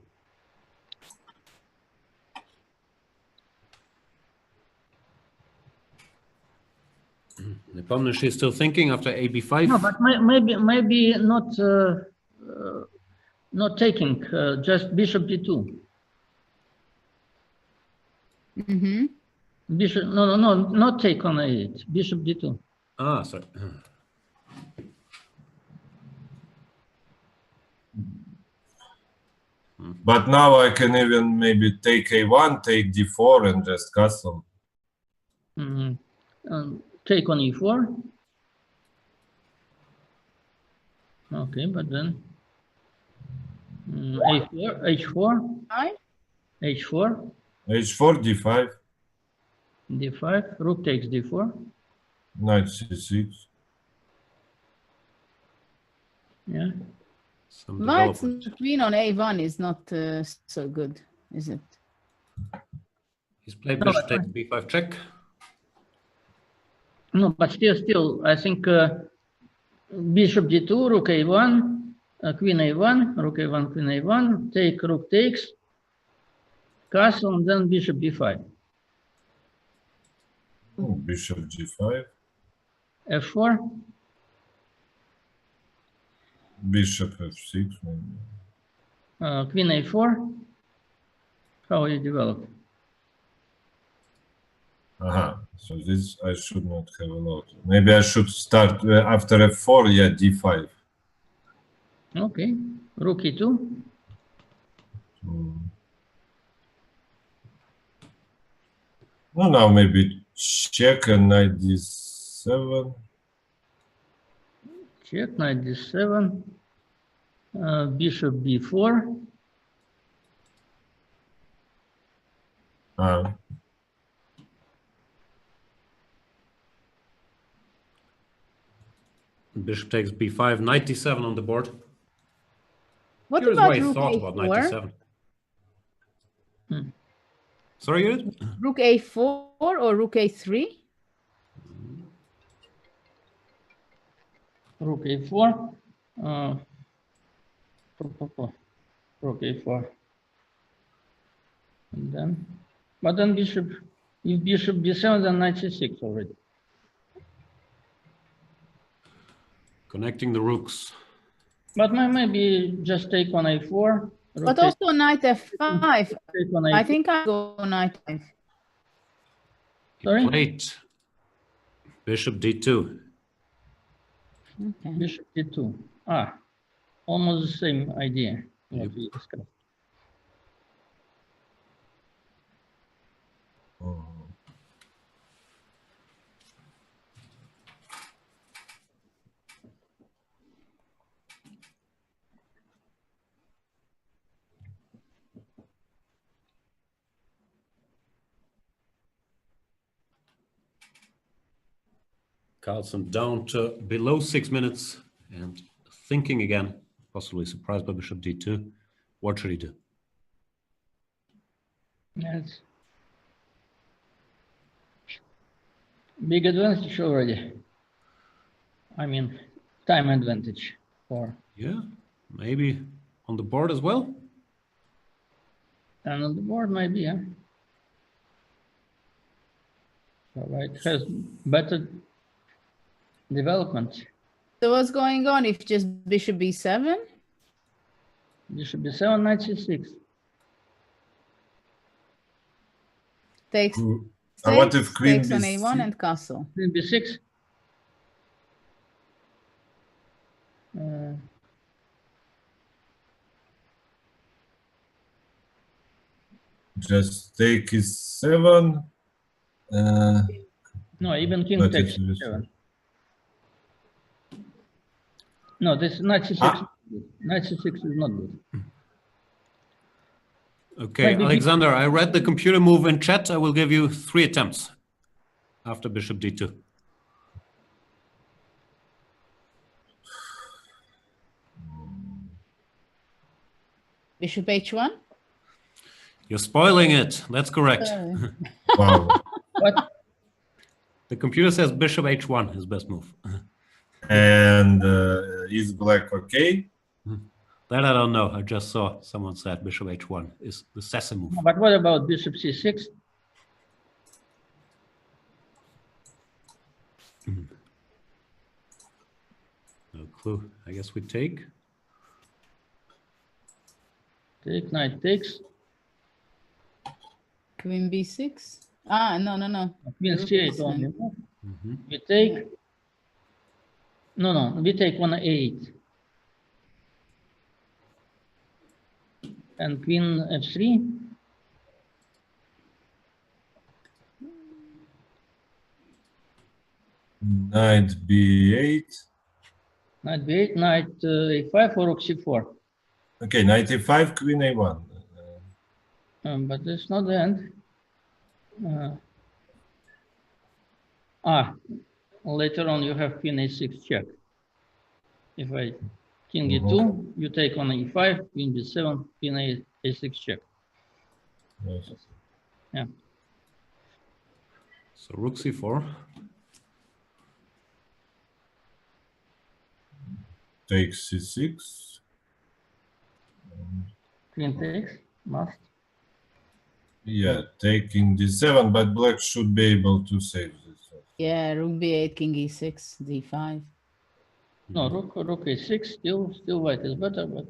Nepomniachtchi is still thinking after AB5. No, but maybe not taking, just bishop d2. Bishop, no, not take on a8, bishop d2. Ah, sorry. But now I can even maybe take a1, take d4, and just castle. Take on e4. Okay, but then a4, h4, h4, h4, d5, d5, rook takes d4. knight c6. Yeah. Knight's queen on a1 is not so good, is it? He's played bishop takes b5 check. No, but still, I think bishop d2, rook a1, queen a1, rook a1, queen a1, take, rook takes, castle, and then bishop b5. Bishop g5. f4. Bishop f6. Maybe. Queen a4. How you develop? So this I should not have a lot. Maybe I should start after f4, yeah, d5. Okay, rook e2. Well, now maybe check and knight d7. Check, knight d7. Bishop b4. Bishop takes b5, knight d7 on the board. What Curious about why he rook thought about knight a4? d7. Sorry, Judith? Rook a4 or rook a3? Rook a4. Rook a4. And then, but then bishop, if bishop b7, then knight c6 already. Connecting the rooks. But maybe just take on a4. But also knight f5. Take on I a4. think I go knight 5. Sorry? Played bishop d2. Okay. Bishop d2. Ah, almost the same idea what we discussed. Oh. Carlsen down to below 6 minutes and thinking again, possibly surprised by bishop d2. What should he do? Yes. Big advantage already. I mean, time advantage for. Yeah, maybe on the board as well. And on the board, maybe, yeah. So white has better development. So what's going on if just bishop b7? Bishop b7, knight c6. Takes, And what if queen takes on b6? a1 and castle. Queen b6. Just take is 7. No, even king But takes it is- 7. No, this knight c6. Knight c6 is not good. Okay, Maybe Alexander, I read the computer move in chat. I will give you 3 attempts after bishop d2. Bishop h1? You're spoiling it. That's correct. Wow. What? The computer says bishop h1 is best move. And is black okay? That I don't know. I just saw someone said bishop h1 is the sassy move. But what about bishop c6? No clue. I guess we take. Take, knight takes. Queen b6? Ah, no. Queen Rook c8 is only. Mhm. We take. No, we take on 8. And queen f3. Knight b8. Knight b8, knight a5 or rook c4. Okay, knight e5, queen a1. But that's not the end. Later on you have queen a6 check. If I king e2, you take on e5, queen b7, queen a6 check. Yes. Yeah. So rook c4. Takes c6. Queen takes, must. Yeah, taking d7, but black should be able to save this. Yeah, rook b8, king e6, d5. No, rook a6, still white is better, but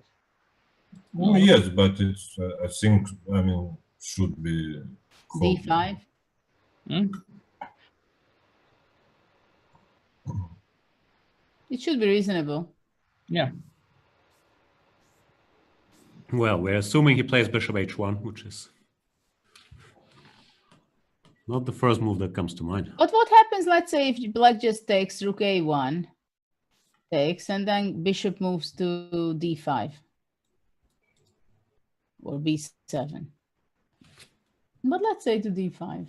Oh, yes, but it's, I think, I mean, should be called. d5. It should be reasonable. yeah. Well, we're assuming he plays bishop h1, which is not the first move that comes to mind. But what happens, let's say, if black just takes rook a1, takes, and then bishop moves to d5 or b7? But let's say to d5.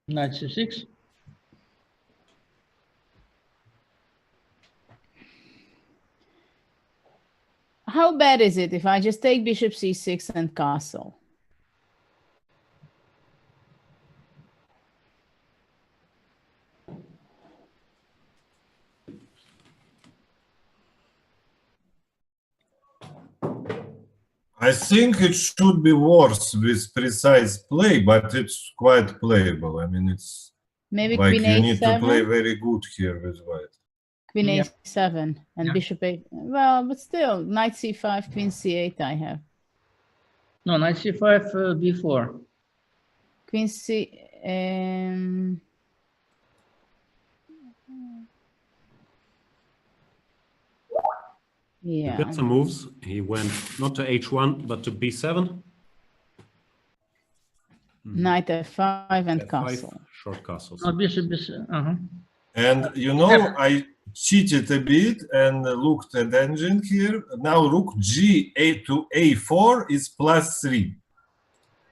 Knight c6. How bad is it if I just take bishop c6 and castle? I think it should be worse with precise play, but it's quite playable. I mean, it's Maybe like queen you need to play a7, very good here with white. queen Yeah. a7, and Yeah. bishop a. Well, but still, knight c5, queen c8. I have No, knight c5, b4. queen c. You Yeah, got some moves. He went not to h1, but to b7. knight f5 and F5, castle. short castles. No, bishop, bishop. And you know, I cheated a bit and looked at the engine here. Now rook g8 to a4 is +3.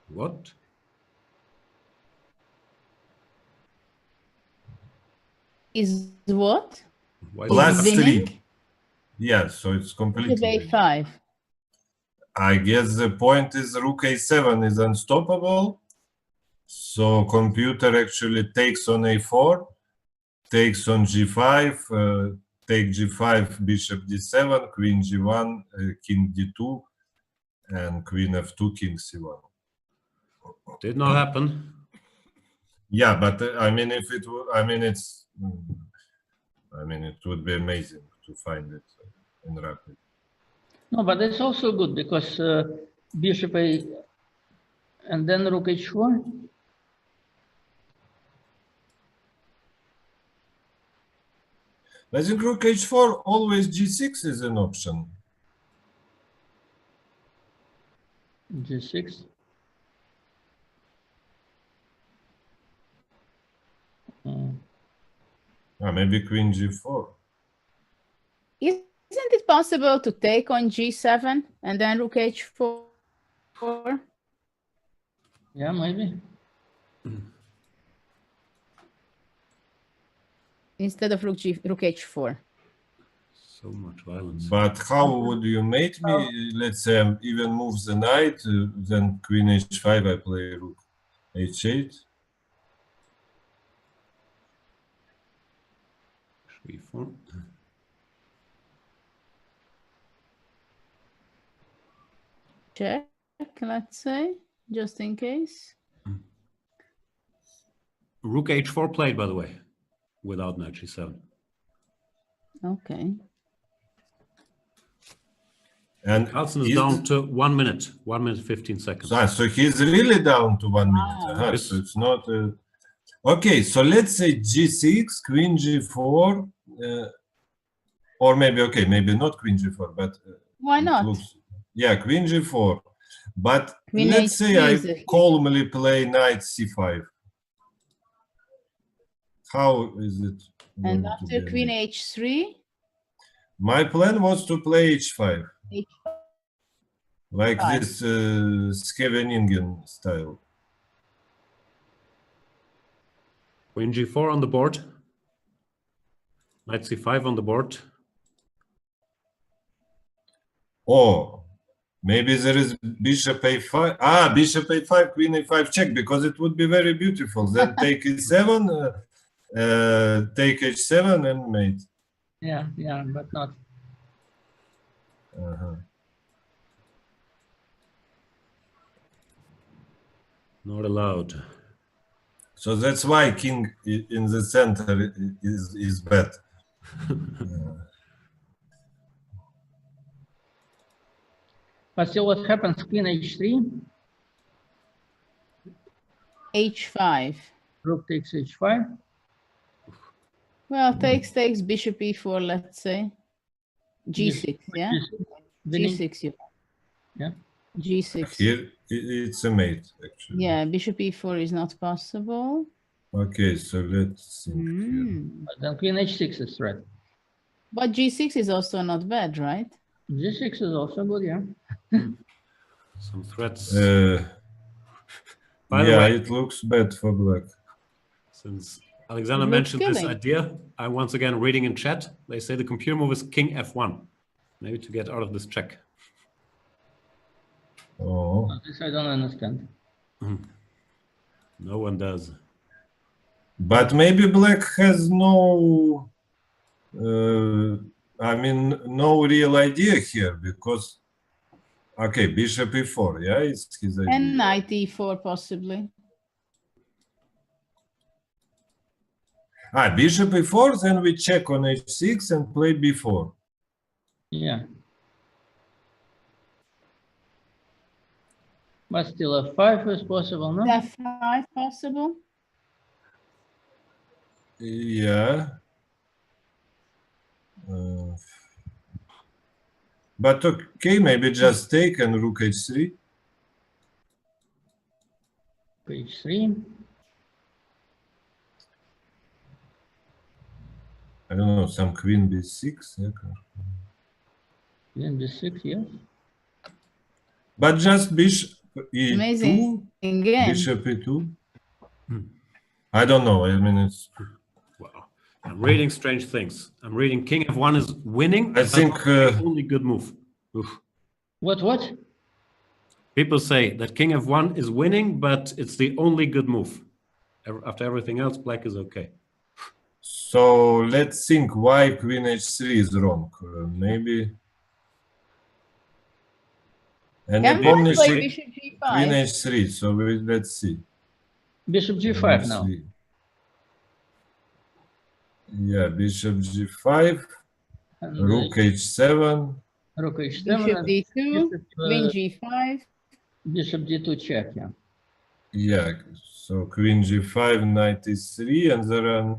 What? Is what? Why Plus Is winning? 3. Yeah, so it's Bishop completely. a5. I guess the point is rook a7 is unstoppable. So computer actually takes on a4, takes on g5, take g5, bishop d7, queen g1, king d2, and queen f2, king c1. Did not happen. Yeah, but I mean, if it would, I mean, it's, I mean, it would be amazing to find it in rapid. No, but it's also good because bishop a and then rook h4. I think rook h4 always g6 is an option. g6. Maybe queen g4. Isn't it possible to take on g7 and then rook h4? Yeah, maybe. Instead of rook h4. So much violence. But how would you mate me? Let's say I even move the knight, then queen h5, I play rook h8. h4. Check, let's say, just in case. Rook h4 played, by the way, without knight g7. Okay. And Carlsen is down to 1 minute, 1 minute 15 seconds. So he's really down to 1 minute. Wow. So it's not. Okay, so let's say g6, queen g4, or maybe, okay, maybe not queen g4, but. Why not? Yeah, queen g4. But Queen let's say h3 I calmly play knight c5. How is it? And going to after be? queen h3? My plan was to play h5. H5. Like this Scheveningen style. Queen g4 on the board. Knight c5 on the board. Oh, maybe there is bishop a5. Ah, bishop a5, queen a5 check, because it would be very beautiful. Then take e7, take h7 and mate. Yeah, yeah, but not. Not allowed. So that's why king in the center is bad. But still, what happens? Queen h3, h5. rook takes h5. Well, takes, bishop e4, let's say. g6, yeah? Winning. g6, you. Yeah. g6. Here it's a mate, actually. Yeah, bishop e4 is not possible. Okay, so let's think here. But then queen h6 is threat. But g6 is also not bad, right? g6 is also good, yeah. Some threats. Yeah, it looks bad for black. Since Alexander It looks mentioned this killing. idea, I once again reading in chat, they say the computer move is king f1. Maybe to get out of this check. Oh. This I don't understand. No one does. But maybe black has no, I mean, no real idea here, because Okay, bishop e4, yeah, it's his idea. And knight e4 possibly. Bishop e4, then we check on h6 and play b4. Yeah. But still f5 is possible, no? F5 possible. Yeah. But okay, maybe just take and rook h3. Page 3. I don't know, some queen b6. Yeah. Queen b6, yes. But just bishop e2, Amazing game. bishop e2. I don't know. I mean, it's. Wow. I'm reading strange things. I'm reading king f1 is winning. I but think the only good move. Oof. What? People say that king f1 is winning, but it's the only good move. After everything else, black is okay. So let's think why queen h3 is wrong. Maybe. And Can Nepomniachtchi we play bishop g5? queen h3. So let's see. Bishop g5 now. Yeah, bishop g5, And rook h7. rook h7. Bishop and d2, bishop, queen g5. Bishop d2 check, yeah. Yeah, so queen g5, knight e3, and there are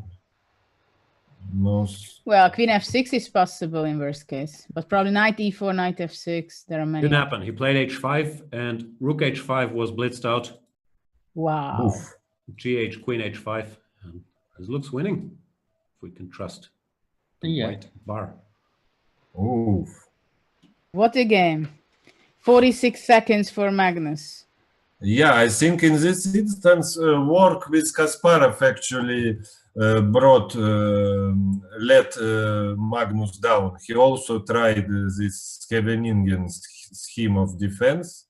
no. Well, queen f6 is possible in worst case, but probably knight e4, knight f6. There are many. Didn't happen. He played h5 and rook h5 was blitzed out. Wow. Oof. Gh, queen h5. And this looks winning, if we can trust the Yeah. white bar. Oof. What a game. 46 seconds for Magnus. Yeah, I think in this instance, work with Kasparov actually let Magnus down. He also tried this Scheveningen scheme of defense,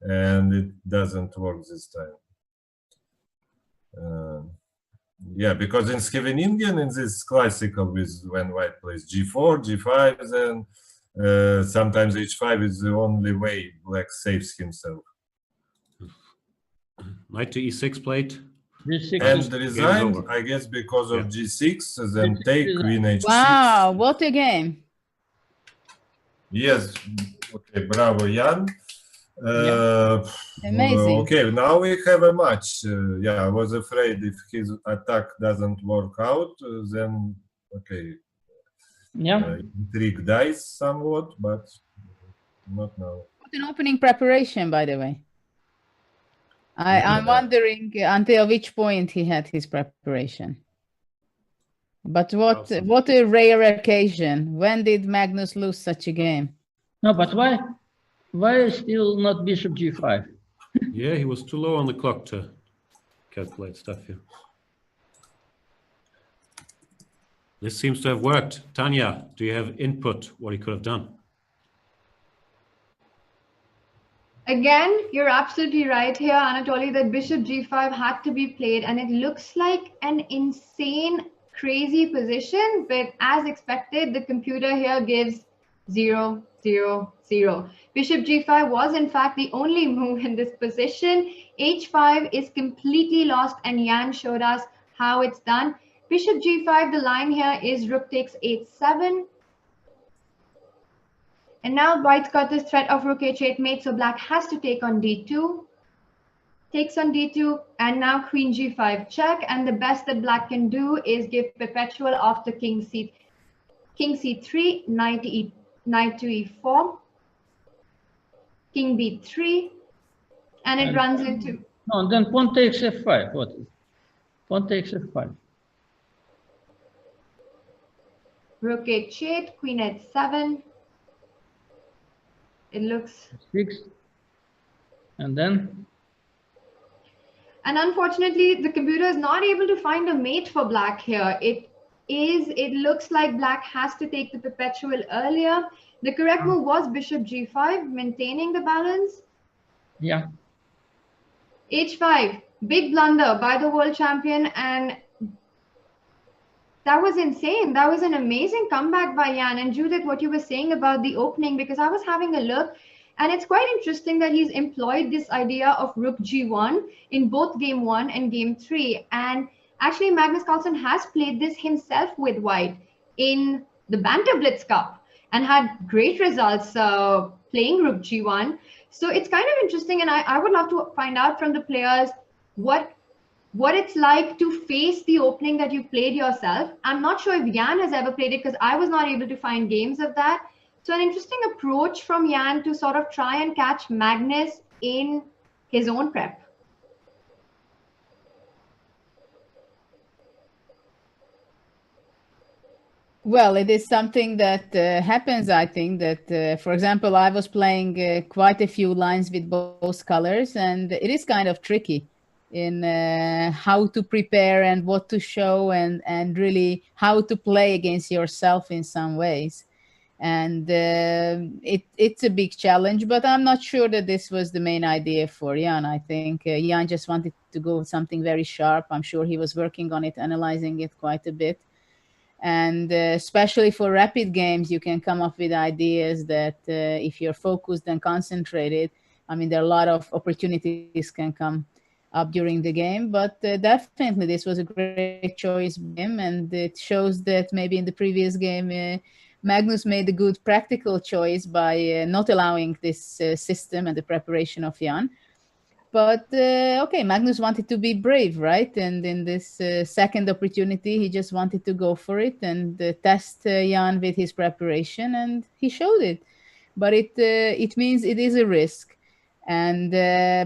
and it doesn't work this time. Yeah, because in Scheveningen, in this classical with when white plays g4, g5, then sometimes h5 is the only way black saves himself. Knight to e6 played. G6 And is resigned, over. I guess, because of Yeah. g6, then G6 take is queen h6. Wow, what a game. Yes, okay, bravo, Jan. Amazing. Okay, now we have a match. Yeah, I was afraid if his attack doesn't work out, then, okay, yeah. intrigue dies somewhat, but not now. What an opening preparation, by the way. I'm Yeah. wondering until which point he had his preparation. But Awesome. what a rare occasion. When did Magnus lose such a game? No, but why? Why still not bishop g5? Yeah, he was too low on the clock to calculate stuff here. This seems to have worked. Tanya, do you have input what he could have done? Again, you're absolutely right here, Anatoly, that bishop g5 had to be played, and it looks like an insane, crazy position, but as expected, the computer here gives 0, 0, 0. Bishop g5 was in fact the only move in this position. h5 is completely lost, and Jan showed us how it's done. Bishop g5, the line here is rook takes h7. And now white's got this threat of rook h8 mate, so black has to take on d2. Takes on d2, and now queen g5 check, and the best that black can do is give perpetual after king c3, knight to e4, king b3, and it runs into... No, then pawn takes f5. What is? Pawn takes f5. Rook h8, queen h7. It looks... 6. And then? And unfortunately, the computer is not able to find a mate for black here. It looks like black has to take the perpetual earlier. The correct move was bishop g5, maintaining the balance. Yeah. h5, big blunder by the world champion, and that was insane. That was an amazing comeback by Jan. And Judith, what you were saying about the opening, because I was having a look, And it's quite interesting that he's employed this idea of rook g1 in both game 1 and game 3. And actually, Magnus Carlsen has played this himself with white in the Banter Blitz Cup and had great results playing rook g1. So it's kind of interesting, and I would love to find out from the players what it's like to face the opening that you played yourself. I'm not sure if Jan has ever played it because I was not able to find games of that. So an interesting approach from Jan to sort of try and catch Magnus in his own prep. Well, it is something that happens, I think, that, for example, I was playing quite a few lines with both colors, and it is kind of tricky in how to prepare and what to show and really how to play against yourself in some ways. And it's a big challenge, but I'm not sure that this was the main idea for Jan. I think Jan just wanted to go with something very sharp. I'm sure he was working on it, analyzing it quite a bit. And especially for rapid games, you can come up with ideas that if you're focused and concentrated, I mean, there are a lot of opportunities can come up during the game. But definitely this was a great choice by him, and it shows that maybe in the previous game, Magnus made a good practical choice by not allowing this system and the preparation of Jan. But okay, Magnus wanted to be brave, right? And in this second opportunity, he just wanted to go for it and test Jan with his preparation, and he showed it. But it means it is a risk. And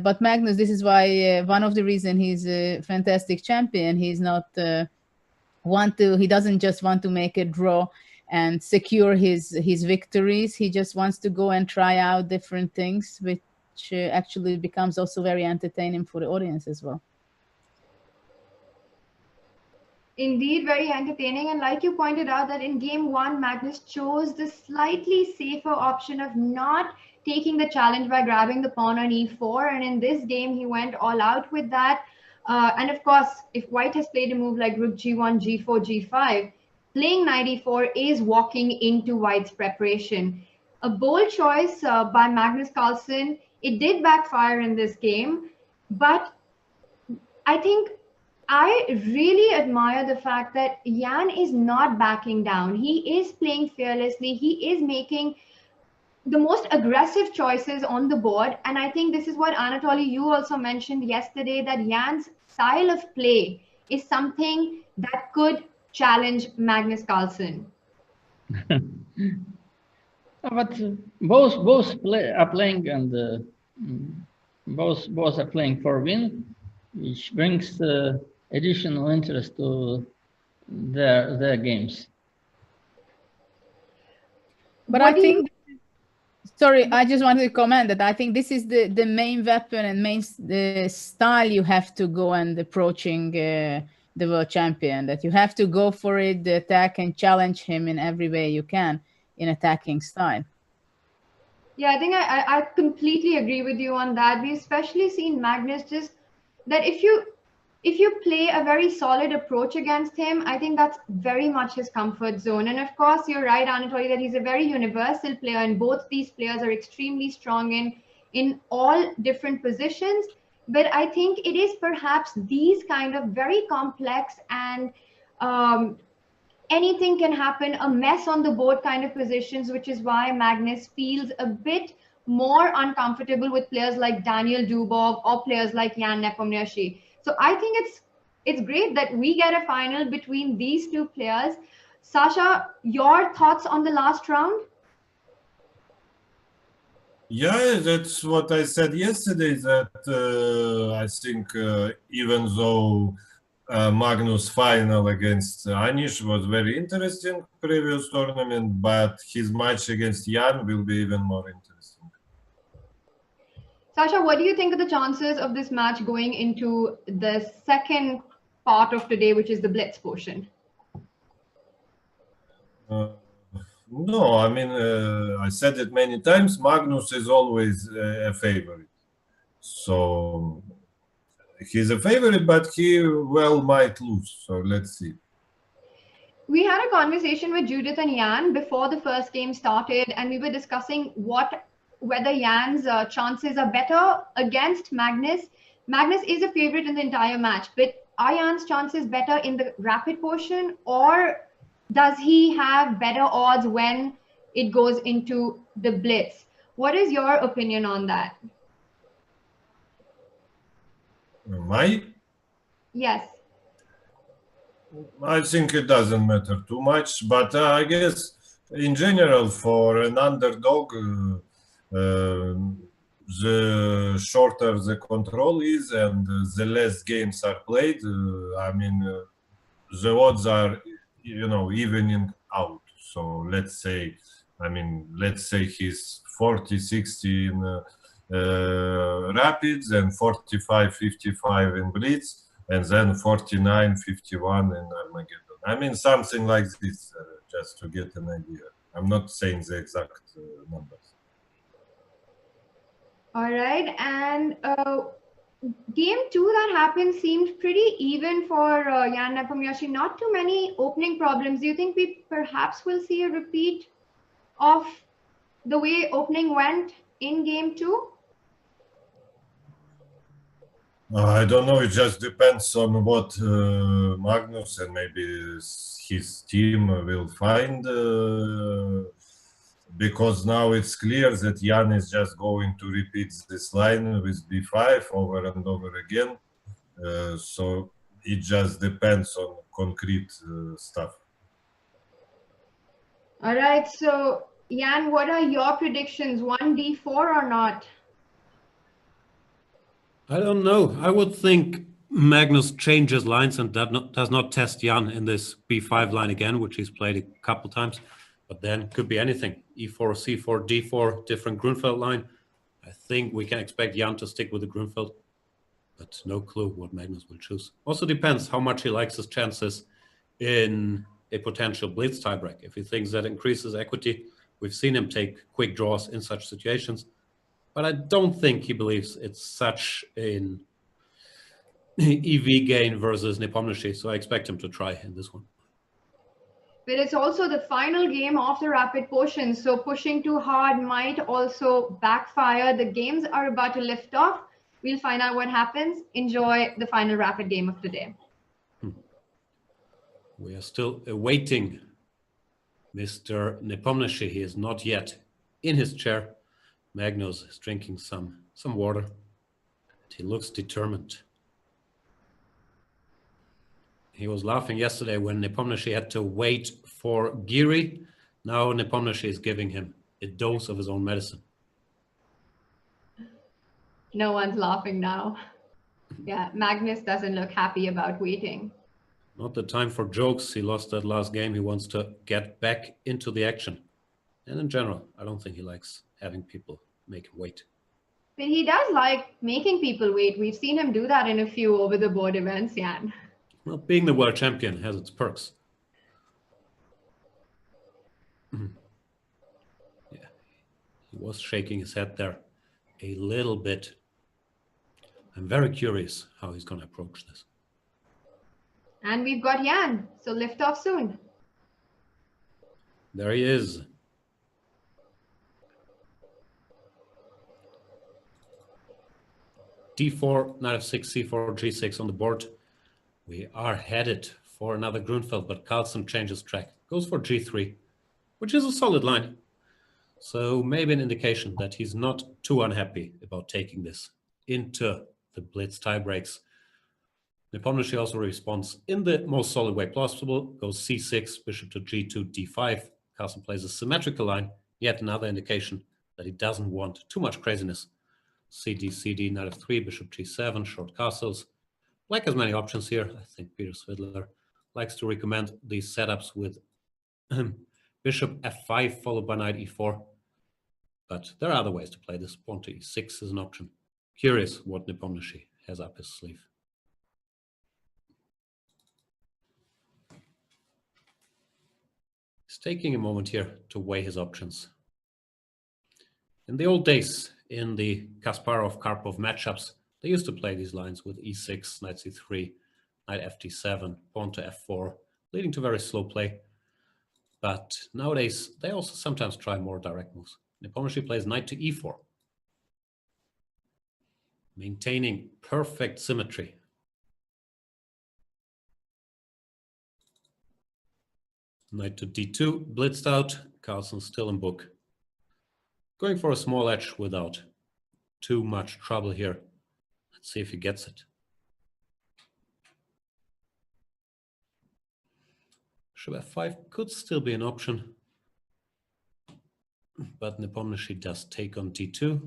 but Magnus, this is why one of the reasons he's a fantastic champion. He's not he doesn't just want to make a draw and secure his victories. He just wants to go and try out different things, which actually becomes also very entertaining for the audience as well. Indeed, very entertaining. And like you pointed out, that in game 1, Magnus chose the slightly safer option of not taking the challenge by grabbing the pawn on e4. And in this game, he went all out with that. And of course, if white has played a move like rook g1, g4, g5, playing knight e4 is walking into white's preparation. A bold choice by Magnus Carlsen. It did backfire in this game, but I think I really admire the fact that Jan is not backing down. He is playing fearlessly. He is making the most aggressive choices on the board. And I think this is what, Anatoly, you also mentioned yesterday, that Jan's style of play is something that could challenge Magnus Carlsen. But both are playing, and both are playing for win, which brings additional interest to their games. But I think, sorry, I just wanted to comment that I think this is the main weapon and main style you have to go and approaching the world champion, that you have to go for it, the attack, and challenge him in every way you can in attacking style. Yeah, I think I completely agree with you on that. We've especially seen Magnus just that if you play a very solid approach against him, I think that's very much his comfort zone. And of course, you're right, Anatoly, that he's a very universal player, and both these players are extremely strong in all different positions. But I think it is perhaps these kind of very complex and anything can happen, a mess on the board kind of positions, which is why Magnus feels a bit more uncomfortable with players like Daniel Dubov or players like Jan Nepomniachtchi. So I think it's great that we get a final between these two players. Sasha, your thoughts on the last round? Yeah, that's what I said yesterday, that I think even though Magnus' final against Anish was very interesting previous tournament, but his match against Jan will be even more interesting. Sasha, what do you think of the chances of this match going into the second part of today, which is the Blitz portion? No, I mean, I said it many times, Magnus is always a favorite. So he's a favorite, but he well might lose. So let's see. We had a conversation with Judith and Jan before the first game started, and we were discussing what whether Jan's chances are better against Magnus. Magnus is a favorite in the entire match, but are Jan's chances better in the rapid portion, or does he have better odds when it goes into the blitz? What is your opinion on that? My? Yes. I think it doesn't matter too much, but I guess in general for an underdog, the shorter the control is and the less games are played, the odds are, evening out. So let's say he's 40-60 in rapids and 45-55 in blitz, and then 49-51 in Armageddon. Something like this, just to get an idea. I'm not saying the exact numbers. All right, and game 2 that happened seemed pretty even for Jan Nepomniachtchi. Not too many opening problems. Do you think we perhaps will see a repeat of the way opening went in game 2? I don't know. It just depends on what Magnus and maybe his team will find. Because now it's clear that Jan is just going to repeat this line with b5 over and over again. So it just depends on concrete stuff. All right, so Jan, what are your predictions? 1d4 or not? I don't know. I would think Magnus changes lines and does not test Jan in this b5 line again, which he's played a couple times. But then could be anything. E4, C4, D4, different Grunfeld line. I think we can expect Jan to stick with the Grunfeld, but no clue what Magnus will choose. Also depends how much he likes his chances in a potential blitz tiebreak. If he thinks that increases equity, we've seen him take quick draws in such situations. But I don't think he believes it's such an EV gain versus Nepomniachtchi, so I expect him to try in this one. But it's also the final game of the rapid portion, so pushing too hard might also backfire. The games are about to lift off. We'll find out what happens. Enjoy the final rapid game of the day. We are still awaiting Mr. Nepomniachtchi. He is not yet in his chair. Magnus is drinking some water. He looks determined. He was laughing yesterday when Nepomniachtchi had to wait for Giri. Now Nepomniachtchi is giving him a dose of his own medicine. No one's laughing now. Yeah, Magnus doesn't look happy about waiting. Not the time for jokes. He lost that last game. He wants to get back into the action. And in general, I don't think he likes having people make him wait. But he does like making people wait. We've seen him do that in a few over-the-board events, Jan. Well, being the world champion has its perks. Yeah, he was shaking his head there a little bit. I'm very curious how he's going to approach this. And we've got Jan, so lift off soon. There he is. D4, knight f6, C4, G6 on the board. We are headed for another Grunfeld, but Carlsen changes track. Goes for G3, which is a solid line. So maybe an indication that he's not too unhappy about taking this into the blitz tiebreaks. Nepomniachtchi also responds in the most solid way possible. Goes C6, bishop to G2, D5. Carlsen plays a symmetrical line. Yet another indication that he doesn't want too much craziness. CD, CD, knight f3, bishop G7, short castles. Black has many options here. I think Peter Svidler likes to recommend these setups with bishop f5 followed by knight e4. But there are other ways to play this. Pawn to e6 is an option. Curious what Nepomniachtchi has up his sleeve. He's taking a moment here to weigh his options. In the old days, in the Kasparov-Karpov matchups, they used to play these lines with e6, knight c3, knight ft7, pawn to f4, leading to very slow play. But nowadays, they also sometimes try more direct moves. Nepomniachtchi plays knight to e4, maintaining perfect symmetry. Knight to d2, blitzed out. Carlsen still in book. Going for a small edge without too much trouble here. Let's see if he gets it. Bishop f5 could still be an option. But Nepomniachtchi does take on d2.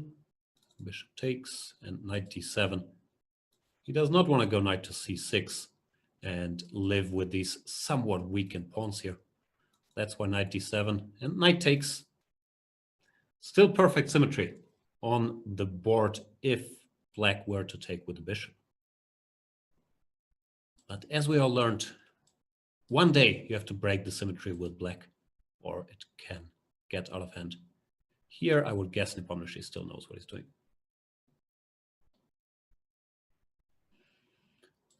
Bishop takes and knight d7. He does not want to go knight to c6 and live with these somewhat weakened pawns here. That's why knight d7 and knight takes. Still perfect symmetry on the board if black were to take with the bishop. But as we all learned, one day you have to break the symmetry with black or it can get out of hand. Here I would guess Nepomniachtchi still knows what he's doing.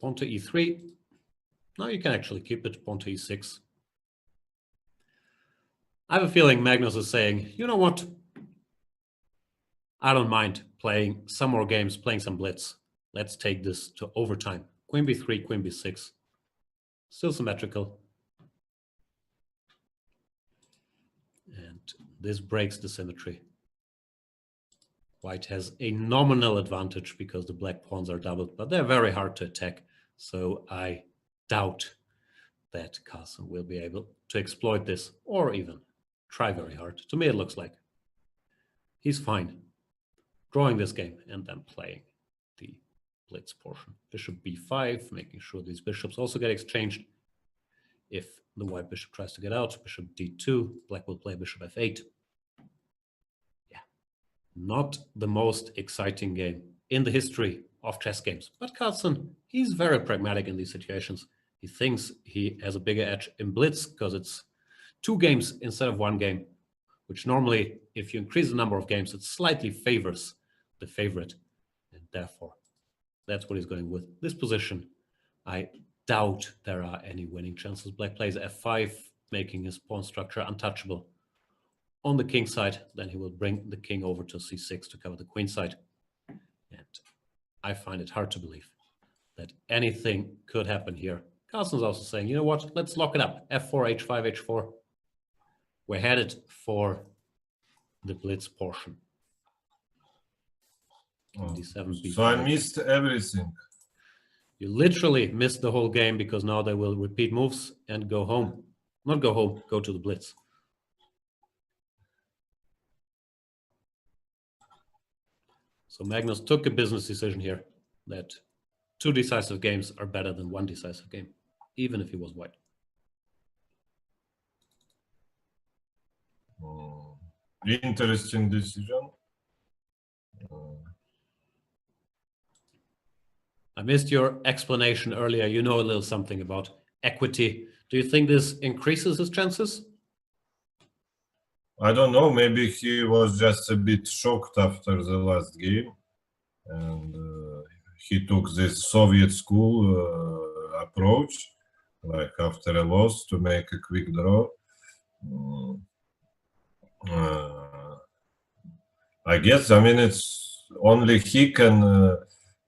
Pawn to e3. Now you can actually keep it. Pawn to e6. I have a feeling Magnus is saying, you know what? I don't mind playing some more games, playing some blitz. Let's take this to overtime. Queen b3, queen b6. Still symmetrical. And this breaks the symmetry. White has a nominal advantage because the black pawns are doubled, but they're very hard to attack. So I doubt that Carlsen will be able to exploit this or even try very hard. To me, it looks like he's fine drawing this game and then playing the blitz portion. Bishop b5, making sure these bishops also get exchanged. If the white bishop tries to get out, bishop d2, black will play bishop f8. Yeah, not the most exciting game in the history of chess games. But Carlsen, he's very pragmatic in these situations. He thinks he has a bigger edge in blitz because it's 2 games instead of 1 game, which normally, if you increase the number of games, it slightly favors the favorite. And therefore, that's what he's going with. This position, I doubt there are any winning chances. Black plays f5, making his pawn structure untouchable. On the king side, then he will bring the king over to c6 to cover the queen side. And I find it hard to believe that anything could happen here. Carlsen's also saying, you know what, let's lock it up. f4, h5, h4. We're headed for the blitz portion. D7, B5. So I missed everything. You literally missed the whole game because now they will repeat moves and go home. Not go home, go to the blitz. So Magnus took a business decision here that 2 decisive games are better than 1 decisive game, even if he was white. Interesting decision. I missed your explanation earlier. You know a little something about equity. Do you think this increases his chances? I don't know. Maybe he was just a bit shocked after the last game, and he took this Soviet school approach, like after a loss, to make a quick draw. I guess. I mean, it's only he can.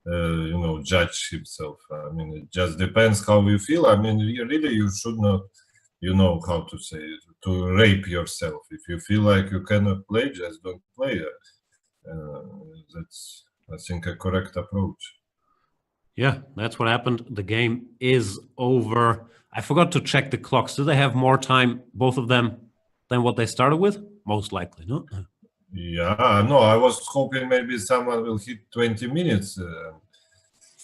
You know, judge himself. I mean, it just depends how you feel. I mean, you should not, you know how to say it, to rape yourself. If you feel like you cannot play, just don't play. That's, I think, a correct approach. Yeah, that's what happened. The game is over. I forgot to check the clocks. Do they have more time, both of them, than what they started with? Most likely, no? Yeah, no, I was hoping maybe someone will hit 20 minutes.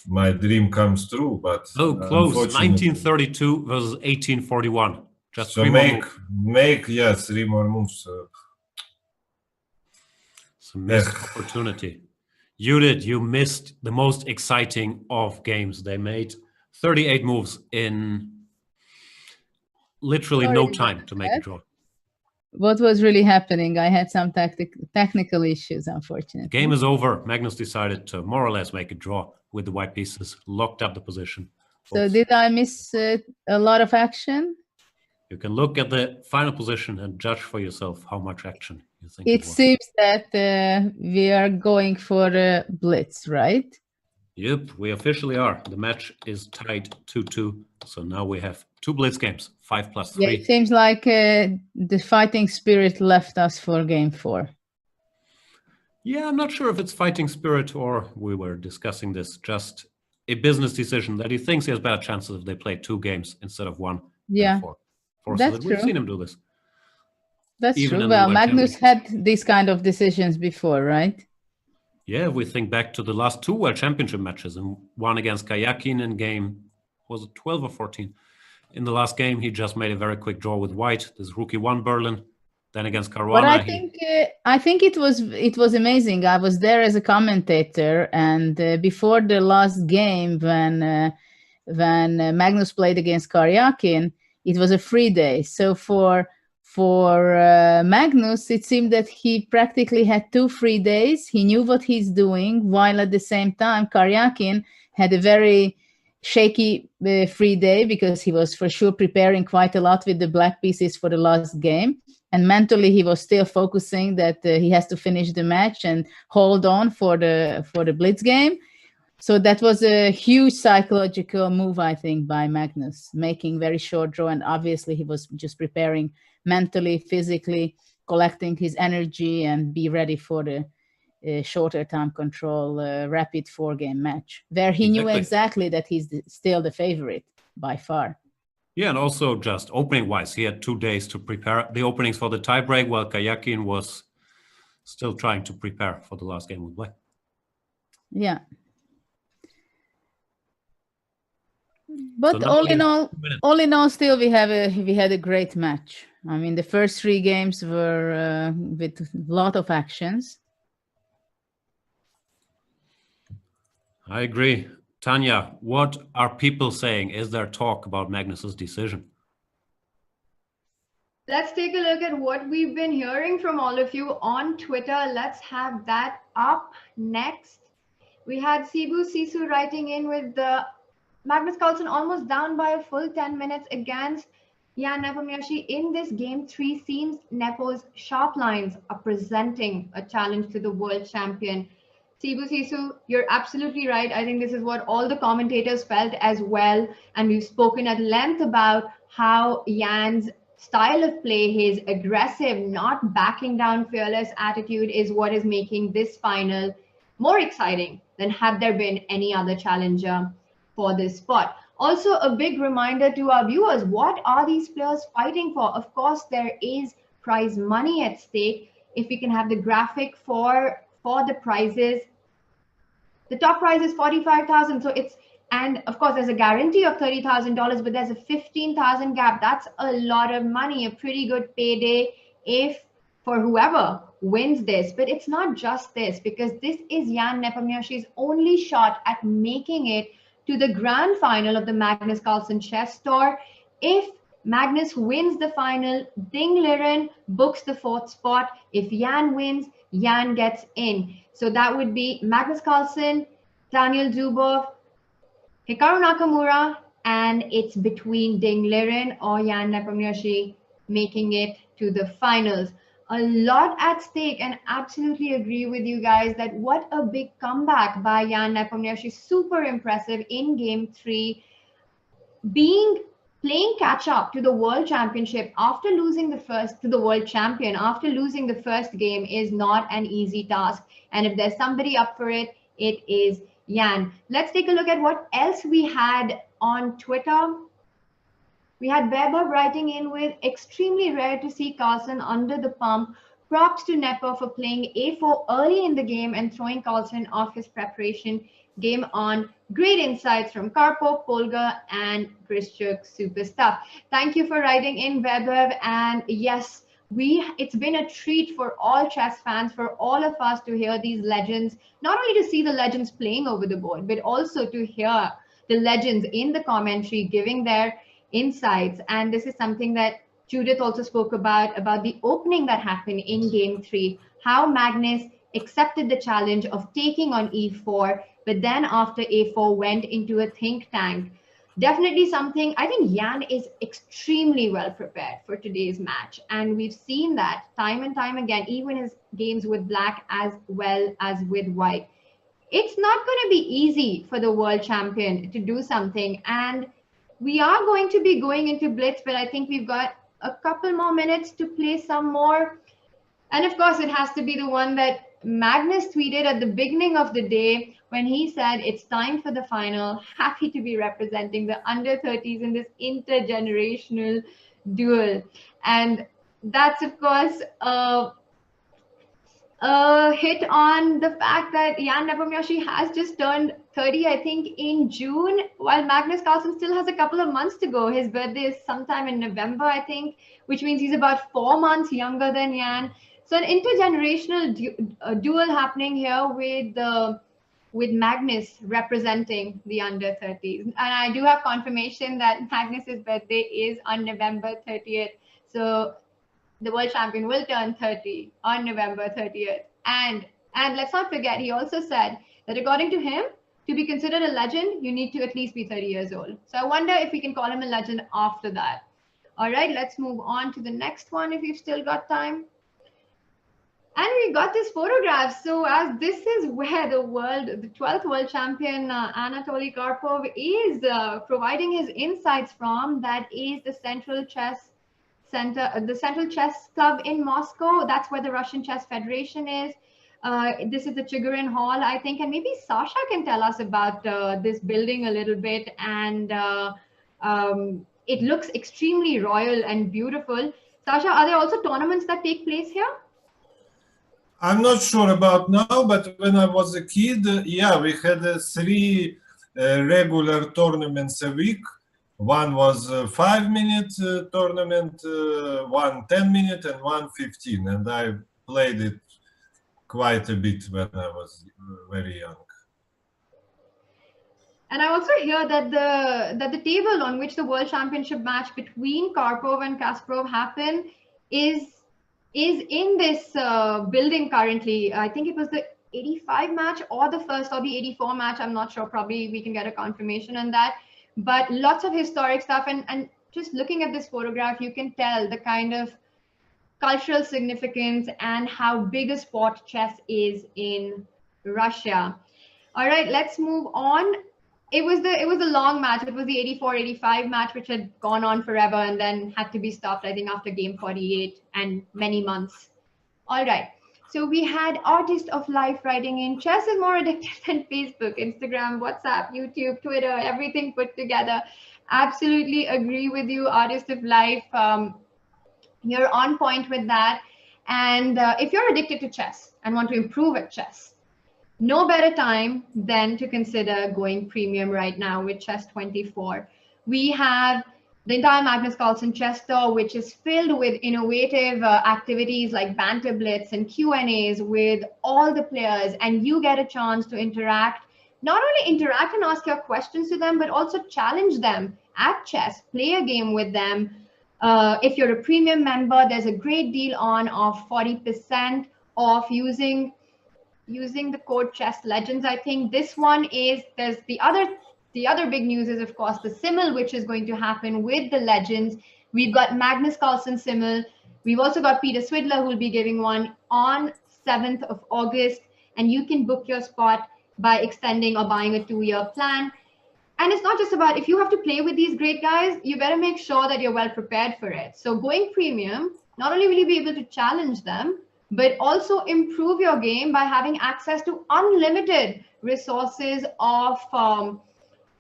My dream comes true, but so close. 1932 versus 1841. Just so make yes, 3 more moves. It's a missed opportunity. You missed the most exciting of games. They made 38 moves in literally no time to make a draw. What was really happening? I had some technical issues, unfortunately. Game is over. Magnus decided to more or less make a draw with the white pieces, locked up the position. So did I miss a lot of action? You can look at the final position and judge for yourself how much action you think It was? seems that we are going for a blitz, right? Yep, we officially are. The match is tied 2-2. So now we have 2 blitz games, 5+3. Yeah, it seems like the fighting spirit left us for game 4. Yeah, I'm not sure if it's fighting spirit or we were discussing this, just a business decision that he thinks he has better chances if they play 2 games instead of 1. Yeah, Forces it. We've true. seen him do this. That's Even true. in the Well, World Magnus Championships. had these kind of decisions before, right? Yeah, if we think back to the last 2 World Championship matches, and one against Karjakin in game, was it 12 or 14? In the last game, he just made a very quick draw with white. This rookie won Berlin. Then against But Caruana, I think it was amazing. I was there as a commentator, and before the last game, when Magnus played against Karjakin, it was a free day. So for Magnus, it seemed that he practically had 2 free days. He knew what he's doing, while at the same time, Karjakin had a very shaky free day because he was for sure preparing quite a lot with the black pieces for the last game. And mentally, he was still focusing that he has to finish the match and hold on for the blitz game. So that was a huge psychological move, I think, by Magnus, making very short draw. And obviously, he was just preparing mentally, physically, collecting his energy and be ready for the shorter time control rapid 4-game match, where he knew exactly that he's still the favorite by far. Yeah, and also just opening-wise, he had 2 days to prepare the openings for the tiebreak, while Karjakin was still trying to prepare for the last game with black. Yeah. But so all in all, still we had a great match. I mean, the first 3 games were with a lot of actions. I agree. Tanya, what are people saying? Is there talk about Magnus's decision? Let's take a look at what we've been hearing from all of you on Twitter. Let's have that up next. We had Sibu Sisu writing in with the Magnus Carlsen almost down by a full 10 minutes against Jan Nepomniachtchi. In this game 3, seems Nepo's sharp lines are presenting a challenge to the world champion. Sibu Sisu, you're absolutely right. I think this is what all the commentators felt as well. And we've spoken at length about how Jan's style of play, his aggressive, not backing down, fearless attitude is what is making this final more exciting than had there been any other challenger for this spot. Also, a big reminder to our viewers, what are these players fighting for? Of course, there is prize money at stake. If we can have the graphic for the prizes, the top prize is 45,000. So it's, and of course, there's a guarantee of $30,000, but there's a 15,000 gap. That's a lot of money, a pretty good payday if for whoever wins this. But it's not just this, because this is Jan Nepomniachtchi's only shot at making it to the grand final of the Magnus Carlsen Chess Tour. If Magnus wins the final, Ding Liren books the 4th spot. If Jan wins, Jan gets in. So that would be Magnus Carlsen, Daniel Zubov, Hikaru Nakamura, and it's between Ding Liren or Jan Nepomniachtchi making it to the finals. A lot at stake, and absolutely agree with you guys that what a big comeback by Jan Nepomniachtchi. Super impressive in game 3, playing catch up to the world championship after losing to the world champion after losing the first game is not an easy task. And if there's somebody up for it, it is Jan. Let's take a look at what else we had on Twitter. We had Weber writing in with, extremely rare to see Carlsen under the pump. Props to Nepo for playing A4 early in the game and throwing Carlsen off his preparation game on. Great insights from Karpov, Polgar, and Chrischuk. Super stuff. Thank you for writing in, Weber. And yes, it's been a treat for all chess fans, for all of us to hear these legends, not only to see the legends playing over the board, but also to hear the legends in the commentary giving their insights. And this is something that Judith also spoke about the opening that happened in game 3, how Magnus accepted the challenge of taking on E4, but then after A4 went into a think tank. definitely something. I think Jan is extremely well prepared for today's match. And we've seen that time and time again, even his games with black as well as with white. It's not going to be easy for the world champion to do something. And we are going to be going into blitz, but I think we've got a couple more minutes to play some more. And of course, it has to be the one that Magnus tweeted at the beginning of the day when he said, "It's time for the final. Happy to be representing the under 30s in this intergenerational duel." And that's, of course, hit on the fact that Jan Nepomniachtchi has just turned 30, I think, in June, while Magnus Carlsen still has a couple of months to go. His birthday is sometime in November, I think, which means he's about 4 months younger than Jan. So an intergenerational duel happening here with Magnus representing the under 30s. And I do have confirmation that Magnus's birthday is on November 30th. So the world champion will turn 30 on November 30th. And let's not forget, he also said that according to him, to be considered a legend, you need to at least be 30 years old. So I wonder if we can call him a legend after that. All right, let's move on to the next one if you've still got time. And we got this photograph. So as this is where the 12th world champion, Anatoly Karpov, is providing his insights from. That is the Central Chess Center, the Central Chess Club in Moscow. That's where the Russian Chess Federation is. This is the Chigorin Hall, I think, and maybe Sasha can tell us about this building a little bit. And it looks extremely royal and beautiful. Sasha, are there also tournaments that take place here? I'm not sure about now, but when I was a kid, yeah, we had 3 regular tournaments a week. One was a 5-minute tournament, one 10-minute, and one 15. And I played it quite a bit when I was very young. And I also hear that the table on which the World Championship match between Karpov and Kasparov happen is in this building currently. I think it was the 85 match or the first or the 84 match. I'm not sure. Probably we can get a confirmation on that. But lots of historic stuff. And just looking at this photograph, you can tell the kind of cultural significance and how big a sport chess is in Russia. All right, let's move on. It was a long match. It was the 84-85 match, which had gone on forever and then had to be stopped, I think, after game 48 and many months. All right. So we had Artist of Life writing in, "Chess is more addictive than Facebook, Instagram, WhatsApp, YouTube, Twitter, everything put together." Absolutely agree with you, Artist of Life. You're on point with that. And if you're addicted to chess and want to improve at chess, no better time than to consider going premium right now with chess24. We have the entire Magnus Carlsen chess store, which is filled with innovative activities like banter blitz and Q&As with all the players, and you get a chance to interact, not only interact and ask your questions to them, but also challenge them at chess, play a game with them. If you're a premium member, there's a great deal on of 40% off using the code Chess Legends. I think this one is, there's the other big news is, of course, the Simmel, which is going to happen with the Legends. We've got Magnus Carlsen Simmel. We've also got Peter Swidler, who will be giving one on 7th of August. And you can book your spot by extending or buying a 2-year plan. And it's not just about, if you have to play with these great guys, you better make sure that you're well prepared for it. So going premium, not only will you be able to challenge them, but also improve your game by having access to unlimited resources of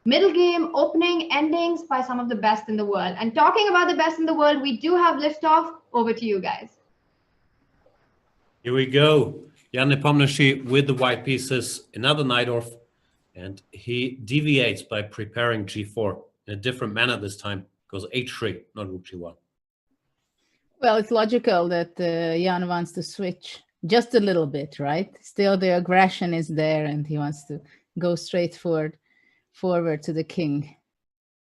middle game, opening, endings by some of the best in the world. And talking about the best in the world, we do have liftoff. Over to you guys. Here we go. Jan Nepomniachtchi with the white pieces, another knight off, and he deviates by preparing g4 in a different manner this time. Goes h3, not rook g1. Well, it's logical that Jan wants to switch just a little bit, right? Still, the aggression is there, and he wants to go straight forward to the king.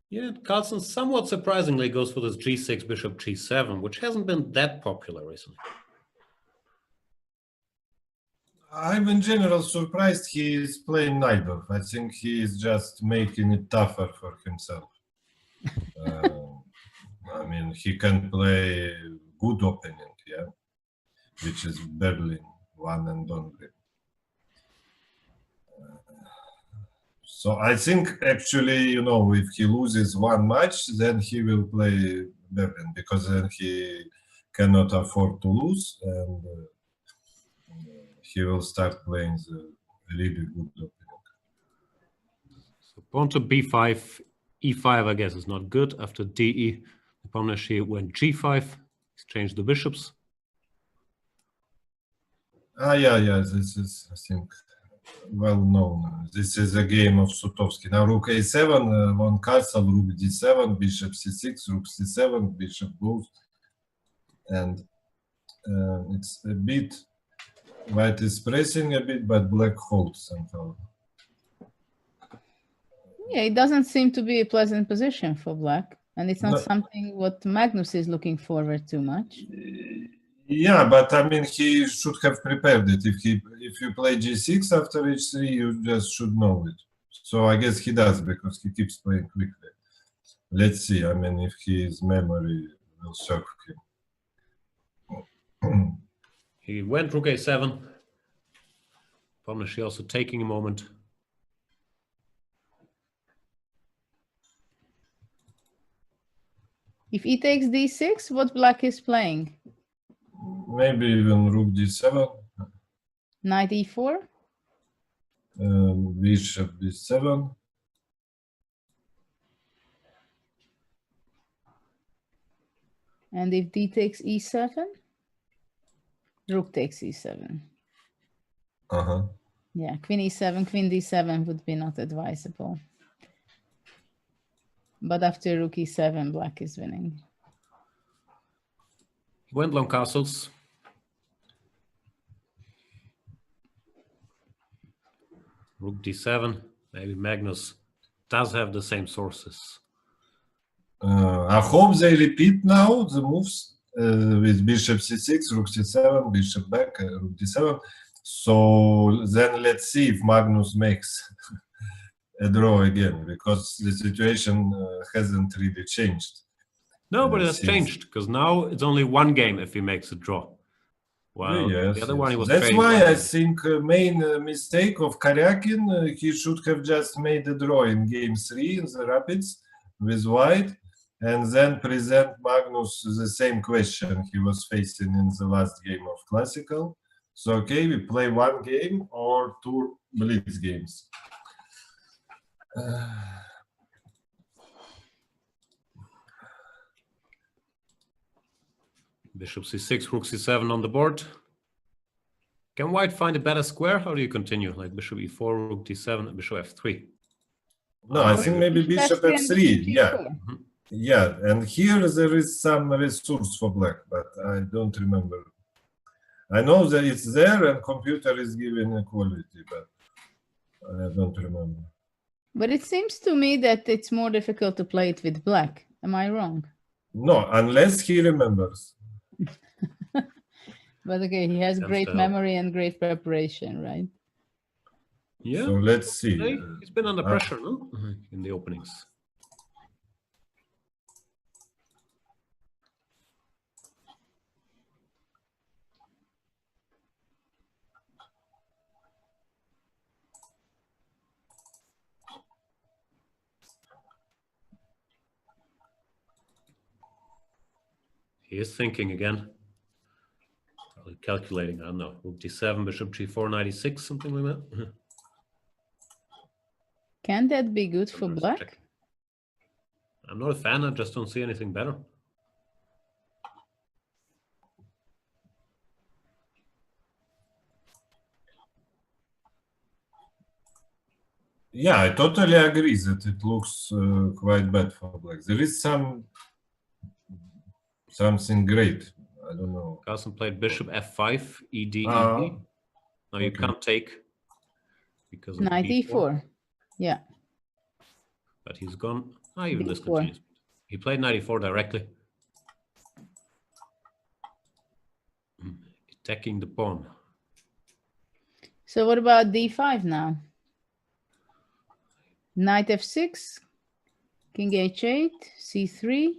Yeah, Carlsen somewhat surprisingly goes for this g6, bishop g7, which hasn't been that popular recently. I'm in general surprised he is playing neither. I think he is just making it tougher for himself. I mean, he can play good opening, yeah, which is Berlin, one and only. So I think actually, you know, if he loses one match, then he will play Berlin because then he cannot afford to lose, and he will start playing the really good opening. So pawn to b5, e5, I guess, is not good. After de, Nepomniachtchi went g5, exchanged the bishops. Yeah, this is, I think, well known. This is a game of Sutovsky. Now rook a7, one castle, rook d7, bishop c6, rook c7, bishop goes, and it's a bit, white is pressing a bit, but black holds somehow. Yeah, it doesn't seem to be a pleasant position for black, and it's not No. something what Magnus is looking forward to much. Yeah, but I mean, he should have prepared it. If you play g6 after h3, you just should know it. So I guess he does because he keeps playing quickly. Let's see. I mean, if his memory will serve him. He went rook a7. Nepomniachtchi also taking a moment. If he takes d6, what black is playing? Maybe even rook d7, Knight e4? bishop d7. And if d takes e7? Rook takes e7. Uh-huh. Yeah, queen e7, queen d7 would be not advisable. But after rook e7, black is winning. He went long castles. Rook d7. Maybe Magnus does have the same sources. I hope they repeat now the moves with bishop c6, rook c7, bishop back, rook d7. So then let's see if Magnus makes a draw again, because the situation hasn't really changed. No, but it has changed, because now it's only one game if he makes a draw. Well, the other one he was That's trading why one I game. think main mistake of Karyakin, he should have just made a draw in game 3 in the Rapids with white, and then present Magnus the same question he was facing in the last game of Classical. So, okay, we play one game or two blitz games. Bishop c6, rook c7 on the board. Can white find a better square? How do you continue? Like bishop e4, rook d7, and bishop f3? No, I think maybe bishop f3, yeah. Yeah, and here there is some resource for black, but I don't remember. I know that it's there and computer is giving equality, but I don't remember. But it seems to me that it's more difficult to play it with black. Am I wrong? No, unless he remembers. But okay, he has great memory and great preparation, right? Yeah. So let's see. He's been under pressure, no? In the openings. He is thinking again. Probably calculating, I don't know, rook d7, bishop g4, 96, something like that. Can that be good for black? Check. I'm not a fan, I just don't see anything better. Yeah, I totally agree that it looks quite bad for black. There is something great. I don't know. Carlsen played bishop f5, ed, ed. Now you can't take because of Knight e4. Yeah. But he's gone. Even this continues. He played knight e4 directly. Attacking the pawn. So what about d5 now? Knight f6, king h8, c3.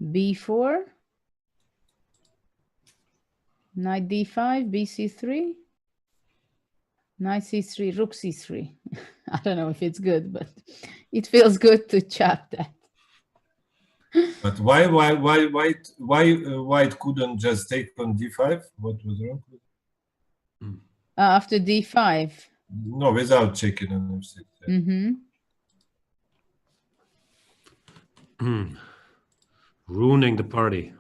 b4, knight d5, bc3, knight c3, rook c3. I don't know if it's good, but it feels good to chat that. But why white couldn't just take on d5? What was wrong with it? After d5. No, without checking on f6. Yeah. Ruining the party.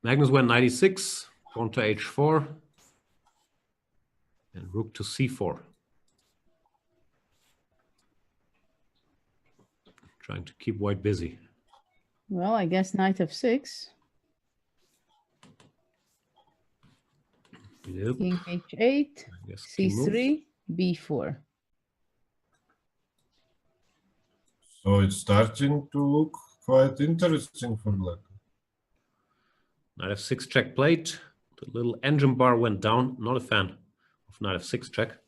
Magnus went 96, pawn to h4, and rook to c4. Trying to keep white busy. Well, I guess knight f6. Yep. King h8, c3, b4. So it's starting to look quite interesting for black. Knight f6 check plate. The little engine bar went down. Not a fan of knight f6 check.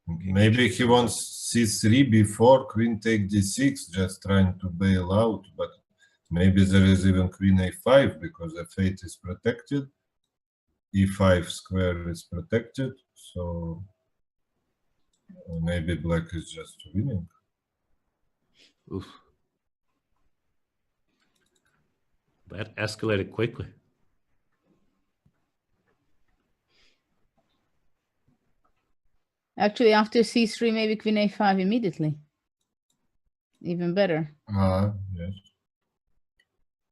Maybe he wants c3 before queen take d6, just trying to bail out, but maybe there is even queen a5 because f8 is protected, e5 square is protected, so maybe black is just winning. Oof. That escalated quickly. Actually, after c3, maybe queen a5 immediately. Even better. Yes.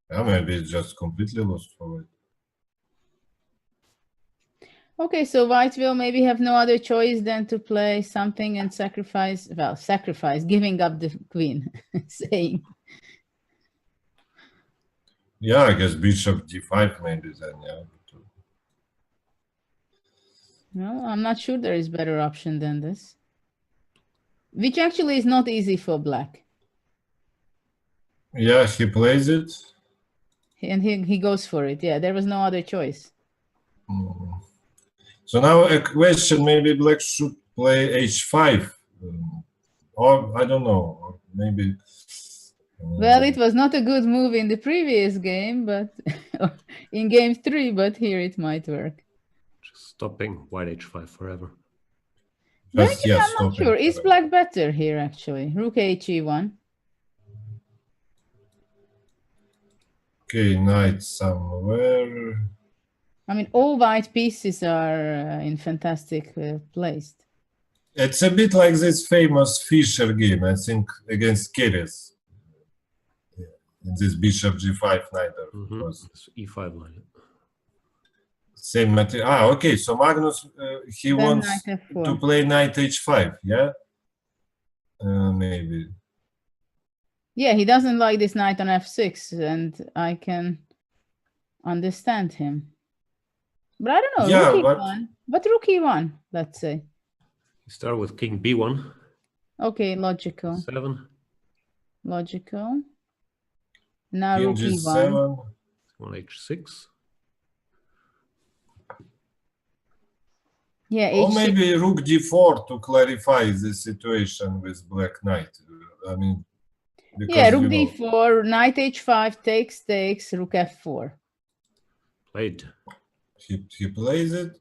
Yeah, maybe it's just completely lost for white. Okay, so white will maybe have no other choice than to play something and sacrifice, well, sacrifice, giving up the queen, saying. Yeah, I guess bishop d5 maybe then, yeah. No, I'm not sure there is better option than this. Which actually is not easy for black. Yeah, he plays it. And he goes for it. Yeah, there was no other choice. So now a question, maybe black should play h5. Or I don't know, or maybe... Well, it was not a good move in the previous game, but in game 3, but here it might work. Just stopping white h5 forever. Then Just, again, yes, I'm not sure. Is black better here, actually? Rook he1. Okay, knight somewhere. I mean, all white pieces are in fantastic place. It's a bit like this famous Fischer game, I think, against Keres. In this bishop g5 neither. E5 line. Same material. Okay, so Magnus, he Then wants knight f4. to play knight h5, yeah? Maybe. Yeah, he doesn't like this knight on f6, and I can understand him. But I don't know, Yeah, rook but... e1. But rook e1, let's say. You start with king b1. Okay, logical. 7. Logical. Now King rook e1. g7. On h6. Yeah, Or h6. maybe rook d4 to clarify the situation with black knight. I mean, because, Yeah, rook you know, d4, knight h5, takes, rook f4. Played. he plays it.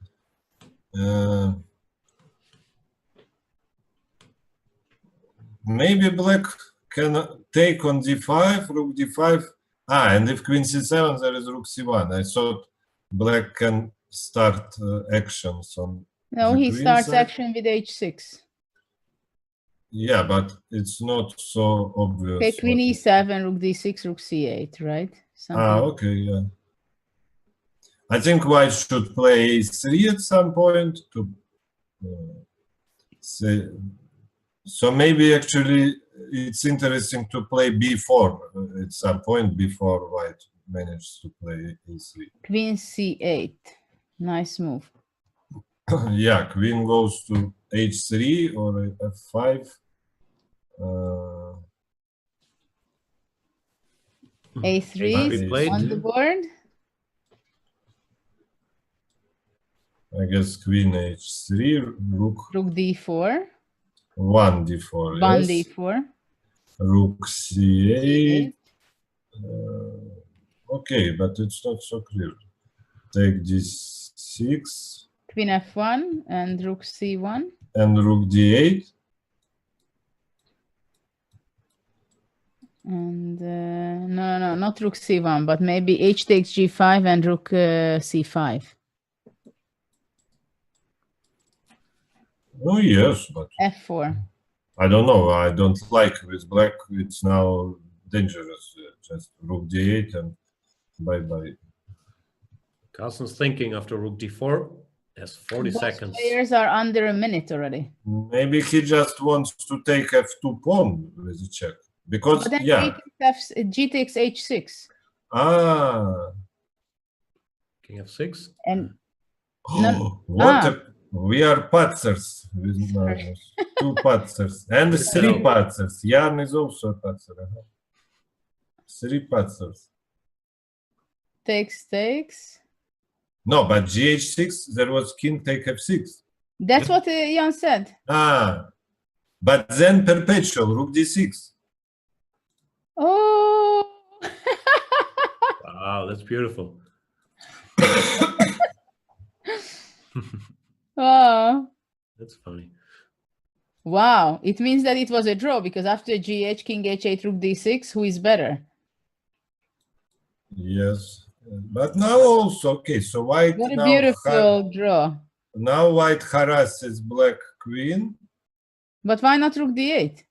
Maybe black can take on d5, rook d5. And if queen c7, there is rook c1. I thought black can start actions on No, the he queen starts side. action with h6. Yeah, but it's not so obvious. Okay, queen e7, rook d6, rook c8, right? Something. Okay, yeah. I think white should play a3 at some point to say. So maybe actually it's interesting to play b4 at some point before white manages to play a3. Queen c8. Nice move. Yeah, queen goes to h3 or f5. A3 is played. on the board. I guess queen h3, rook Rook D4. 1 d4, One yes. D4. Rook c8. C8. Okay, but it's not so clear. Take d6 Queen F1 and Rook C1. and rook d8. And no, not Rook C1, but maybe H takes G5 and Rook C5. Oh yes, but F4. I don't know. I don't like with black. It's now dangerous. Just rook d8 and bye bye. Carlsen's thinking after rook d4. Has 40 Both seconds. players are under a minute already. Maybe he just wants to take f2 pawn with the check because But then yeah. G takes H6. Ah. King f6. And What we are patzers with Magnus. 2 patzers and 3 patzers. Jan is also a patzer. 3 patzers. takes. No, but gh6 there was king take f6. That's what Jan said. Ah, but then perpetual rook d6. Oh. Wow, that's beautiful. Wow. That's funny. Wow. It means that it was a draw because after GH, king h8, rook d6, who is better? Yes, but now also okay. So white What a now beautiful draw. now white harasses black queen. But why not rook d8?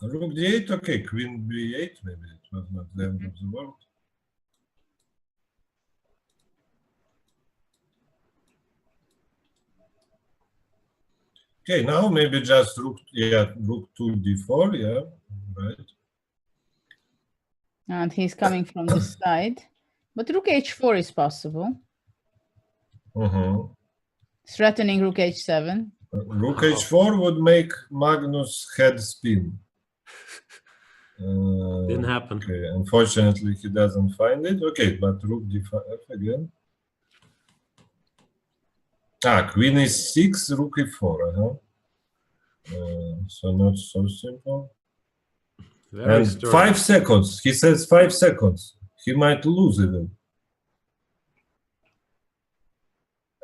Rook d8, okay. Queen b8, maybe it was not the end of the world. Okay, now maybe just rook, yeah, rook 2 d4, yeah, right. And he's coming from the side. But rook h4 is possible. Threatening rook h7. Rook h4 would make Magnus head spin. Didn't happen. Okay, unfortunately he doesn't find it. Okay, but rook d5 again. Ah, queen is 6, rook e4. So not so simple. Very And sturdy. 5 seconds. He says 5 seconds. He might lose even.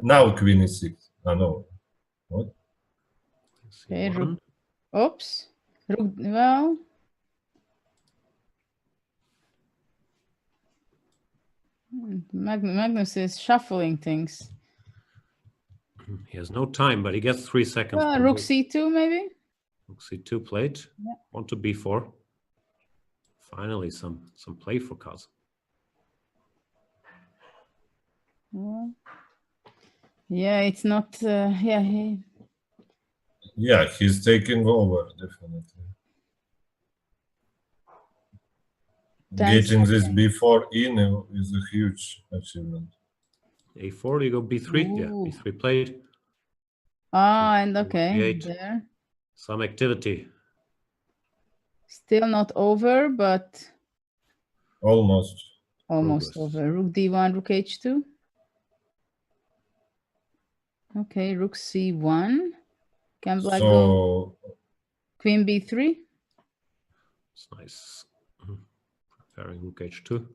Now queen is 6. Ah, no. What? Okay, rook. Oops. Rook, well. Magnus is shuffling things. He has no time, but he gets 3 seconds. Rook c2 maybe? Rook c2 played. Yeah. 1 to b4. Finally, some play for Carlsen. Yeah, it's not. Yeah, Yeah, he's taking over, definitely. Getting this b4 in is a huge achievement. a4, you go b3. Ooh. Yeah, b3 played. Ah, and okay, G8. there. Some activity. Still not over, but Almost. almost Progress. over. Rook d1, rook h2. Okay, rook c1. Can black go queen b3? It's nice. Preparing rook h2.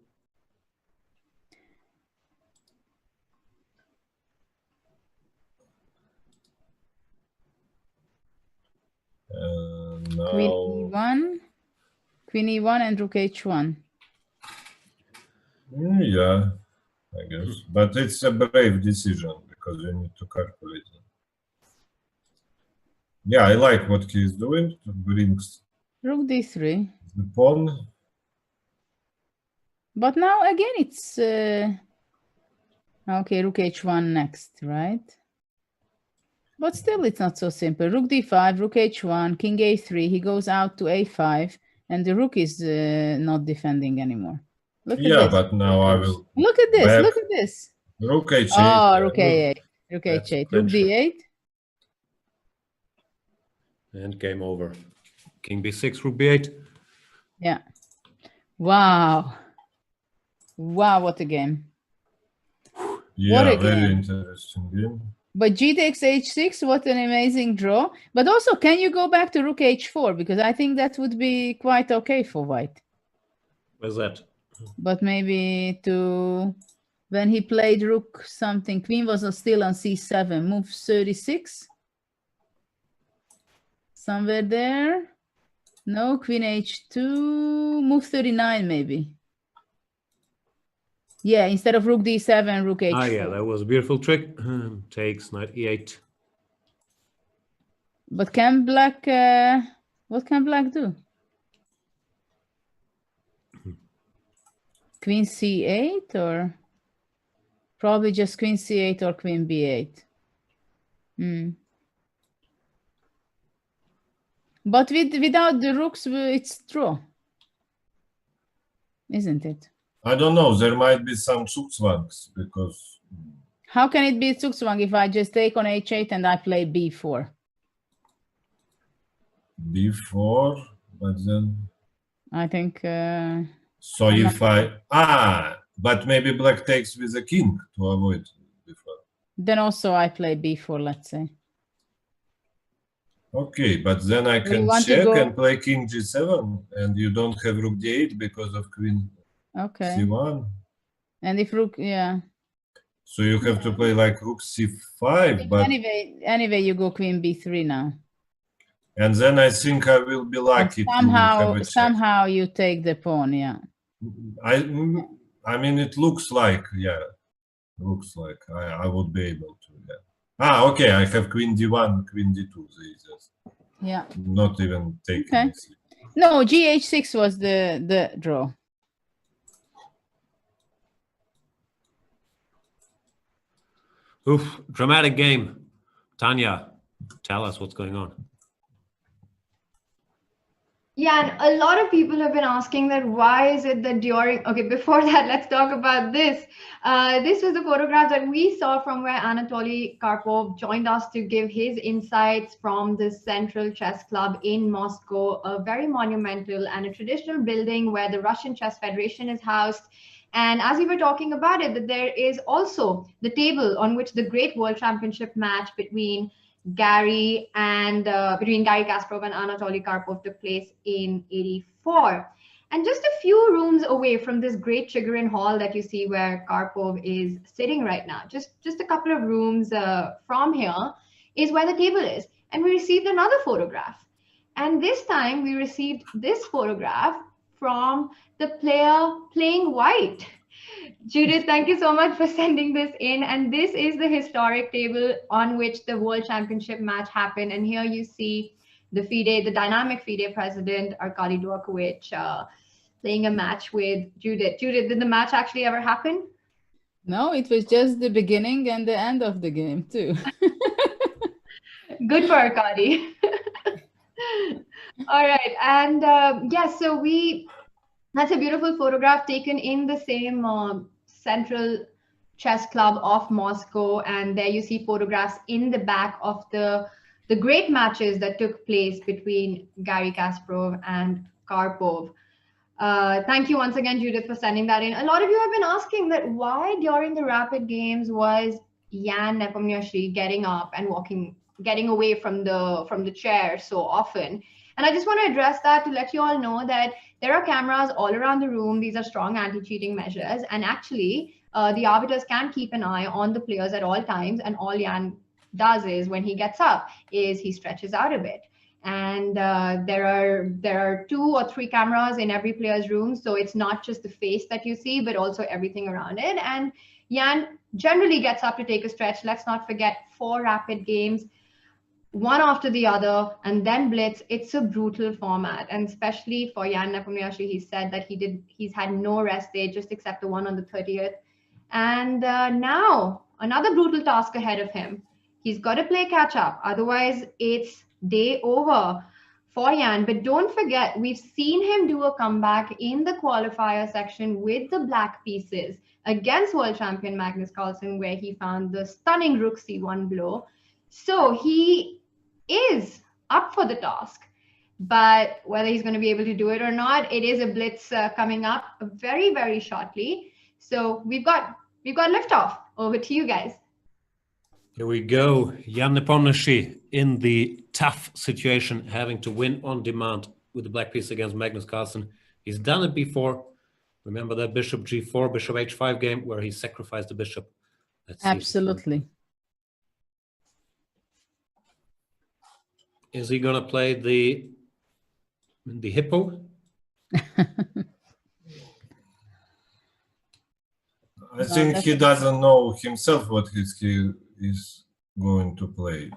Now, Queen e1 and rook h1. Yeah, I guess. But it's a brave decision because you need to calculate it. Yeah, I like what he's doing. Brings Rook d3. the pawn. But now again it's okay, rook h1 next, right? But still it's not so simple. Rook d5, rook h1, king a3, he goes out to a5, and the rook is not defending anymore. Look at Yeah, this. but now I will. Look at this, back. look at this. Rook h8. Oh, rook a8, rook That's h8, rook clincher. d8. And game over. King b6, rook b8. Yeah. Wow. Wow, what a game. Yeah, a very game. interesting game. But g takes h6, what an amazing draw. But also, can you go back to rook h4? Because I think that would be quite okay for white. Where's that? But maybe to... When he played rook something, queen was still on c7, move 36. Somewhere there. No, queen h2, move 39 maybe. Yeah, instead of rook d7, rook h4. Ah, yeah, that was a beautiful trick. Takes knight e8. But can black, what can black do? Queen c8 or probably just queen c8 or queen b8. But without the rooks, it's draw, isn't it? I don't know. There might be some zugzwangs because How can it be zugzwang if I just take on h8 and I play b4? b4, but then. I think. So if but maybe black takes with a king to avoid b4. Then also I play b4, let's say. Okay, but then I can check and play king g7, and you don't have rook d8 because of queen c1. And if rook, yeah. So you have to play like rook c5, but anyway, you go queen b3 now. And then I think I will be lucky to have a check. Somehow you take the pawn, yeah. I mean, it looks like, looks like I would be able to, okay, I have queen d1, queen d2, the easiest. Yeah. Not even taking anything. No, gh6 was the draw. Oof, dramatic game. Tanya, tell us what's going on. Yeah, and a lot of people have been asking that why is it that during, okay, before that, let's talk about this. This was the photograph that we saw from where Anatoly Karpov joined us to give his insights from the Central Chess Club in Moscow, a very monumental and a traditional building where the Russian Chess Federation is housed. And as we were talking about it, that there is also the table on which the Great World Championship match between Gary Kasparov and Anatoly Karpov took place in '84. And just a few rooms away from this great Chigorin Hall that you see where Karpov is sitting right now, just a couple of rooms from here is where the table is. And we received another photograph. And this time we received this photograph from the player playing white. Judith, thank you so much for sending this in. And this is the historic table on which the World Championship match happened. And here you see the FIDE, the dynamic FIDE president, Arkady Dvorkovich, playing a match with Judith. Judith, did the match actually ever happen? No, it was just the beginning and the end of the game too. Good for Arkady. All right. And so that's a beautiful photograph taken in the same Central Chess Club of Moscow. And there you see photographs in the back of the great matches that took place between Garry Kasparov and Karpov. Thank you once again, Judith, for sending that in. A lot of you have been asking that why during the rapid games was Jan Nepomniachtchi getting up and getting away from the chair so often. And I just want to address that to let you all know that there are cameras all around the room. These are strong anti-cheating measures. And actually, the arbiters can keep an eye on the players at all times. And all Jan does is when he gets up is he stretches out a bit. And there are 2 or 3 cameras in every player's room. So it's not just the face that you see, but also everything around it. And Jan generally gets up to take a stretch. Let's not forget 4 rapid games, one after the other, and then blitz. It's a brutal format, and especially for Jan Nepomniachtchi, he said that he's had no rest day, just except the one on the 30th. And now another brutal task ahead of him. He's got to play catch up, otherwise it's day over for Jan. But don't forget, we've seen him do a comeback in the qualifier section with the black pieces against world champion Magnus Carlsen, where he found the stunning rook c1 blow. So he is up for the task. but whether he's going to be able to do it or not, it is a blitz coming up very, very shortly. So we've got liftoff. Over to you guys. Here we go. Jan Nepomniachtchi in the tough situation, having to win on demand with the black piece against Magnus Carlsen. He's done it before. Remember that bishop g4, bishop h5 game where he sacrificed the bishop. Let's see. Absolutely. Is he going to play the hippo? I think he doesn't know himself what he is going to play.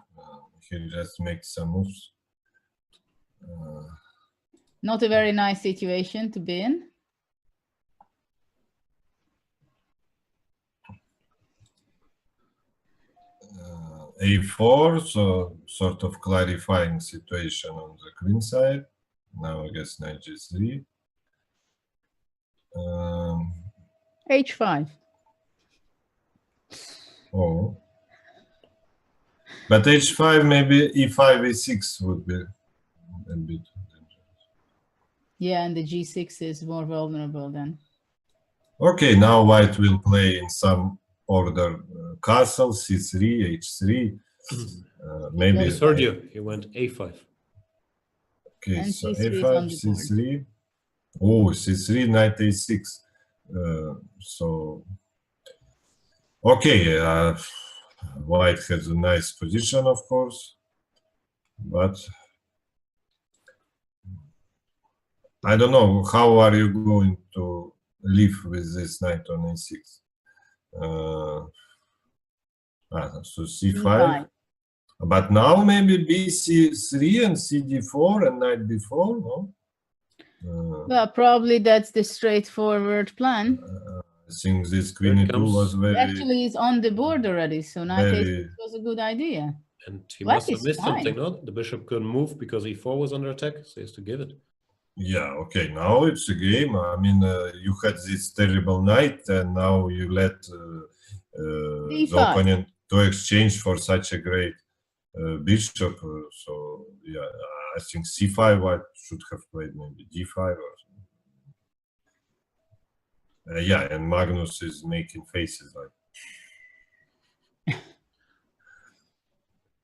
He just makes some moves. Not a very nice situation to be in. A4, so sort of clarifying situation on the queen side. Now I guess knight g3. H5. Oh. But h5, maybe e5, e6 would be a bit dangerous. Yeah, and the g6 is more vulnerable then. Okay, now white will play in some order castle, c3, h3. Maybe Sergio, he went a5. Okay, And so c3 is a5, on the board. c3. Oh, c3, knight a6. So, okay, white has a nice position, of course, but I don't know, how are you going to live with this knight on a6? So c5. E5. But now maybe bc3 and cd4 and knight b4, no? Well, probably that's the straightforward plan. I think this queen e2 was very... Actually, he's on the board already, so knight very... a6 was a good idea. And he Black must have is missed fine. something, no? The bishop couldn't move because e4 was under attack, so he has to give it. Yeah, okay, now it's a game. I mean, you had this terrible knight, and now you let the opponent to exchange for such a great bishop. So, yeah, I think c5 white should have played maybe d5 or something. Yeah, and Magnus is making faces like...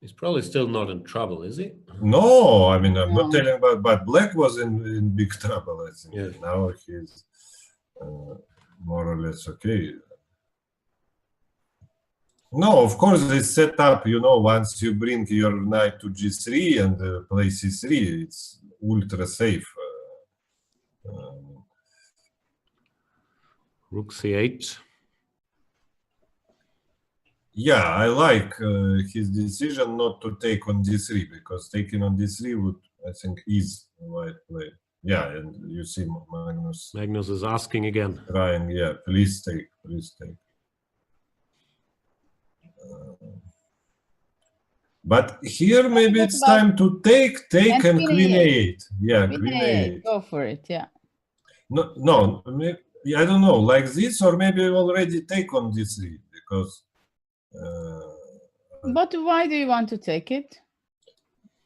He's probably still not in trouble, is he? No, I mean, I'm not telling about, but Black was in big trouble, I think. Yeah. Now he's more or less okay. No, of course, this setup, you know, once you bring your knight to g3 and play c3, it's ultra safe. Rook c8. Yeah, I like his decision not to take on d3, because taking on d3 would, I think, ease white play. Yeah, and you see Magnus. Magnus is asking again. Trying, yeah, please take, please take. But here maybe it's time to take and queen a8. Yeah, queen a8. Go for it, yeah. No, no, I don't know, like this, or maybe already take on d3, because... But why do you want to take it?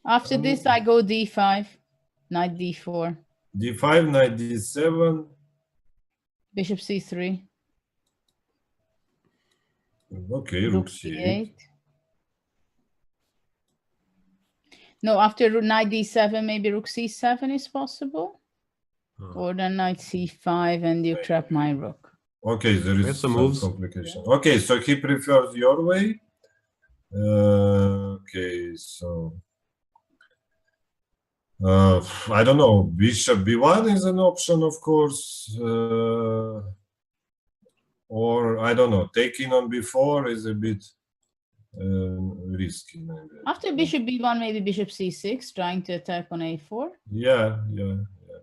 After this, I go d5, knight d4. d5, knight d7. Bishop c3. Okay, rook c8. No, after knight d7, maybe rook c7 is possible. Or then knight c5 and you trap my rook. Okay, there is some complication. Yeah. Okay, so he prefers your way. Okay, so... I don't know, bishop b1 is an option, of course. Or, I don't know, taking on b4 is a bit risky. Maybe. After bishop b1, maybe bishop c6, trying to attack on a4. Yeah, yeah, yeah.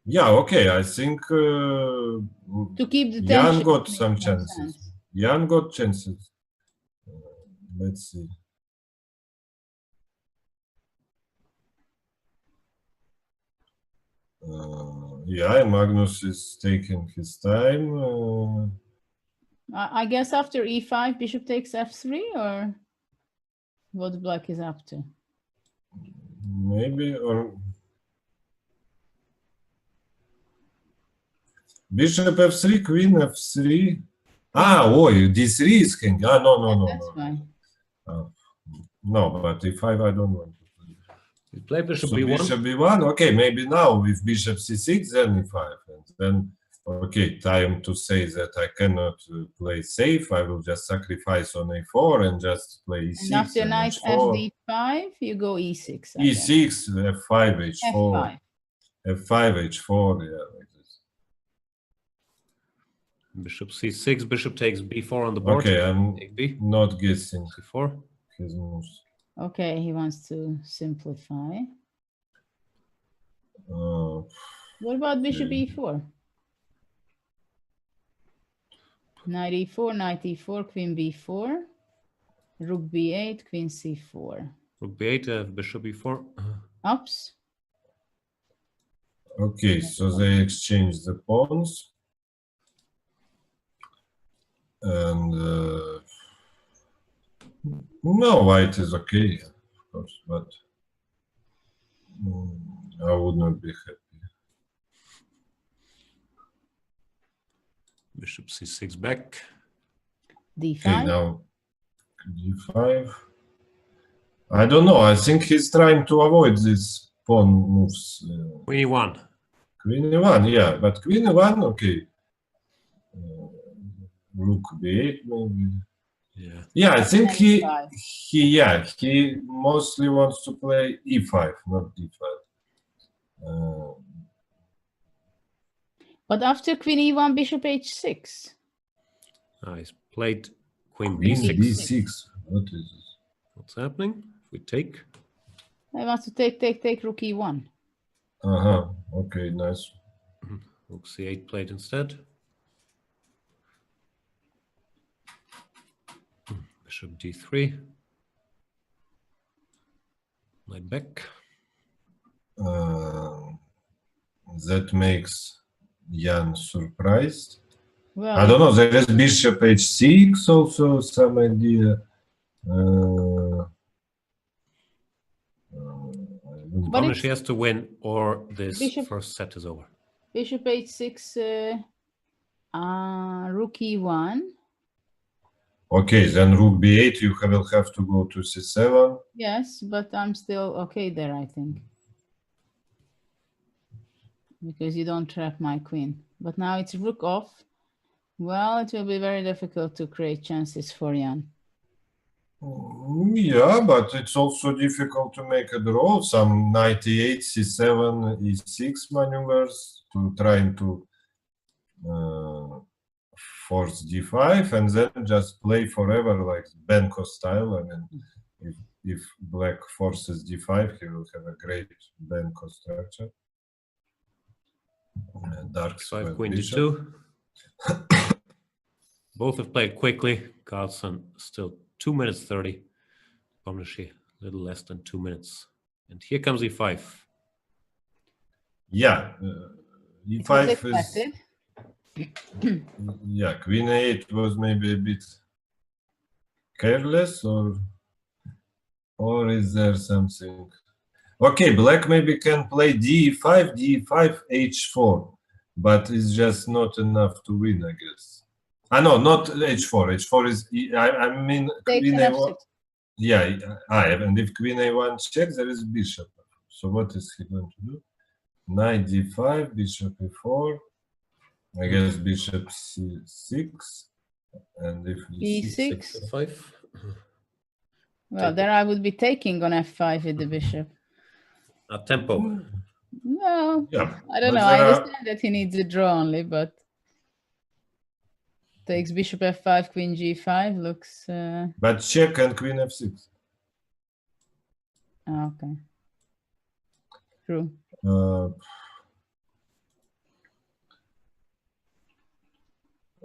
Yeah, okay, I think to keep the Jan got some chances. Jan got chances. Let's see. Yeah, Magnus is taking his time. I guess after e5, bishop takes f3, or what Black is up to? maybe, or bishop f3, queen f3. Ah, oh, d3 is king. Ah, no. That's fine. No, but e5 I don't want to play. You play bishop So b1. bishop b1. Okay, maybe now with bishop c6, then e5, and then okay, time to say that I cannot play safe. I will just sacrifice on a4 and just play e6. And after knight h4. fd5, you go e6. E6, f5, h4, f5. f5, h4, yeah, like this. Bishop c6, bishop takes b4 on the board. Okay, I'm Take b, not guessing c4. his moves. Okay, he wants to simplify. What about bishop okay. e4? Knight e4, knight e4, queen b4, rook b8, queen c4. Rook b8, bishop e4. Ups. Okay, so they exchange the pawns. And no, white is okay, of course, but I would not be happy. Bishop c6 back. d5. Okay, now d5. I don't know. I think he's trying to avoid these pawn moves. Queen e1. Queen e1, yeah, but queen e1, okay. Rook b8, maybe. Yeah. Yeah, I think he mostly wants to play e5, not d5. But after queen e1, bishop h6. He's played queen Queen b6. b6. What is this? What's happening? If we take. I want to take rook e1. Okay, nice. Rook c8 played instead. Bishop d3. Knight back. That makes Jan surprised. Well, I don't know. There is bishop h6 also, some idea. But she has to win, or this bishop, first set is over. Bishop h6, rook e1. Okay, then rook b8, you will have to go to c7. Yes, but I'm still okay there, I think. Because you don't trap my queen. But now it's rook off. Well, it will be very difficult to create chances for Jan. Yeah, but it's also difficult to make a draw. Some knight e8, c7, e6 maneuvers to trying to force d5 and then just play forever like Benko style. I mean, if black forces d5, he will have a great Benko structure. Dark 5 queen d2. Both have played quickly. Carlsen still 2 minutes 30. Nepomniachtchi a little less than 2 minutes. And here comes e5. Yeah, e5 is. Yeah, queen a8 was maybe a bit careless, or is there something? Okay, black maybe can play d5, d5, h4, but it's just not enough to win, I guess. No, not h4. H4 is, I mean, queen a1. Yeah, and if queen a1 checks, there is bishop. So what is he going to do? Knight d5, bishop e4. I guess bishop c6, and if e6, f5. Well, there I would be taking on f5 with the bishop. Tempo. No, yeah, I don't know. I understand that he needs a draw only, but takes bishop f5, queen g5 looks. But check and queen f6. Okay. True.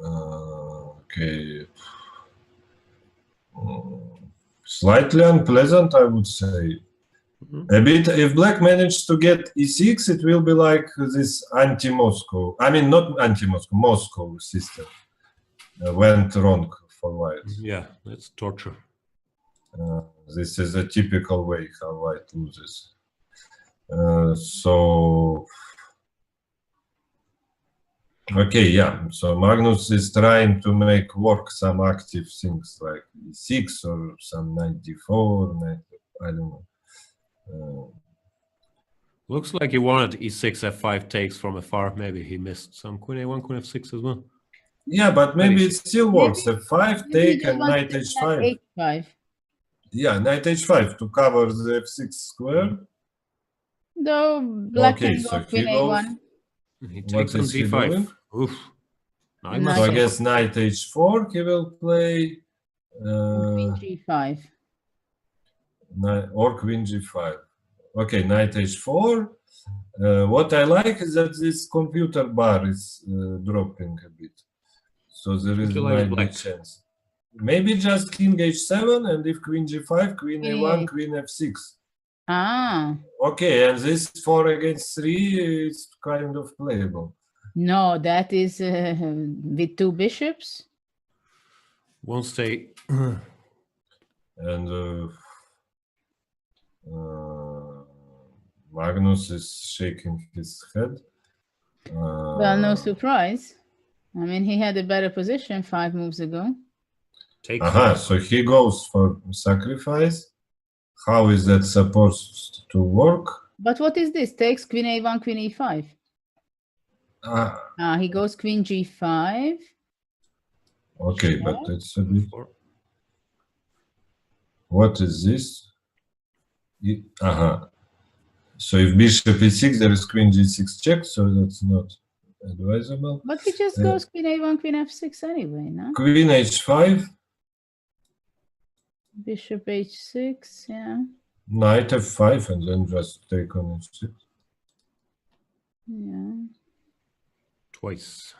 Okay. Slightly unpleasant, I would say. A bit. If black managed to get e6, it will be like this anti-Moscow. I mean, not anti-Moscow, Moscow system went wrong for white. Yeah, that's torture. This is a typical way how white loses. So okay, yeah. So Magnus is trying to make work some active things like e6 or some knight d4, I don't know. Looks like he wanted e6, f5 takes from afar. Maybe he missed some queen a1, queen f6 as well. Yeah, but maybe it still works. f5 Maybe take he just and wants knight to h5. have h5. Yeah, knight h5 to cover the f6 square. Though black Okay, can so go queen he goes. a1. He What takes on is he g5. doing? Oof. Now he And must So I knight support. guess knight h4 he will play. Queen g5. Or queen g5. Okay, knight h4. What I like is that this computer bar is dropping a bit. So there is You like might be black. chance. Maybe just king h7, and if queen g5, queen a1, queen f6. Ah, Okay, and this 4 against 3 is kind of playable. no, that is with two bishops. Won't stay. And Magnus is shaking his head. Well, no surprise. I mean, he had a better position 5 moves ago. Takes. So he goes for sacrifice. How is that supposed to work? But what is this? Takes queen a1, queen e5. He goes queen g5. Okay, Check. but it's a bit. What is this? So if bishop e6, there is queen g6 check, so that's not advisable. But he just goes queen a1, queen f6 anyway, no? Queen h5. Bishop h6, yeah. Knight f5, and then just take on h6. Yeah. Twice.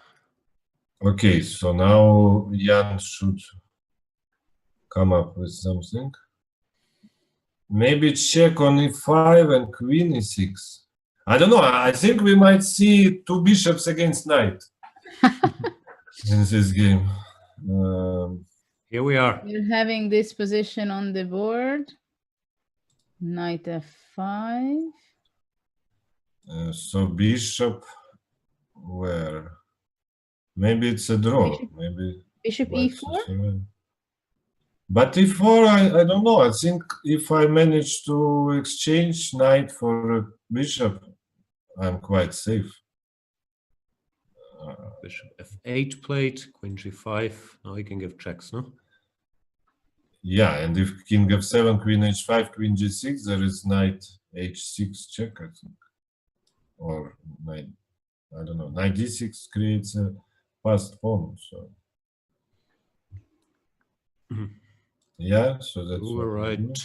Okay, so now Jan should come up with something. Maybe check on e5 and queen e6. I don't know. I think we might see 2 bishops against knight in this game. Here we are. We're having this position on the board. Knight f5. So bishop where? Maybe it's a draw. Maybe Bishop e4? But e4, I don't know. I think if I manage to exchange knight for a bishop, I'm quite safe. Bishop f8 played, queen g5. Now he can give checks, no? Yeah, and if king f7, queen h5, queen g6, there is knight h6 check, I think. Or knight, I don't know, knight d6 creates a passed pawn, so. Yeah, so that's You were right.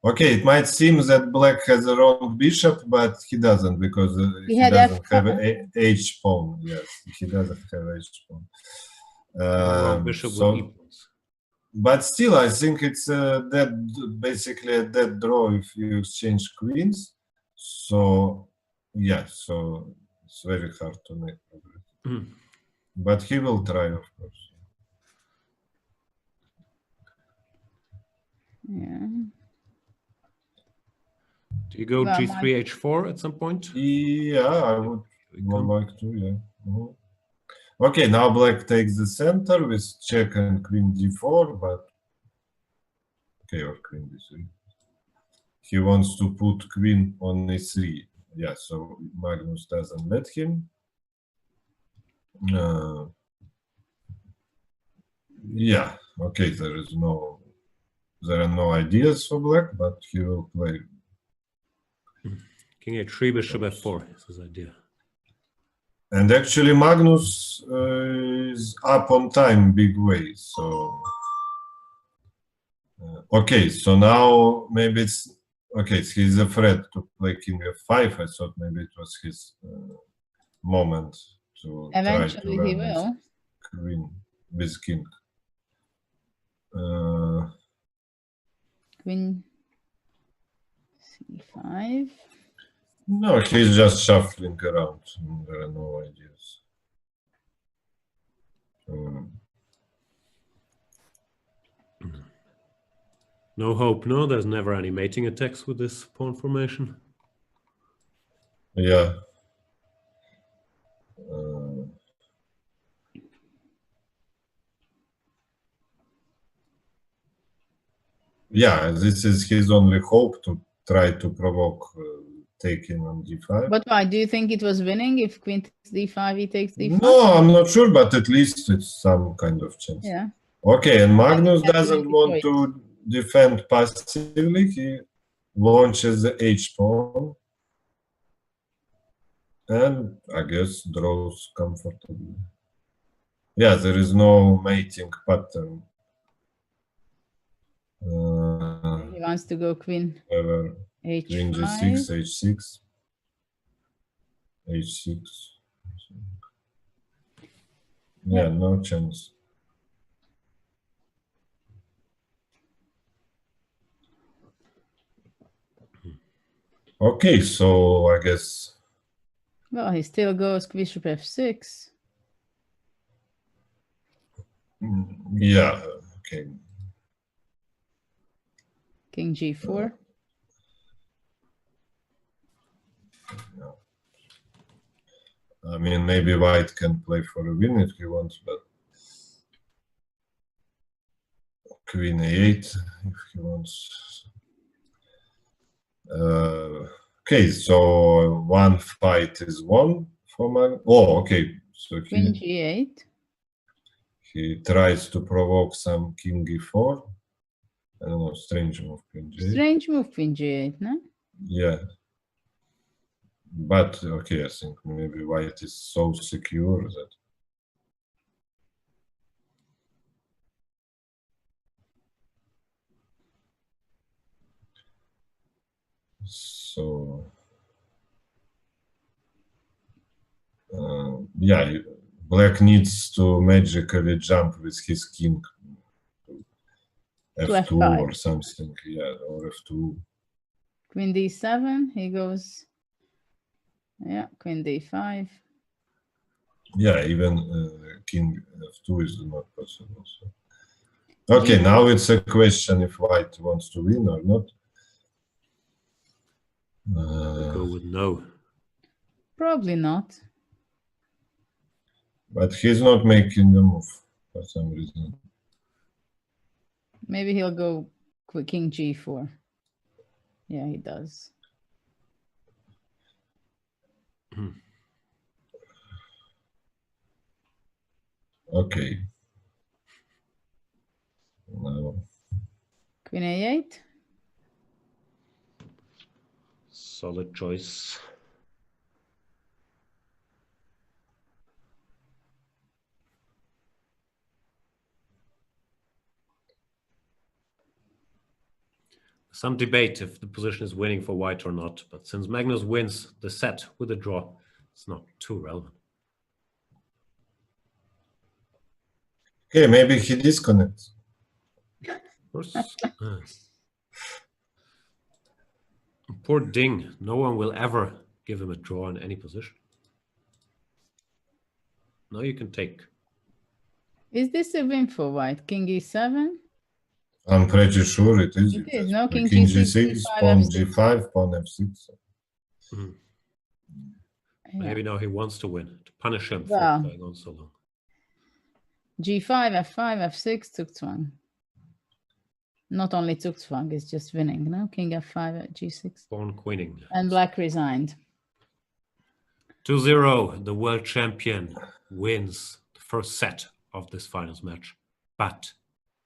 Okay, it might seem that black has a wrong bishop, but he doesn't, because he doesn't have a h pawn. Yes, he doesn't have h pawn. Wrong bishop with e pawns. But still, I think it's basically a dead draw if you exchange queens. So yeah, so it's very hard to make progress. But he will try, of course. Yeah. Do you go g3, h4 at some point? Yeah, I would like to, yeah. Okay, now black takes the center with check and queen d4, but okay, or queen d3. He wants to put queen on e3. Yeah, so Magnus doesn't let him. Yeah, okay, there are no ideas for black, but he will play. King h3, bishop f4 is his idea. And actually Magnus is up on time big way, so okay, so now maybe it's okay, he's afraid to play king f5. I thought maybe it was his moment to eventually try to he will. Queen with king. Queen c5. No, he's just shuffling around. There are no ideas. No hope, no? There's never any mating attacks with this pawn formation. Yeah. Yeah, this is his only hope, to try to provoke taking on d5. But why? Do you think it was winning if queen takes d5, he takes d5? No, I'm not sure, but at least it's some kind of chance. Yeah. Okay, and Magnus That's doesn't the want choice. to defend passively. He launches the h-pawn. And I guess draws comfortably. Yeah, there is no mating pattern. He wants to go queen Queen h5. g6, h6, h6. Yeah, no chance. Okay, so I guess. Well, he still goes bishop f6. Yeah, okay. King g4. I mean, maybe white can play for a win if he wants, but queen a8 if he wants. Okay, so one fight is won for Magnus. Oh, okay. So Queen g8. he tries to provoke some king e4. I don't know, strange move, queen g8. Strange move, queen g8, no? Yeah. But, okay, I think maybe white is so secure that... So... yeah, black needs to magically jump with his king f2 F5. or something, yeah, or f2. Queen d7, he goes, yeah, queen d5. Yeah, even king f2 is not possible. So. Okay, now it's a question if white wants to win or not. Go with no. Probably not. But he's not making the move for some reason. Maybe he'll go king g4. Yeah, he does. Okay. Now. Queen a8. Solid choice. Some debate if the position is winning for white or not, but since Magnus wins the set with a draw, it's not too relevant. Okay, maybe he disconnects. Of course. Poor Ding. No one will ever give him a draw in any position. Now you can take. Is this a win for white? King e7? I'm pretty sure it is. It is. No, king King g6, g6, g5, pawn f6. g5, pawn f6. Yeah. Maybe now he wants to win, to punish him Well. for going on so long. g5, f5, f6, Zugzwang. Not only Zugzwang, it's just winning, no? King f5 at g6. Pawn queening. And black resigned. 2-0, the world champion wins the first set of this finals match. But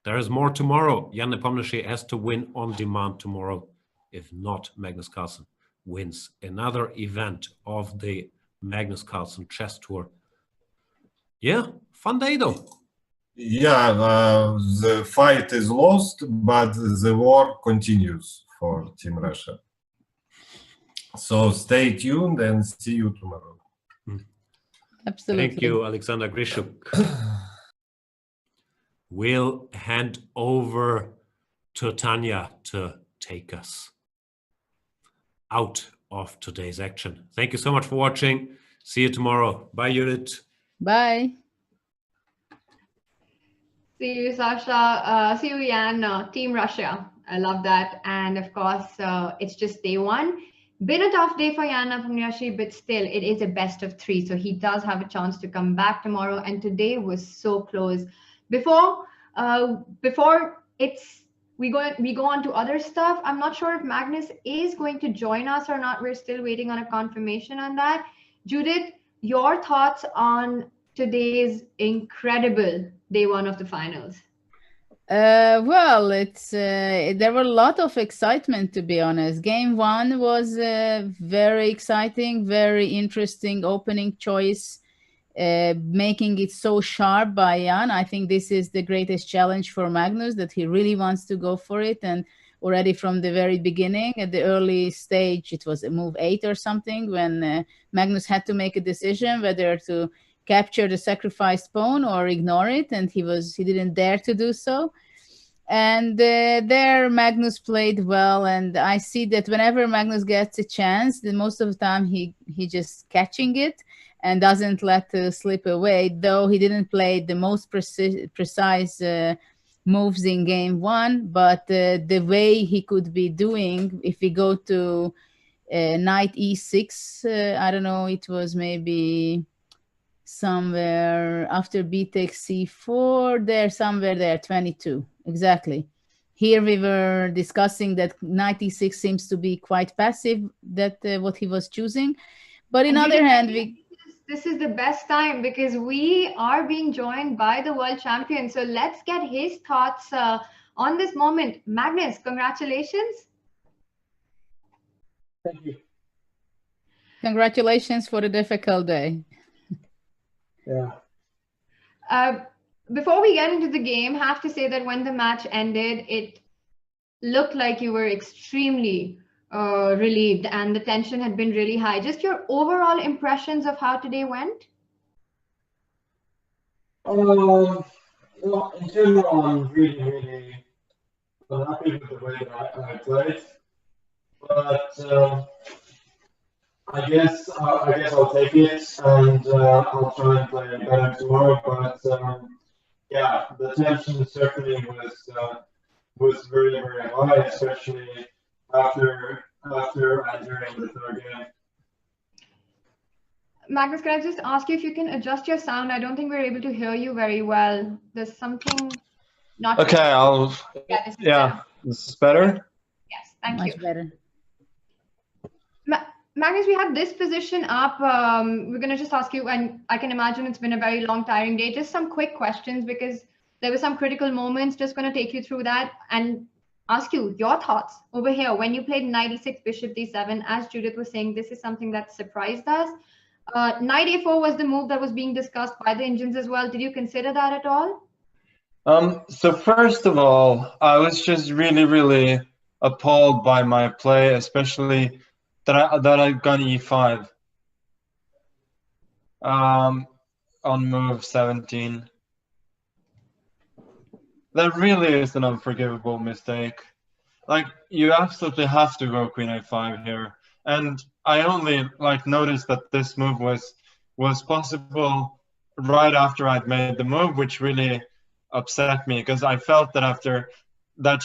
there is more tomorrow. Jan Nepomniachtchi has to win on demand tomorrow. If not, Magnus Carlsen wins another event of the Magnus Carlsen chess tour. Yeah, fun day though. Yeah, the fight is lost, but the war continues for Team Russia. So stay tuned and see you tomorrow. Absolutely. Thank you, Alexander Grishuk. We'll hand over to Tanya to take us out of today's action. Thank you so much for watching. See you tomorrow. Bye, Judith. Bye. See you, Sasha. See you, Jan. Team Russia. I love that. And of course, it's just day one. Been a tough day for Jan Nepomniachtchi, but still, it is a best of three. So he does have a chance to come back tomorrow. And today was so close. Before we go on to other stuff, I'm not sure if Magnus is going to join us or not. We're still waiting on a confirmation on that. Judith, your thoughts on today's incredible day one of the finals? Well, it's there were a lot of excitement, to be honest. Game one was very exciting, very interesting opening choice, making it so sharp by Jan. I think this is the greatest challenge for Magnus, that he really wants to go for it. And already from the very beginning, at the early stage, it was a move 8 or something, when Magnus had to make a decision whether to capture the sacrificed pawn or ignore it, and he didn't dare to do so. And there Magnus played well, and I see that whenever Magnus gets a chance, then most of the time he just catching it and doesn't let it slip away, though he didn't play the most precise moves in game one, but the way he could be doing, if we go to knight e6, I don't know, it was maybe somewhere after b takes c4, there, somewhere there, 22, exactly. Here we were discussing that knight e6 seems to be quite passive, that what he was choosing. But on the other hand, this is the best time because we are being joined by the world champion. So let's get his thoughts on this moment. Magnus, congratulations. Thank you. Congratulations for the difficult day. Yeah. Before we get into the game, have to say that when the match ended, it looked like you were extremely relieved and the tension had been really high. Just your overall impressions of how today went? Well, in general, I'm really happy with the way that I played. But I guess I'll take it, and I'll try and play better tomorrow. But yeah, the tension certainly was very high, especially after entering the third game. Magnus, can I just ask you if you can adjust your sound? I don't think we're able to hear you very well. There's something not. Okay, I'll. Yeah, This is better. Yes, thank Much you. better. Magnus, we have this position up. We're going to just ask you, and I can imagine it's been a very long, tiring day. Just some quick questions because there were some critical moments. Just going to take you through that and ask you your thoughts over here. When you played knight e6, bishop d7, as Judith was saying, this is something that surprised us. Knight a4 was the move that was being discussed by the Indians as well. Did you consider that at all? So first of all, I was just really appalled by my play, especially that I gone e5 on move 17. That really is an unforgivable mistake. Like, you absolutely have to go queen a5 here. And I only noticed that this move was possible right after I'd made the move, which really upset me because I felt that after that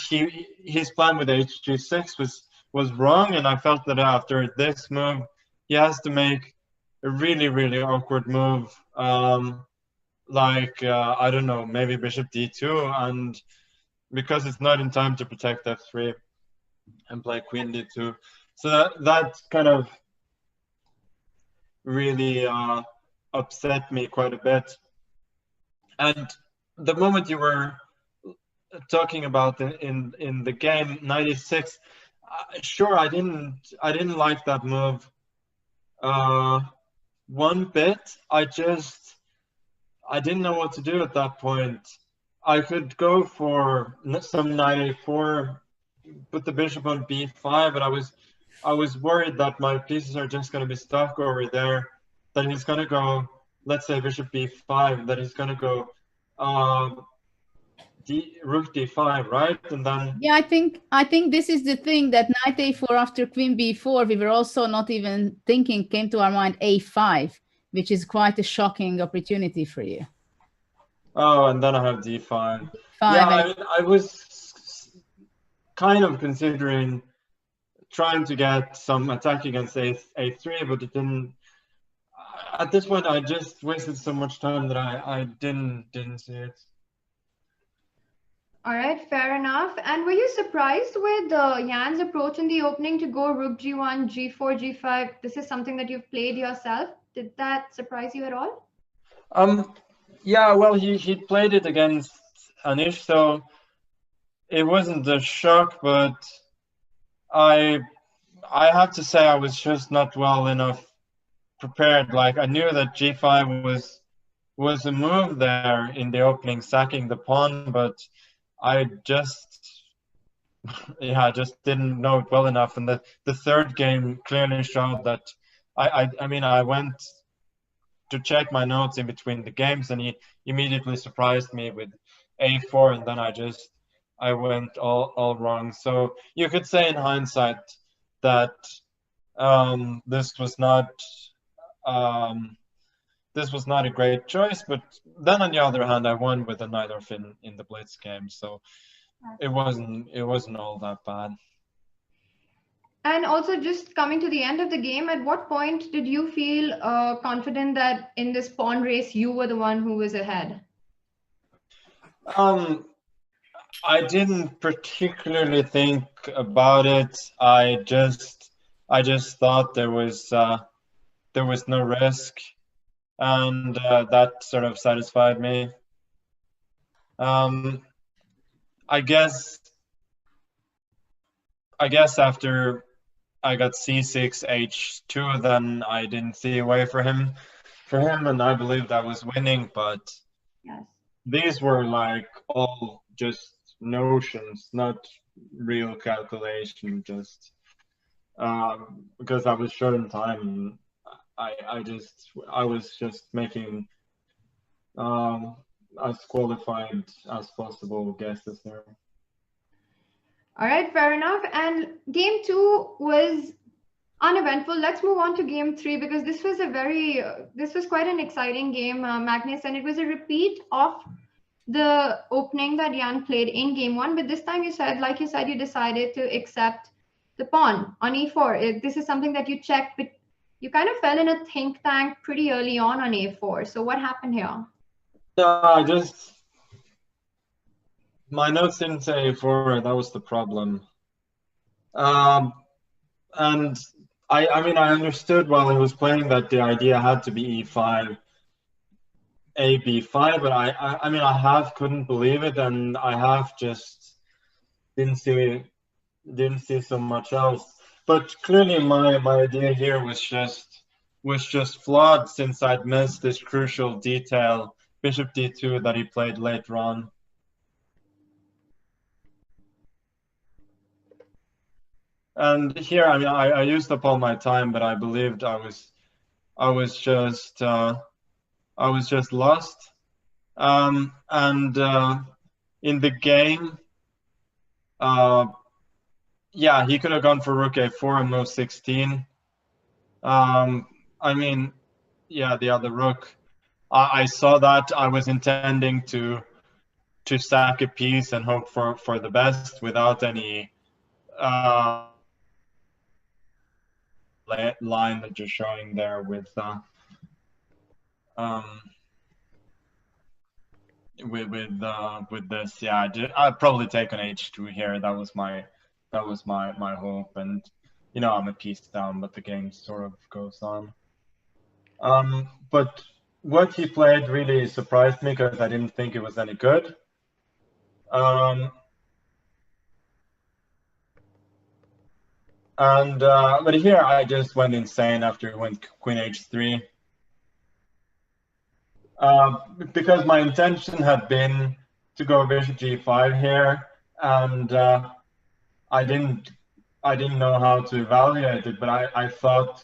his plan with hg6 was wrong, and I felt that after this move he has to make a really awkward move, I don't know, maybe bishop d2, and because it's not in time to protect f3 and play queen d2. So that kind of really upset me quite a bit. And the moment you were talking about in the game, 96, sure, I didn't like that move one bit. I didn't know what to do at that point. I could go for some knight a4, put the bishop on b5, but I was worried that my pieces are just going to be stuck over there, that he's going to go, let's say bishop b5, that he's going to go rook d5, right? And then yeah, I think this is the thing, that knight a4 after queen b4, we were also not even thinking, came to our mind a5, which is quite a shocking opportunity for you. Oh, and then I have d5. Yeah, I was kind of considering trying to get some attack against a3, but it didn't. At this point, I just wasted so much time that I didn't see it. All right, fair enough. And were you surprised with Jan's approach in the opening to go rook g1, g4, g5? This is something that you've played yourself. Did that surprise you at all? Yeah, well, he played it against Anish, so it wasn't a shock, but I have to say I was just not well enough prepared. Like, I knew that g5 was a move there in the opening, sacking the pawn, but I just didn't know it well enough. And the third game clearly showed that I mean, I went to check my notes in between the games, and he immediately surprised me with a4, and then I went all wrong. So you could say in hindsight that this was not a great choice, but then on the other hand, I won with a knight off in the blitz game, so it wasn't all that bad. And also, just coming to the end of the game, at what point did you feel confident that in this pawn race you were the one who was ahead? I didn't particularly think about it. I just thought there was no risk, and that sort of satisfied me. I guess after I got c6 h2, then I didn't see a way for him, and I believed I was winning. But yes, these were like all just notions, not real calculation. Just because I was short on time, I was just making as qualified as possible guesses there. All right, fair enough. And game 2 was uneventful. Let's move on to game 3, because this was quite an exciting game, Magnus, and it was a repeat of the opening that Jan played in game 1. But this time you decided to accept the pawn on e4. This is something that you checked, but you kind of fell in a think tank pretty early on a4. So what happened here? My notes didn't say a4, that was the problem. And I mean, I understood while he was playing that the idea had to be e5, a b5, but I mean, I half couldn't believe it, and I half just didn't see so much else. But clearly my idea here was just flawed, since I'd missed this crucial detail, bishop d2, that he played later on. And here, I mean, I used up all my time, but I believed I was just lost. And in the game, yeah, he could have gone for rook a4 and move 16. I mean, yeah, the other rook. I saw that. I was intending to sack a piece and hope for the best without any line that you're showing there with this. Yeah, I'd probably take an h2 here. That was my hope, and you know, I'm a piece down, but the game sort of goes on. But what he played really surprised me, because I didn't think it was any good. But here I just went insane after he went queen h3. Because my intention had been to go bishop g5 here, and I didn't know how to evaluate it, but I thought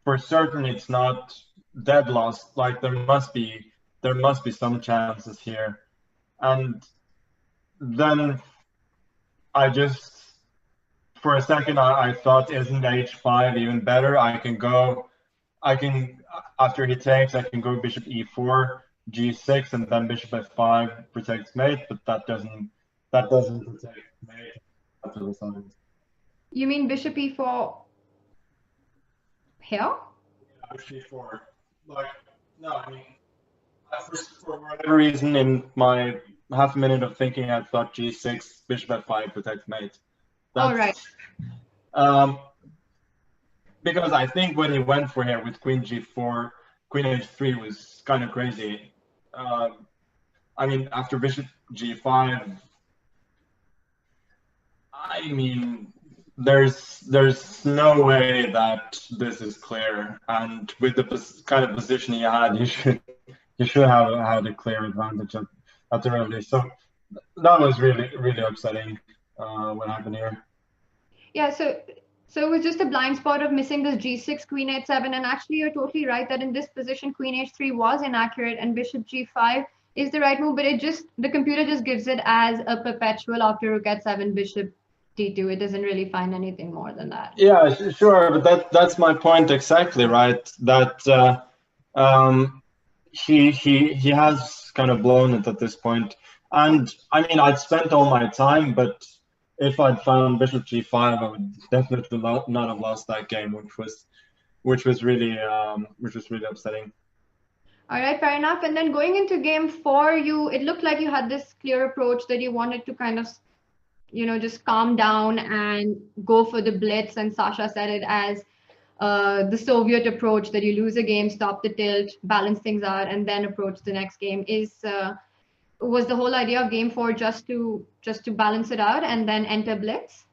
for certain it's not dead lost. Like, there must be some chances here. And then I just, for a second, I thought, isn't h5 even better? After he takes, I can go bishop e4, g6, and then bishop f5 protects mate, but that doesn't protect mate. after the signs. You mean bishop e4 here? G4. Like, no, I mean, for whatever reason, in my half a minute of thinking, I thought G6, bishop F5 protects mate. Oh, right. Because I think what he went for here with Queen G4, Queen H3 was kind of crazy. I mean, after bishop G5, I mean, there's no way that this is clear, and with the kind of position he had, you should have had a clear advantage at the early. So that was really upsetting what happened here. Yeah, so it was just a blind spot of missing this G6, Queen H7, and actually you're totally right that in this position Queen H3 was inaccurate and Bishop G5 is the right move, but the computer just gives it as a perpetual after Rook H7, Bishop D2. It doesn't really find anything more than that. Yeah, sure, but that's my point exactly, right? That he has kind of blown it at this point. And I mean, I'd spent all my time, but if I'd found Bishop G5, I would definitely not have lost that game, which was really upsetting. All right, fair enough. And then going into game 4, it looked like you had this clear approach that you wanted to kind of, just calm down and go for the blitz. And Sasha said it as the Soviet approach, that you lose a game, stop the tilt, balance things out, and then approach the next game. Was the whole idea of game 4 just to balance it out and then enter blitz?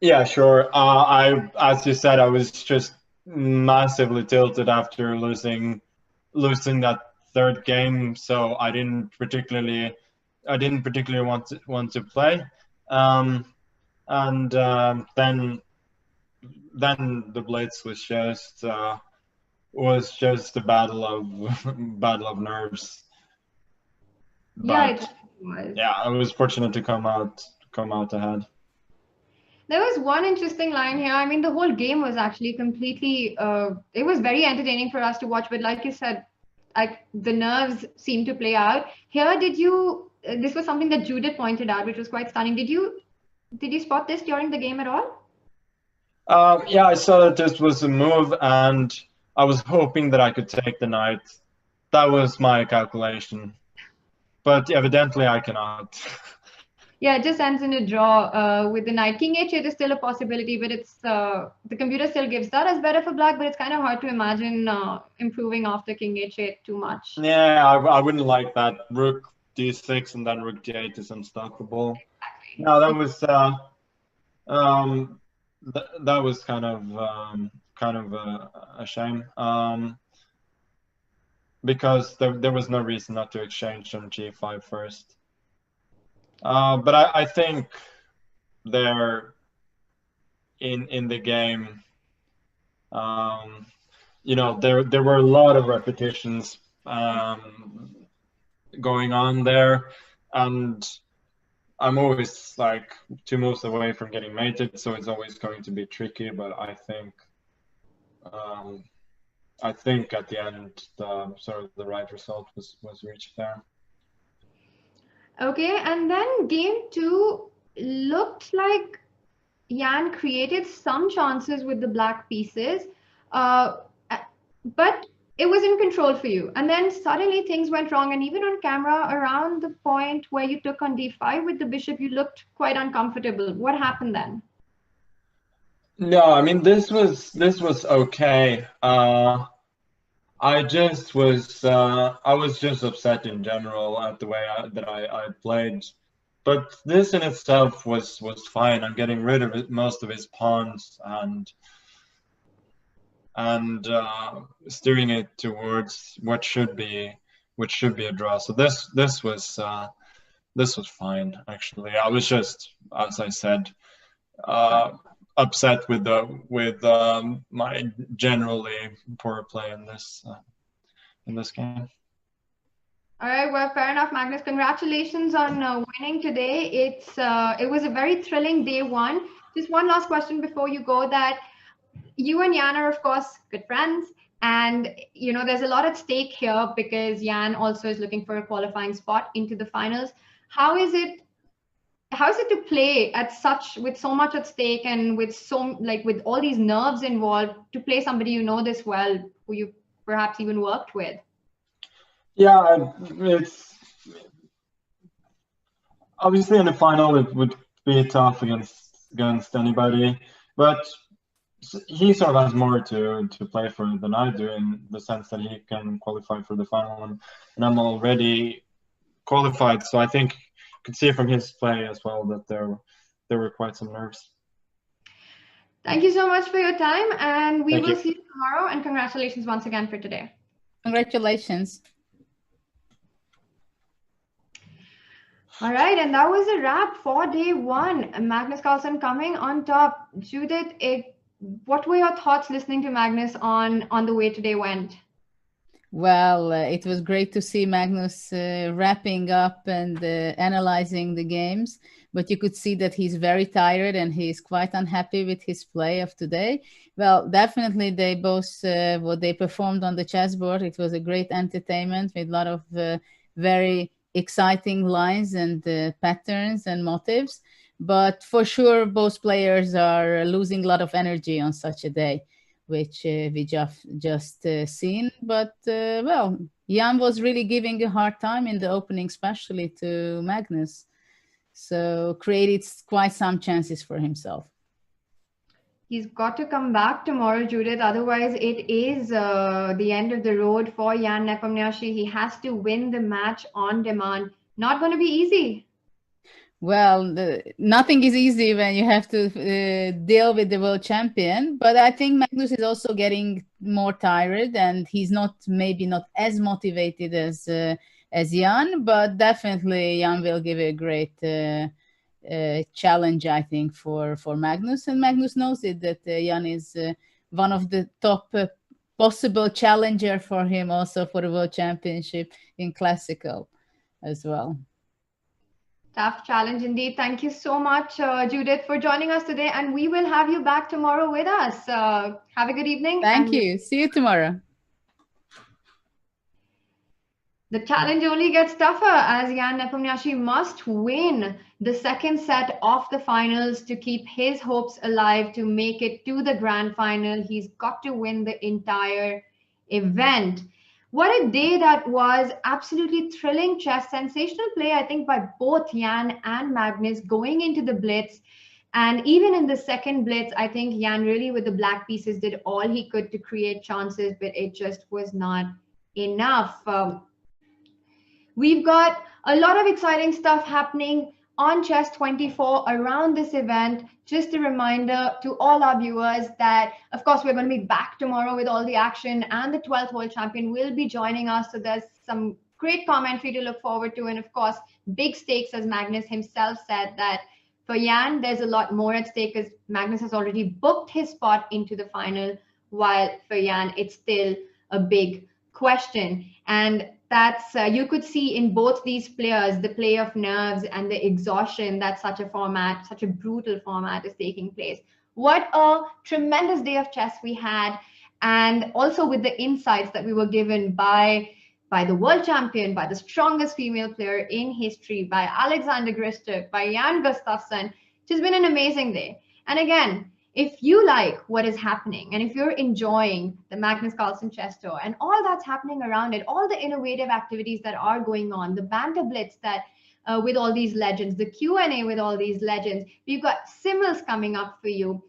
Yeah, sure. As you said, I was just massively tilted after losing that third game, so I didn't particularly want to play. Then the blitz was just a battle of nerves. But, yeah, I was fortunate to come out ahead. There was one interesting line here. I mean, the whole game was actually completely, it was very entertaining for us to watch, but like you said, the nerves seemed to play out. Here, this was something that Judith pointed out, which was quite stunning. Did you spot this during the game at all? Yeah, I saw that this was a move, and I was hoping that I could take the knight. That was my calculation. But evidently I cannot. Yeah, it just ends in a draw with the knight. King H8 is still a possibility, but it's the computer still gives that as better for black, but it's kind of hard to imagine improving after King H8 too much. Yeah, I wouldn't like that. Rook D6 and then Rook D8 is unstoppable. Exactly. No, that was that was kind of a shame. Because there was no reason not to exchange on G5 first. But I think there in the game, there were a lot of repetitions going on there, and I'm always like 2 moves away from getting mated, so it's always going to be tricky. But I think at the end, the right result was reached there. Okay, and then game 2 looked like Jan created some chances with the black pieces, but it was in control for you. And then suddenly things went wrong, and even on camera, around the point where you took on D5 with the bishop, you looked quite uncomfortable. What happened then? No, I mean, this was okay. I was just upset in general at the way that I played, but this in itself was fine. I'm getting rid of most of his pawns and steering it towards what should be a draw. So this was fine, actually. I was just, as I said, upset with my generally poor play in this game. All right, well, fair enough, Magnus. Congratulations on winning today. It was a very thrilling day 1. Just one last question before you go, that you and Jan are, of course, good friends, and there's a lot at stake here because Jan also is looking for a qualifying spot into the finals. How is it how's it to play at with so much at stake and with with all these nerves involved, to play somebody you know this well, who you perhaps even worked with? Yeah, it's obviously in the final it would be tough against anybody, but he sort of has more to play for than I do, in the sense that he can qualify for the final, and I'm already qualified, so I think you could see from his play as well that there were quite some nerves. Thank you so much for your time, and we Thank will you. see you tomorrow, and congratulations once again for today. Congratulations. All right, and that was a wrap for day one. Magnus Carlsen coming on top. Judith, what were your thoughts listening to Magnus on the way today went? Well, it was great to see Magnus wrapping up and analyzing the games, but you could see that he's very tired and he's quite unhappy with his play of today. Well, definitely they both, what they performed on the chessboard, it was a great entertainment with a lot of very exciting lines and patterns and motives. But for sure, both players are losing a lot of energy on such a day, which we just seen. But well, Jan was really giving a hard time in the opening, especially to Magnus. So created quite some chances for himself. He's got to come back tomorrow, Judith. Otherwise, it is the end of the road for Jan Nepomniachtchi. He has to win the match on demand. Not going to be easy. Well, nothing is easy when you have to deal with the world champion. But I think Magnus is also getting more tired, and he's maybe not as motivated as Jan. But definitely, Jan will give a great challenge, I think, for Magnus. And Magnus knows it, that Jan is one of the top possible challenger for him, also for the world championship in classical as well. Tough challenge indeed. Thank you so much, Judith, for joining us today. And we will have you back tomorrow with us. Have a good evening. Thank you. See you tomorrow. The challenge only gets tougher, as Jan Nepomniachtchi must win the second set of the finals to keep his hopes alive to make it to the grand final. He's got to win the entire event. What a day that was. Absolutely thrilling chess. Sensational play, I think, by both Jan and Magnus going into the blitz. And even in the second blitz, I think Jan really, with the black pieces, did all he could to create chances, but it just was not enough. We've got a lot of exciting stuff happening on chess24 around this event. Just a reminder to all our viewers that, of course, we're going to be back tomorrow with all the action, and the 12th world champion will be joining us. So there's some great commentary to look forward to. And of course, big stakes, as Magnus himself said, that for Jan, there's a lot more at stake, because Magnus has already booked his spot into the final, while for Jan, it's still a big question. And that's you could see in both these players the play of nerves and the exhaustion that such a brutal format is taking place. What a tremendous day of chess we had, and also with the insights that we were given by the world champion, by the strongest female player in history, by Alexander Gristug, by Jan Gustafsson. It's been an amazing day. And again, if you like what is happening, and if you're enjoying the Magnus Carlsen chess tour and all that's happening around it, all the innovative activities that are going on, the banter blitz that with all these legends, the Q&A with all these legends, we've got simmels coming up for you.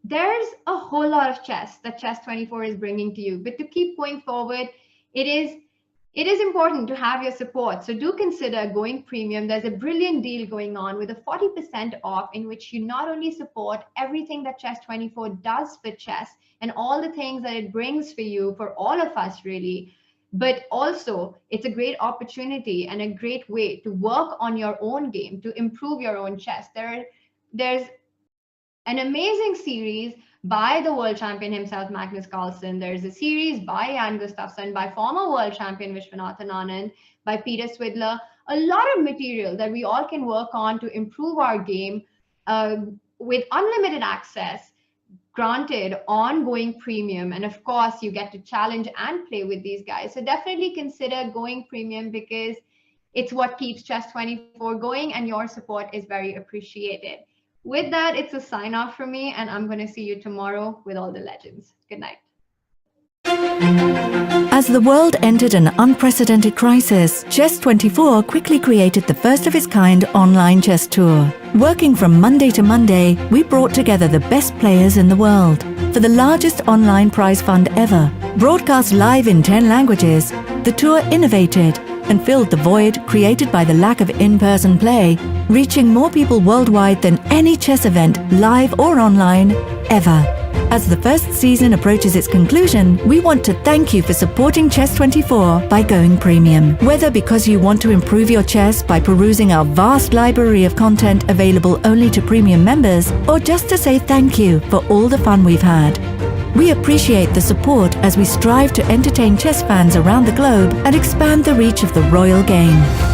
There's a whole lot of chess that chess24 is bringing to you. But to keep going forward, it is important to have your support. So do consider going premium. There's a brilliant deal going on with a 40% off, in which you not only support everything that chess24 does for chess and all the things that it brings for you, for all of us really, but also it's a great opportunity and a great way to work on your own game, to improve your own chess. There's an amazing series by the world champion himself, Magnus Carlsen. There's a series by Jan Gustafsson, by former world champion Viswanathan Anand, by Peter Swidler. A lot of material that we all can work on to improve our game with unlimited access, granted ongoing premium. And of course, you get to challenge and play with these guys. So definitely consider going premium, because It's what keeps chess24 going, and your support is very appreciated. With that, it's a sign off from me, and I'm going to see you tomorrow with all the legends. Good night. As the world entered an unprecedented crisis, chess24 quickly created the first of its kind online chess tour. Working from Monday to Monday, we brought together the best players in the world. For the largest online prize fund ever, broadcast live in 10 languages, the tour innovated and filled the void created by the lack of in-person play, reaching more people worldwide than any chess event, live or online, ever. As the first season approaches its conclusion, we want to thank you for supporting chess24 by going premium. Whether because you want to improve your chess by perusing our vast library of content available only to premium members, or just to say thank you for all the fun we've had. We appreciate the support as we strive to entertain chess fans around the globe and expand the reach of the royal game.